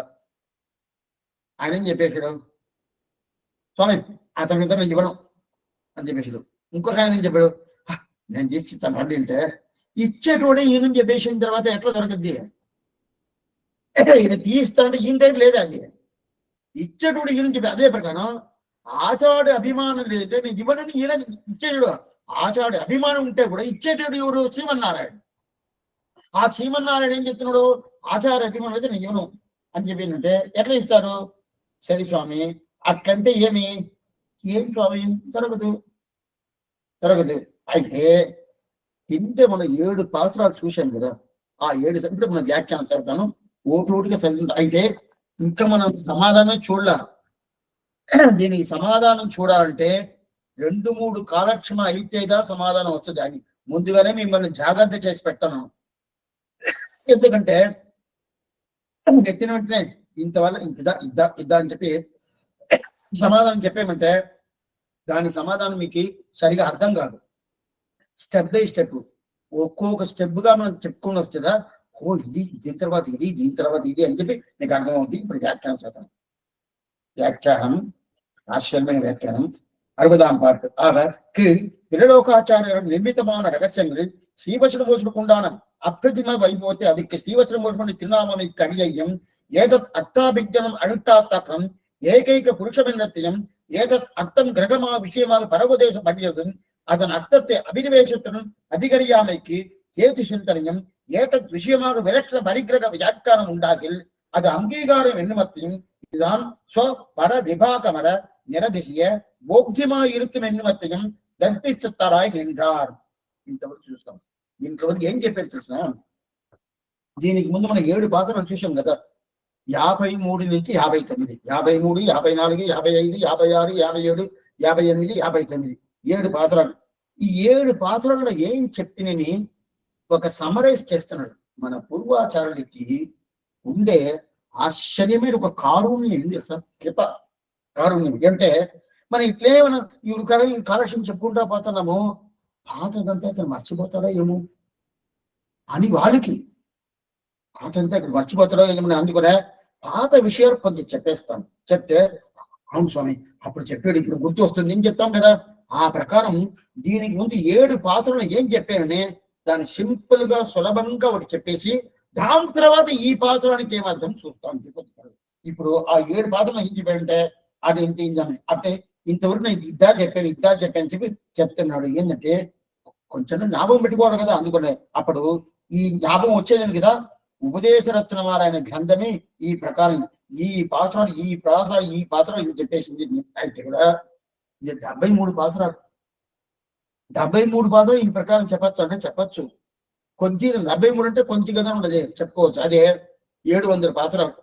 ఆయన ఏం చెప్పేసాడు? స్వామి అతని ఇద్దరు ఇవ్వడం అని చెప్పేసాడు. ఇంకొక ఆయన ఏం చెప్పాడు? నేను చేసి ఇస్తాను రండి అంటే ఇచ్చేటోడే ఈయన చెప్పేసిన తర్వాత ఎట్లా దొరకద్ది? ఈయన తీస్తానంటే ఈయన దగ్గర లేదా? అది ఇచ్చేటోడు ఈయన చెప్పి అదే ప్రకారం ఆచార్య అభిమానం లేదంటే నేను ఇవ్వనని ఈయన ఇచ్చేటోడు. ఆచార్య అభిమానం ఉంటే కూడా ఇచ్చేటోడు ఎవరు? శ్రీమన్నారాయణ. ఆ శ్రీమన్నారాయణ ఏం చెప్తున్నాడు? ఆచార్య అభిమానం అయితే నేను ఇవ్వను అని చెప్పినంటే ఎట్లా ఇస్తారు? సరే స్వామి అట్లంటే ఏమి స్వామి జరగదు. అయితే ఇంటే మనం 7 పాసరాలు చూశాం కదా. ఆ 7 ఇప్పుడు మనం వ్యాఖ్యానం చదువుతాను, ఓటుగా చదువుతాం. అయితే ఇంకా మనం సమాధానం చూడాల. దీనికి సమాధానం చూడాలంటే 2-3 కాలక్షేమం అయితేగా సమాధానం వస్తుంది. అని ముందుగానే మిమ్మల్ని జాగ్రత్త చేసి పెడతాను. ఎందుకంటే ఎత్తిన వెంటనే ఇంతవల్ల ఇద్దా అని చెప్పి సమాధానం చెప్పేమంటే దాని సమాధానం మీకు సరిగా అర్థం కాదు. స్టెప్ బై స్టెప్ ఒక్కొక్క స్టెప్ గా మనం చెప్పుకొని వస్తుందా, ఓ ఇది దీని తర్వాత ఇది దీని తర్వాత ఇది అని చెప్పి మీకు అర్థమవుతుంది. ఇప్పుడు వ్యాఖ్యానం చదువుతాం. వ్యాఖ్యానం ఆశ్చర్యమైన వ్యాఖ్యానం 60ஆம் பாட்டு. அவர் கீழ் பிரலோகாச்சாரியர் நிர்மித்தமான ரகசியங்கள் ஸ்ரீவச்சன போஷணுக்குண்டான அப்பிரதிம வைபவத்தை அதுக்கு ஸ்ரீவச்சன போஷணி திருநாமமை கடியையும் ஏதத் அர்த்தாபிஜனம் அனுஷ்டாத்தக்கம் ஏகைக புருஷமென்னத்தையும் ஏதத் அர்த்தம் கிரகமா விஷயமாக பரவதேசம் பண்ணியதும் அதன் அர்த்தத்தை அபினிவேசத்துடன் அதிகரியாமைக்கு ஏது சிந்தனையும் ஏதத் விஷயமாக விலட்சண பரிகிரக வியாக்கியானம் உண்டாகில் அது அங்கீகாரம் எண்ணுமத்தையும் இதுதான் ஸ்வ பர விபாகமர నిరదిశయ బోధ్యమా ఇరుక్కుం ఎన్నుమత్యం దర్పిస్తారాయి నిండార్. ఇంతవరకు చూస్తాం. ఇంతవరకు ఏం చెప్పారు చూసినా, దీనికి ముందు మనం 7 భాషలు చూసాం కదా. 53 నుంచి 59, 53, 54, 55, 56, 57, 58, 59 7 భాషలు. ఈ 7 భాషలలో ఏం చెప్తినని ఒక సమరైజ్ చేస్తున్నాడు. మన పూర్వాచారులకి ఉండే ఆశ్చర్యమైన ఒక కారుణ్యం ఏంది సార్, కృప, కారుణ్యం. అంటే మనం ఇట్లే మనం ఇవి కాలక్షేపం చెప్పుకుంటా పోతున్నాము, పాతదంతా అతను మర్చిపోతాడో ఏమో అని వాళ్ళకి, పాతంతా ఇక్కడ మర్చిపోతాడో ఏమో అందుకునే పాత విషయాలు కొంచెం చెప్పేస్తాను. చెప్తే అవును స్వామి అప్పుడు చెప్పాడు ఇప్పుడు గుర్తు వస్తుంది నేను చెప్తాం కదా. ఆ ప్రకారం దీనికి ముందు 7 పాత్రలు ఏం చెప్పానని దాన్ని సింపుల్ గా సులభంగా ఒకటి చెప్పేసి దాని తర్వాత ఈ పాత్రానికి ఏమర్థం చూస్తాం. ఇప్పుడు ఆ 7 పాత్రలు ఏం చెప్పాడంటే అది ఇంత ఇంజాను అంటే ఇంతవరకు నేను ఇద్దా చెప్పాను చెప్పి చెప్తున్నాడు. ఏంటంటే కొంచెం జ్ఞాపకం పెట్టుకోవాలి కదా. అందుకనే అప్పుడు ఈ జ్ఞాపకం వచ్చేదని కదా ఉపదేశ రత్నమారాయణ గ్రంథమే ఈ ప్రకారం ఈ పాత్రలు ఇది చెప్పేసింది. అయితే కూడా ఇది 73 పాత్రలు, 73 పాత్రలు ఈ ప్రకారం చెప్పచ్చు అంటే చెప్పచ్చు. కొంచెం 73 అంటే కొంచెం కదా ఉండదు చెప్పుకోవచ్చు. అదే 700 పాత్రలు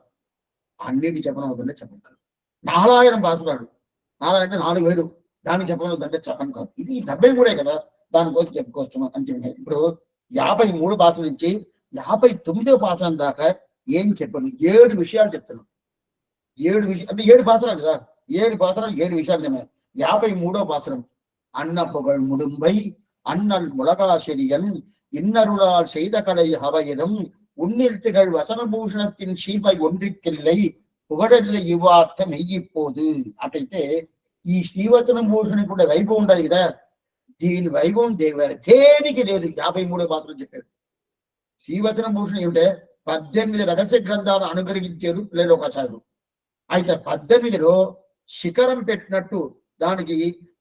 అన్నిటి చెప్పనవుతుంటే చెప్పను. 4000 పాత్రలు, 4 అంటే 4000 దానికి చెప్పనవుతుంటే చెప్పను కాదు. ఇది 73 కదా దానికోసం చెప్పుకోవచ్చు అని చెప్పిన. ఇప్పుడు 53 పాత్రల నుంచి 59వ పాత్రం దాకా ఏం చెప్పాను? 7 విషయాలు చెప్తాను. 7 విషయాలు అంటే 7 పాత్రలు కదా, 7 పాత్రలు 7 విషయాలు చెప్పాను. 53వ పాత్రం అన్న పొగల్ ముడుంబై அண்ணல் முலகாசிரியன் இன்னருளால் செய்த கலை ஹவையிலும் உன்னிழ்த்துகள் వసనభూషణத்தின் శీపై ఒండ్రిక్కిల్లై పొగడల్ల ఇవార్త మెయ్యిపోదు. అటైతే ఈ శ్రీవచన భూషణ కూడా వైభవం ఉండాలి కదా, దీని వైభవం దేనికి లేదు. 53వ పాత్రలు చెప్పాడు. శ్రీవచన భూషణ ఏమిటే 18 రహస్య గ్రంథాలు అనుగ్రహించారు త్రైలోకాచార్యులు. అయితే 18లో శిఖరం పెట్టినట్టు దానికి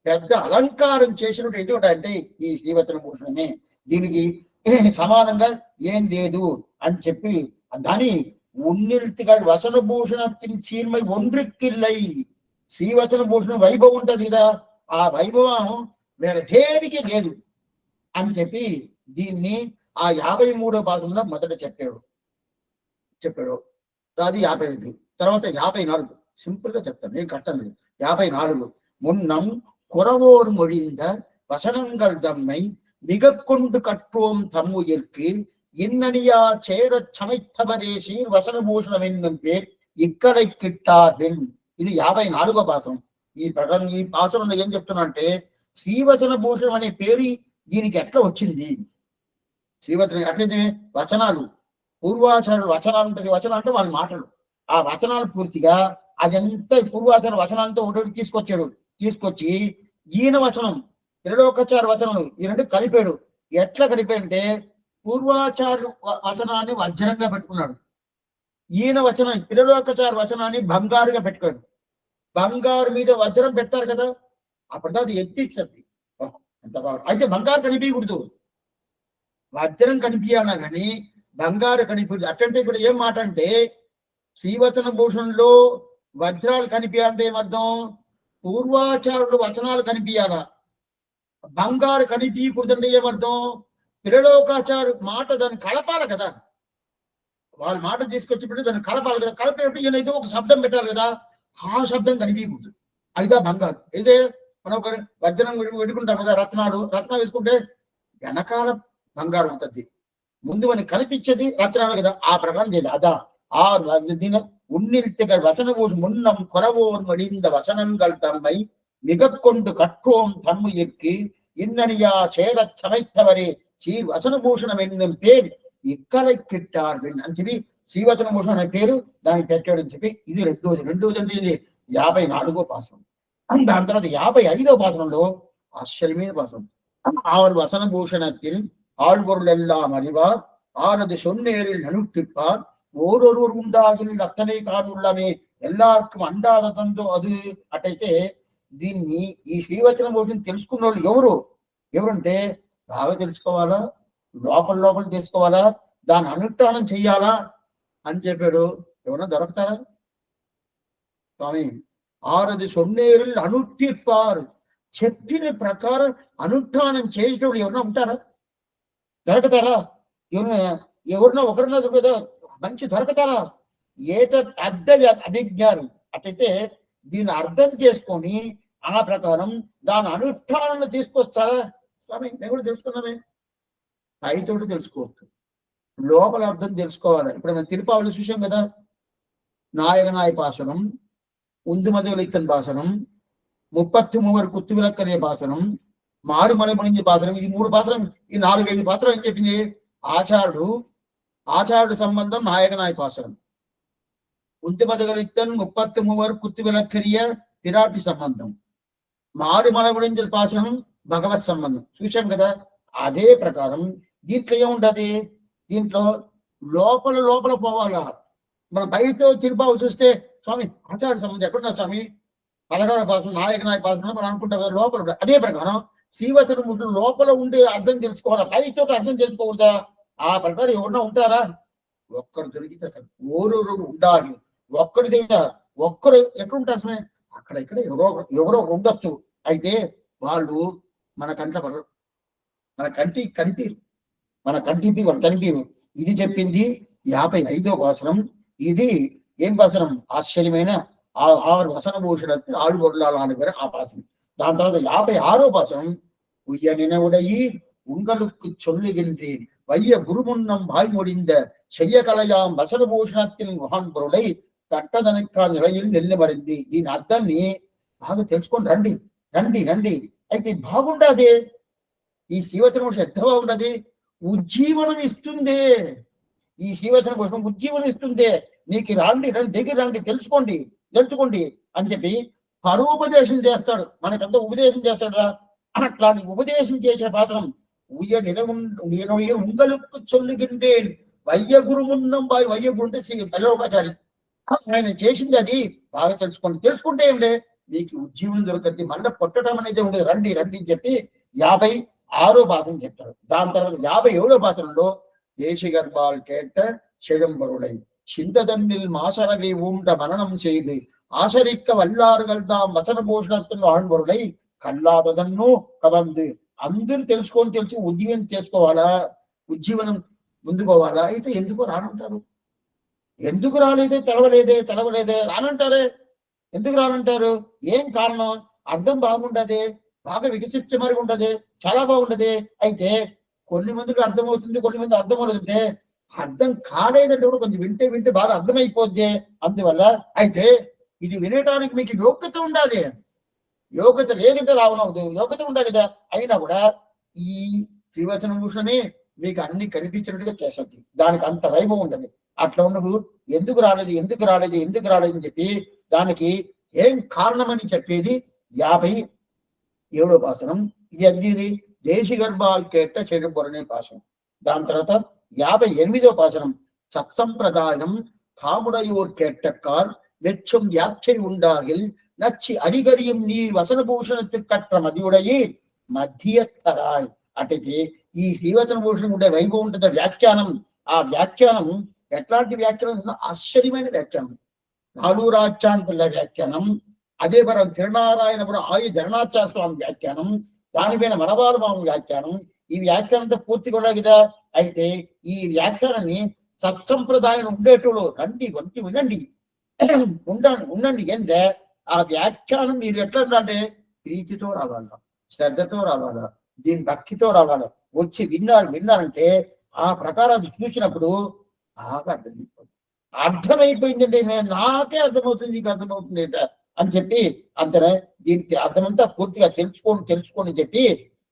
పెద్ద అలంకారం చేసినట్టు ఏది అంటే ఈ శ్రీవచన భూషణమే. దీనికి సమానంగా ఏం లేదు అని చెప్పి దాని ఉన్నిల్తిగా వసన భూషణத்தின் சீர்மை ஒன்றுக்கில்லை. శ్రీవచన భూషణం వైభవం ఉంటది కదా, ఆ వైభవం వేరే దేనికి లేదు అని చెప్పి దీన్ని ఆ 53వ పాదంలో మొదట చెప్పాడు. అది 55. తర్వాత 54 సింపుల్ గా చెప్తాను, నేను కట్టలేదు. 54 முன்னம் குறவோர் மொழிந்த வசனங்கள் தம்மை மிக கொண்டு கற்றோம் தம்முயிர்க்கு இன்னனியா சேரச் சமைத்தவரே சீர் వసనభూషణం என்னும் పేరు ఇక్కడై కిట్టార్విన్. ఇది 54వ పాసం. ఈ ప్రకారం ఈ పాసంలో ఏం చెప్తున్నా అంటే శ్రీవచన భూషణం అనే పేరు దీనికి ఎట్లా వచ్చింది? శ్రీవచనం అట్లయితే వచనాలు పూర్వాచార్యులు వచనాలు ఉంటుంది. వచనం అంటే వాళ్ళ మాటలు, ఆ వచనాలు పూర్తిగా అదంతా పూర్వాచార్య వచనాలతో ఒకటి తీసుకొచ్చి ఈయన వచనం త్రిలోకాచార వచనాలు ఈ రెండు కలిపాడు. ఎట్లా కలిపాడంటే పూర్వాచార్య వచనాన్ని వజ్రంగా పెట్టుకున్నాడు, ఈయన వచనం త్రిలోకాచార వచనాన్ని బంగారుగా పెట్టుకోడు. బంగారు మీద వజ్రం పెడతారు కదా, అప్పుడు అది ఎత్తిస్తుంది. ఎంత బాగా అయితే బంగారు కనిపించకూడదు, వజ్రం కనిపించాలన్నా కానీ బంగారు కనిపించదు. అట్టంటే ఇప్పుడు ఏం మాట అంటే శ్రీవచన భూషణంలో వజ్రాలు కనిపించాలంటే ఏమర్థం? పూర్వాచారుడు వచనాలు కనిపించాలా, బంగారు కనిపించకూడదంటే ఏమర్థం? త్రిలోకాచారు మాట దాన్ని కలపాలి కదా, వాళ్ళ మాట తీసుకొచ్చినప్పుడు దాన్ని కలపాలి కదా, కలిపినప్పుడు ఈయన ఏదో ఒక శబ్దం పెట్టాలి కదా, ఆ శబ్దం కనిపించకూడదు. అయిదా బంగారు. అయితే మనం ఒక వజ్రం పెట్టుకుంటాం కదా, రత్నాలు వేసుకుంటే వెనకాల బంగారం ఉంటుంది, ముందు మనకి కనిపించేది రత్నాలు కదా, ఆ ప్రకారం చేయాలి. అదా ఆ దీని ఉన్నిల్తిగ వసనభూష మున్నం కొరవోర్ మడిந்த వసనంగల్ తమ్மை మిగకొండు కట్టుவோம் தம்முயிர்க்கு இன்னனியா சேரச் சமைத்தவரே சீர் వసనభూషణం ఎన్నుం పేరు ఇక్కడ కిట్టార్విన్ అని చెప్పి శ్రీవచన భూషణం అనే పేరు దానికి పెట్టాడు అని చెప్పి ఇది రెండోది అంటే ఇది 54వ పాసం. దాని తర్వాత 55వ పాసనంలో ఆశ్చర్యమైన పాసం. ఆరు వసనభూషణத்தில் ஆழ்பொருளெல்லாம் அறிவார் ஆனது சொன்னேரில் நனுட்டிப்பார் ఓరొరువురు ఉండాలని అత్తనే కానుళ్ళమే ఎల్లార్కు అండాద తందో అది. అటైతే దీన్ని ఈ శ్రీవచన భూషణం తెలుసుకున్న వాళ్ళు ఎవరంటే బాగా తెలుసుకోవాలా, లోపల తెలుసుకోవాలా, దాన్ని అనుష్ఠానం చెయ్యాలా అని చెప్పాడు. ఎవరన్నా దొరుకుతారా స్వామి? ఆరది సొన్నేరులు అనుట్టిప్పారు, చెప్పిన ప్రకారం అనుష్ఠానం చేసేటప్పుడు ఎవరన్నా ఉంటారా? దొరుకుతారా? ఎవరన్నా ఒకరన్నా దొరుకుతా మంచి దొరకతారా? అభిజ్ఞారు. అటైతే దీన్ని అర్థం చేసుకొని ఆ ప్రకారం దాని అనుష్ఠానాన్ని తీసుకొస్తారా స్వామి? మేము కూడా తెలుసుకున్నామే, పైతోటి తెలుసుకోవచ్చు, లోపల అర్థం తెలుసుకోవాలి. ఇప్పుడు మనం తిరుపావళి చూసాం కదా, நாயகனாய் பாசனம், உந்துமதுகளித்தன் பாசனம், 33 కుత్తు విలక్కనే పాసనం, మారుమల మునింది పాసనం. ఈ 3 పాసనం, ఈ 4-5 పాసనం ఏం చెప్పింది? ఆచారుడు సంబంధం నాయకనాయ పాసనం, உந்துமதுகளித்தன் 33 కుత్తు విలక్కరియ పిరాటి సంబంధం, మారుమల మునింది పాసనం భగవత్ సంబంధం. చూశాం కదా. అదే ప్రకారం దీంట్లో ఏముంటది? దీంట్లో లోపల లోపల పోవాలా. మన బయట తిరుపావు చూస్తే స్వామి ఆచార్య సంబంధం ఎక్కడున్నా స్వామి, పలకాల పాసనం, నాయకనాయ పాసనం మనం అనుకుంటాం కదా, లోపల. అదే ప్రకారం శ్రీవచనములు లోపల ఉండే అర్థం తెలుసుకోవాలా, బయట అర్థం తెలుసుకోకూడదా? ఆ ప్రకారం ఎవరన్నా ఉంటారా? ఒక్కరు దొరికితే అసలు ఓరోరు ఉండాలి. ఒక్కరు తెలియదా? ఒక్కరు ఎక్కడుంటారు స్వామి? అక్కడ ఇక్కడ ఎవరో ఉండొచ్చు. అయితే వాళ్ళు మన కంట పడరు, మన కంటికి కనిపిరు. ఇది చెప్పింది 55వ వాసనం. ఇది ఏం వాసనం? ఆశ్చర్యమైన 6 వసనభూషణ ఆడు బొడలాల అని పేరు ఆ వాసనం. దాని తర్వాత 56వ వాసనం. ఉయ్య నినవుడయి உங்களுக்கு சொல்லுகின்றேன் வைய குருமுன்னம் வாய் முடிந்த செய்ய கலையாம் వసనభూషణத்தின் మహాన్ పొరుడై కట్టదనక నిలయిల్ నెల్లి మరింది. దీని అర్థాన్ని బాగా తెలుసుకొని రండి రండి రండి. అయితే బాగుండదే ఈ శ్రీవచన భూషణం, ఎంత బాగుండది. ఉజ్జీవనం ఇస్తుందే ఈ శ్రీవచన భూషణం, ఉజ్జీవనం ఇస్తుందే. మీకు రండి రండి, దగ్గర రండి, తెలుసుకోండి అని చెప్పి పరోపదేశం చేస్తాడు. మనకంతా ఉపదేశం చేస్తాడు. అట్లాంటి ఉపదేశం చేసే పాత్రం. ఉయ్య உங்களுக்கு சொல்லுகின்றேன் వయ్య గురుమున్నం బాయ్. వయ్య గురు అంటే శ్రీ బల్లలోకాచారి. ఆయన చేసింది అది బాగా తెలుసుకుంటే ఏమిటే మీకు ఉజ్జీవనం దొరకద్ది, మళ్ళీ పొట్టడం అనేది ఉండదు. రండి రండి అని చెప్పి 56వ పాసనం చెప్తారు. దాని తర్వాత 57వ పాసనంలో தேசிகர்பால் கேட்ட செழும்பொருளை சிந்ததன்னில் மாசரவை ஊன்ற மனனம் செய்து ஆசரிக்க வல்லார்கள் தாம் వసన భూషణத்தின் வாழ்பொருளை కల్లాదదన్ను కవందు. అందరూ తెలిసి ఉజ్జీవనం చేసుకోవాలా, ఉజ్జీవనం ముందుకోవాలా. అయితే ఎందుకో రానంటారు. ఎందుకు రాలేదే, తెలవలేదే రానంటారే. ఎందుకు రానంటారు? ఏం కారణం? అర్థం బాగుండదే, బాగా వికసిస్తే మరి ఉండదు, చాలా బాగుండదు. అయితే కొన్ని మందికి అర్థమవుతుంది, కొన్ని మంది అర్థం అవుతుంటే అర్థం కాలేదంటే కూడా కొంచెం వింటే బాగా అర్థమైపోద్ది. అందువల్ల అయితే ఇది వినటానికి మీకు యోగ్యత ఉండాలి. యోగ్యత లేదంటే రావనవద్దు, యోగ్యత ఉండాలి కదా. అయినా కూడా ఈ శ్రీవచన భూషణమే మీకు అన్ని కనిపించినట్టుగా చేస్తుంది. దానికి అంత వైభవం ఉండదు. అట్లా ఉన్నప్పుడు ఎందుకు రాలేదు అని చెప్పి దానికి ఏం కారణమని చెప్పేది 57వ పాసనం. ఇది தேசிகர்பால் கேட்ட செழும்பொருளை பாசனம். దాని తర్వాత 58వ పాసనం. சத்சம்பிரதாயம் தாமுடையோர் கேட்டக்கால் வெச்சும் யாச்சை உண்டாகில் நச்சி அடிகரியும் நீர் వసనభూషణத்துக்கு కట్ట మదియుడయి మధ్యతరాయ్. అంటే ఈ శ్రీవచన భూషణం ఉండే వైభవం ఉంటుంది. వ్యాఖ్యానం, ఆ వ్యాఖ్యానం ఎట్లాంటి వ్యాఖ్యానం? ఆశ్చర్యమైన వ్యాఖ్యానం. నాలూరాచాన్ పిల్ల వ్యాఖ్యానం, అదే పరం తిరునారాయణపురం ఆయు ధరణాచార్య స్వామి వ్యాఖ్యానం, దానిపైన మనవారు మామ వ్యాఖ్యానం. ఈ వ్యాఖ్యానంతో పూర్తిగా ఉండాలి కదా. అయితే ఈ వ్యాఖ్యానాన్ని సత్సంప్రదాయం ఉండేటోళ్ళు రండి వంటి వినండి, ఉండండి. ఏంటంటే ఆ వ్యాఖ్యానం మీరు ఎట్లా అంటే ప్రీతితో రావాలా, శ్రద్ధతో రావాలా, దీని భక్తితో రావాలా. వచ్చి విన్నారంటే ఆ ప్రకారం చూసినప్పుడు బాగా అర్థమైపోయిందంటే నాకే అర్థమవుతుంది, నీకు అర్థమవుతుంది అని చెప్పి అంతనే దీనికి అర్థమంతా పూర్తిగా తెలుసుకోని చెప్పి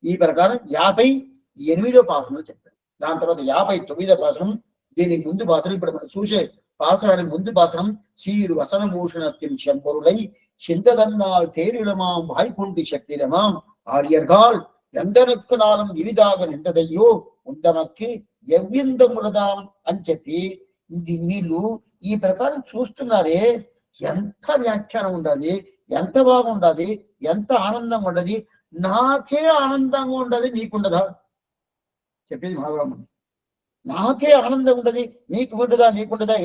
ఈ ప్రకారం 58వ పాసనం చెప్పారు. దాని తర్వాత 59వ పాసనం. దీనికి ముందు పాసనం ఇప్పుడు మనం చూసే పాసనానికి ముందు పాసనం. சீர் வசனபூஷணத்தின் செம்பொருளை சிந்ததன்னால் தேரிடமாம் வாய்ப்புண்டி சக்திடமாம் ஆரியர்கள் ఎందనకు నాలం ఇవిదాగ నిండదయ్యో ఉందమక్కి ఎవ్విందములదాం అని చెప్పి వీళ్ళు ఈ ప్రకారం చూస్తున్నారే. ఎంత వ్యాఖ్యానం ఉండదు, ఎంత బాగుండదు, ఎంత ఆనందంగా ఉండదు. నాకే ఆనందంగా ఉండదు, నీకుండదా చెప్పేది మహాబ్రహ్మణం. నాకే ఆనందం ఉండదు, నీకుండదా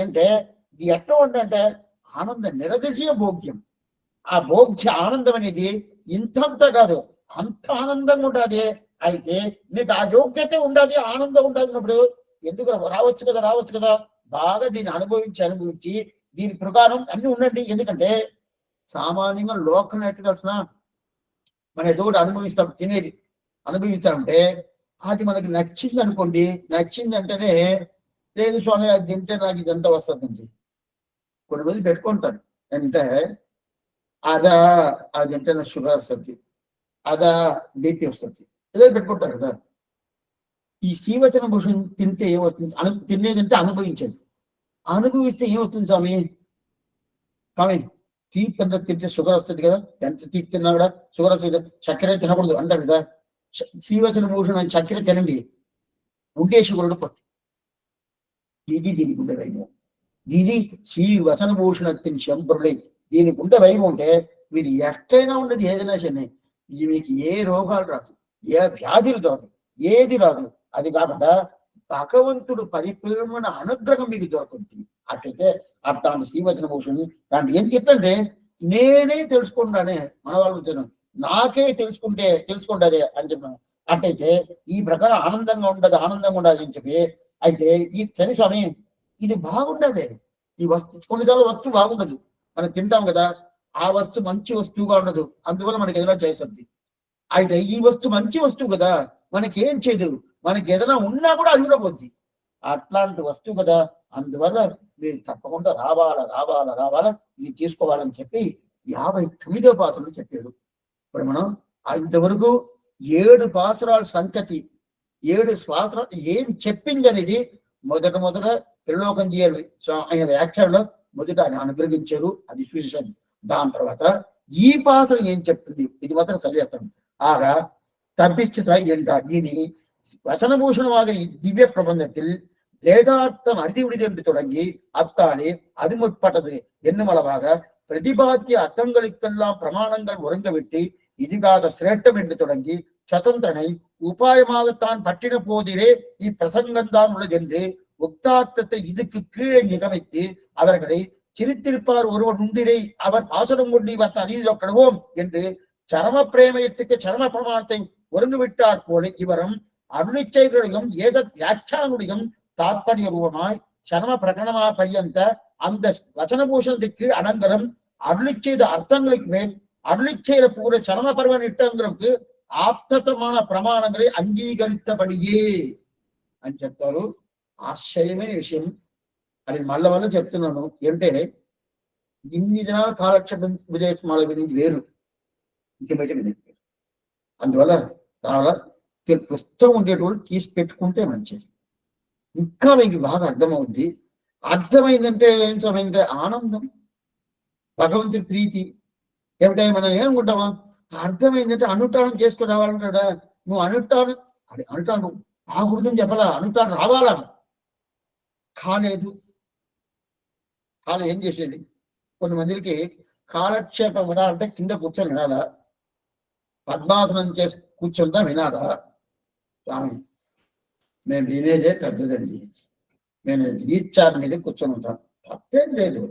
అంటే ఇది ఎట్లా ఉంటే ఆనందం నిరతిశయ భోగ్యం. ఆ భోగ్య ఆనందం అనేది ఇంతంత కాదు, అంత ఆనందంగా ఉండాలి. అయితే నీకు ఆ యోగ్యత ఉండాలి, ఆనందం ఉండాలినప్పుడు ఎందుకు రావచ్చు కదా. బాగా దీన్ని అనుభవించి దీని ప్రకారం అన్ని ఉండండి. ఎందుకంటే సామాన్యంగా లోకం ఎట్టు తెలిసిన మనం ఏదో ఒకటి అనుభవిస్తాం, తినేది అనుభవిస్తామంటే అది మనకి నచ్చింది అనుకోండి. నచ్చింది అంటేనే లేదు స్వామి అది తింటే నాకు ఇదంతా వస్తుందండి. కొన్ని మంది పెట్టుకుంటారు అంటే అదా అది అంటే షుగర్ వస్తుంది, అదా బీపీ వస్తుంది, ఏదో పెట్టుకుంటారు కదా. ఈ శ్రీవచన భూషణ్ తింటే ఏమొస్తుంది? తినేది అంటే అనుభవించేది. అనుభవిస్తే ఏమొస్తుంది స్వామి? స్వామి తీపి ఎంత తింటే షుగర్ వస్తుంది కదా, ఎంత తీపి తిన్నా కూడా షుగర్ వస్తుంది కదా, చక్కెర తినకూడదు అంటారు కదా. శ్రీవచన భూషణ్ చక్కెర తినండి, ఉండే షుగర్ పట్టు. ఇది దీనికి ఉండే వైభవం. ఇది శ్రీవచన భూషణత్తిని శంకరుడే దీనికి ఉండే వైభవం ఉంటే మీరు ఎక్కడైనా ఉండదు ఏదైనా సరే మీకు ఏ రోగాలు రాదు, ఏ వ్యాధులు రాదు, ఏది రాదు. అది కాకుండా భగవంతుడు పరిపూర్ణ అనుగ్రహం మీకు దొరుకుతుంది. అట్లయితే అట్లాంటి శ్రీవచన భూషణ్ దాంట్లో ఏం చెప్తంటే నేనే తెలుసుకుంటానే మన వాళ్ళు నాకే తెలుసుకుంటే అని చెప్పాను. అట్టయితే ఈ ప్రకారం ఆనందంగా ఉండదు అని చెప్పి అయితే ఈ శని స్వామి ఇది బాగుండదు. ఈ కొన్నిసార్లు వస్తువు బాగుండదు, మనం తింటాం కదా, ఆ వస్తువు మంచి వస్తువుగా ఉండదు, అందువల్ల మనకి ఏదైనా చేస్తుంది. అయితే ఈ వస్తువు మంచి వస్తువు కదా, మనకి ఏం చేయదు, మనకి ఏదైనా ఉన్నా కూడా అది కూడా పోద్ది. అట్లాంటి వస్తువు కదా, అందువల్ల మీరు తప్పకుండా రావాలా ఇది తీసుకోవాలని చెప్పి 59వ పాసరం చెప్పాడు. ఇప్పుడు మనం ఇంతవరకు 7 పాసరాల సంగతి, 7 శ్వాసరాలు ఏం చెప్పింది అనేది మొదట త్రిలోకం చేయాలి ఆయన వ్యాఖ్యానంలో మొదట ఆయన అనుగ్రహించారు, అది చూశాను. దాని తర్వాత ఈ పాసరం ఏం చెప్తుంది ఇది మాత్రం చదివేస్తాను. ஆக தப்பிச்சுதாய் என்றார். இனி வசனபூஷணமாக இத்திவ்ய பிரபந்தத்தில் வேதார்த்தம் அறிவுறுதி என்று தொடங்கி அத்தானே அது முற்பட்டது என்னும் அளவாக பிரதிபாத்திய அர்த்தங்களுக்கெல்லாம் பிரமாணங்கள் உறங்கவிட்டு இதிகாச சிரேட்டம் என்று தொடங்கி சுதந்திரனை உபாயமாகத்தான் பற்றின போதிலே இப்பிரசங்கம்தான் உள்ளது என்று உக்தார்த்தத்தை இதுக்கு கீழே நிகமைத்து அவர்களை சிரித்திருப்பார் ஒருவன் உண்டிரை அவர் பாசனம் கொண்டு இவற்றை அறிவிக்கப்படுவோம் என்று சரம பிரேமயத்துக்கு சரம பிரமாணத்தை ஒருங்குவிட்டார் போல இவரும் அருளிச்சைகளையும் ஏத வியாக்கியானுடையும் தாத்பரிய ரூபமாய் சரம பிரகடனமா பரியந்த அந்த வசனபூஷணத்துக்கு அனந்தரம் அருளி செய்த அர்த்தங்களுக்கு மேல் அருளி செய்த பூர சரம பருவ நிட்டங்களுக்கு ఆప్తతమాన ప్రమాణங்களை అంగీకరించబడియే అని చెప్తారు. ఆశ్చర్యమైన విషయం అది మళ్ళీ చెప్తున్నాను. అంటే ఇన్ని దినాల కాలక్షేప విదేశమాల గురించి వేరు ఇంటిమేటివ్. అందువల్ల చాలా పుస్తకం ఉండేటోళ్ళు తీసి పెట్టుకుంటే మంచిది. ఇంకా మీకు బాగా అర్థమవుద్ది. అర్థమైందంటే ఏంటంటే ఆనందం, భగవంతుడి ప్రీతి. ఏమిటో మనం ఏమనుకుంటామా, అర్థమైందంటే అనుష్ఠానం చేసుకుని రావాలంటాడా. నువ్వు అనుష్ఠానం ఆ గురించి చెప్పాలా, అనుష్ఠానం రావాలా, కాలేదు. ఏం చేసేది? కొన్ని మందికి కాలక్షేపం వినాలంటే కింద కూర్చొని వినాలా, పద్మాసనం చేసి కూర్చుందా వినాలా? స్వామి మేము వినేదే పెద్దదండి, మేము ఈచ్చార్ మీద కూర్చొని ఉంటాం, తప్పేం లేదు.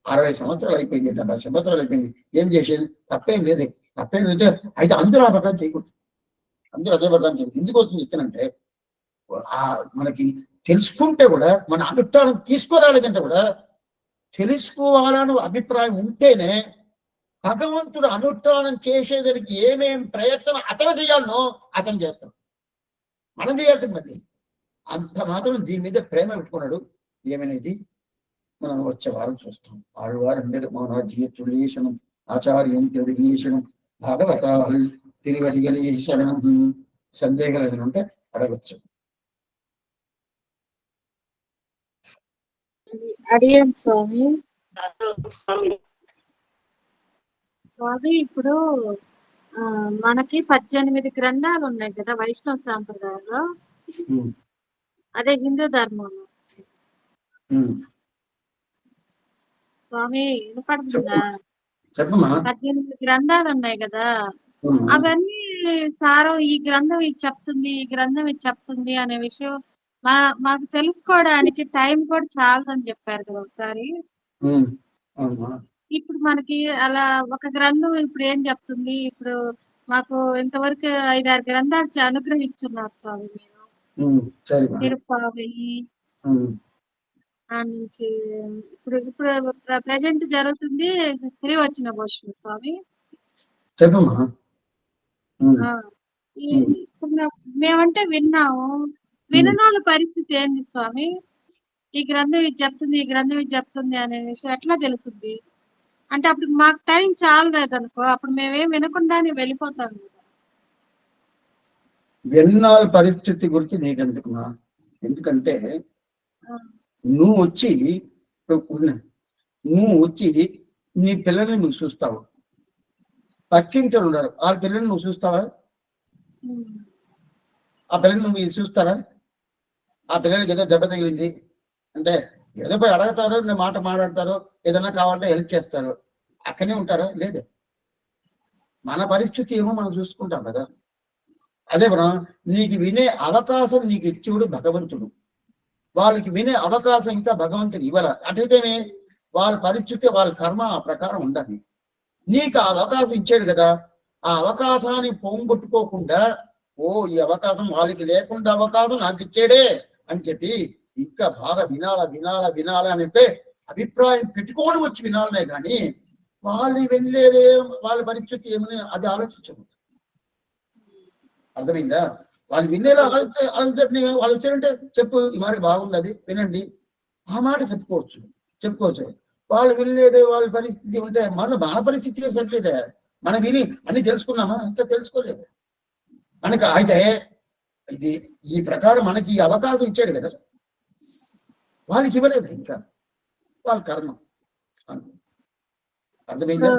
60 సంవత్సరాలు అయిపోయింది, 70 సంవత్సరాలు అయిపోయింది, ఏం చేసేది? తప్పేం లేదు. అయితే అందరూ ఆ ప్రకారం చేయకూడదు, అందరూ అదే ప్రకారం చేయకూడదు. ఎందుకు వస్తుంది ఇక్కనంటే మనకి తెలుసుకుంటే కూడా మన అనుష్ఠానం తీసుకురాలేదంటే కూడా తెలుసుకోవాలని అభిప్రాయం ఉంటేనే భగవంతుడు అనుష్ఠానం చేసేదానికి ఏమేం ప్రయత్నం అతను చేయాలనో అతను చేస్తాడు, మనం చేయాల్సింది. మళ్ళీ అంత మాత్రం దీని మీద ప్రేమ పెట్టుకున్నాడు. ఏమనేది మనం వచ్చే వారం చూస్తాం. ఆళ్వారు నిర్మాణం ఆచార్యం తిరుగీషణం భాగవతాలు తిరువడిగలి శరణం. సందేహాలు ఏదైనా ఉంటే అడగచ్చు. అడిగాను స్వామి. ఇప్పుడు మనకి 18 గ్రంథాలు ఉన్నాయి కదా వైష్ణవ సాంప్రదాయంలో, అదే హిందూ ధర్మంలో. స్వామి వినపడుతుందా? 18 గ్రంథాలు ఉన్నాయి కదా, అవన్నీ సారం ఈ గ్రంథం ఇది చెప్తుంది, ఈ గ్రంథం ఇది చెప్తుంది అనే విషయం మాకు తెలుసుకోవడానికి టైం కూడా చాలదని చెప్పారు కదా ఒకసారి. ఇప్పుడు మనకి అలా ఒక గ్రంథం ఇప్పుడు ఏం చెప్తుంది? ఇప్పుడు మాకు ఇంతవరకు 5-6 గ్రంథాలు అనుగ్రహించున్నారు స్వామి. మీరు తిరుపావి నుంచి ఇప్పుడు ప్రజెంట్ జరుగుతుంది శ్రీవచన భూషణ స్వామి. ఇప్పుడు మేమంటే విన్నాము, విననోళ్ళ పరిస్థితి ఏంది స్వామి? ఈ గ్రంథం ఇది చెప్తుంది, ఈ గ్రంథం ఇది చెప్తుంది అనే విషయం ఎట్లా తెలుసుద్ది? అంటే అప్పుడు మాకు టైం చాలలేదనుకో, అప్పుడు మేమేం వినకుండానే వెళ్ళిపోతాం కదా. విన్నాల పరిస్థితి గురించి నీకెందుకుమా? ఎందుకంటే నువ్వు వచ్చి నీ పిల్లల్ని నువ్వు చూస్తావు, పక్కింటి ఉండరు, ఆ పిల్లల్ని నువ్వు చూస్తావా? ఆ పిల్లల్ని నువ్వు చూస్తారా? ఆ పిల్లలకి ఏదో దెబ్బ తగిలింది అంటే ఏదో పోయి అడగతారు, నేను మాట మాట్లాడతారు, ఏదైనా కావాలంటే హెల్ప్ చేస్తారు, అక్కడనే ఉంటారా? లేదు. మన పరిస్థితి ఏమో మనం చూసుకుంటాం కదా. అదే మనం నీకు వినే అవకాశం నీకు ఇచ్చేవాడు భగవంతుడు. వాళ్ళకి వినే అవకాశం ఇంకా భగవంతుడు ఇవ్వాల. అటైతేనే వాళ్ళ పరిస్థితి వాళ్ళ కర్మ ఆ ప్రకారం ఉండదు. నీకు ఆ అవకాశం ఇచ్చాడు కదా, ఆ అవకాశాన్ని పోంగొట్టుకోకుండా ఈ అవకాశం వాళ్ళకి లేకుండా అవకాశం నాకు ఇచ్చాడే అని చెప్పి ఇంకా బాగా వినాలా అని అభిప్రాయం పెట్టుకోవడం వచ్చి వినాలనే కానీ వాళ్ళు వెళ్ళేదే వాళ్ళ పరిస్థితి ఏమని అది ఆలోచించకూడదు. అర్థమైందా? వాళ్ళు వినేలా వాళ్ళు వచ్చారంటే చెప్పు ఈ మరి బాగుండదు వినండి, ఆ మాట చెప్పుకోవచ్చు. వాళ్ళు వినలేదే వాళ్ళ పరిస్థితి ఉంటే మన పరిస్థితి సరిలేదే. మనం విని అన్ని తెలుసుకున్నామా? ఇంకా తెలుసుకోలేదు. మనకి అయితే ఇది ఈ ప్రకారం మనకి ఈ అవకాశం ఇచ్చాడు కదా, వాళ్ళకి ఇవ్వలేదు, ఇంకా వాళ్ళ కర్మ. అర్థమైందా?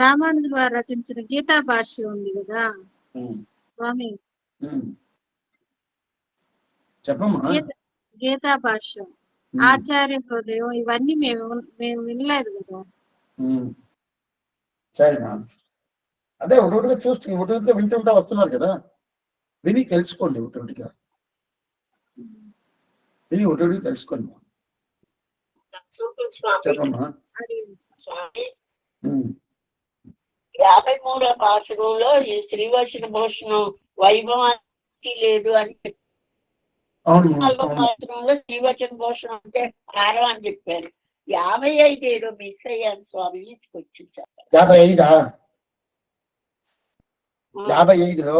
రామానుజుల వారు రచించిన గీతా భాష్యం ఉంది కదా స్వామి, చెప్పమ్మా. గీతా భాష్యం, ఆచార్య హృదయం, ఇవన్నీ మేము వినలేదు కదా. సరేనా? అదే ఒకటిగా చూస్తూ ఒకటిగా వింటుంటా వస్తున్నారు కదా, విని తెలుసుకోండి. ఒకటిగా విని ఒకటి తెలుసుకోండి. చెప్పమ్మా. 53వ భాషలో ఈ శ్రీవచన భూషణం వైభవానికి లేదు అని చెప్పారు. 4వ భాషలో శ్రీవచన భూషణం అంటే 6 అని చెప్పారు. 55 ఏదో మిస్ అయ్యాను స్వామి. కొంచెం చెప్పారు. 55లో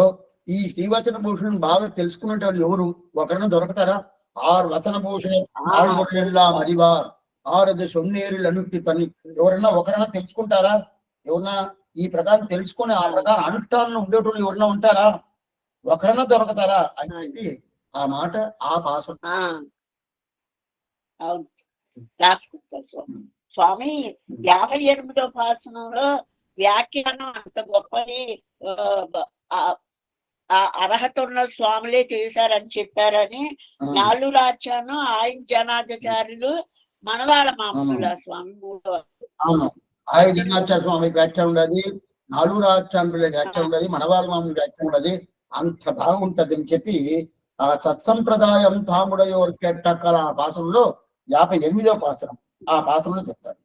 ఈ శ్రీవచన భూషణం బాగా తెలుసుకునే వాళ్ళు ఎవరు? ఒకరిని దొరకతారా? 6 వచన భూషణ మరివార్ 6 సొన్నేరులు అనుట్టి పని ఎవరన్నా ఒకరైనా తెలుసుకుంటారా? ఎవరన్నా ఈ ప్రకారం తెలుసుకుని ఆ ప్రకారం అనుష్ఠానంలో ఉండేటోళ్ళు ఎవరన్నా ఉంటారా? ఒకరైనా దొరకతారా అని చెప్పి ఆ మాట ఆ భాష. అవును స్వామి. 58వ భాషణంలో వ్యాఖ్యానం అంత గొప్పది, అర్హత ఉన్న స్వాములే చేశారని చెప్పారని నాలురాచాను ఆయన జనాచార్యులు మనవాళ్ళ మామూలు స్వామి. ఆయన జనాచార్య స్వామి వ్యాఖ్య ఉండదు, నాలురాచార్యుల వ్యాఖ్య ఉండదు, మనవాళ్ళ మామూలు వ్యాఖ్య ఉండదు. అంత బాగుంటది అని చెప్పి ఆ సత్సంప్రదాయం తాముడయోర్ కెట్టక్కల ఆ భాషంలో 58వ భాషణం ఆ భాషంలో చెప్తారు.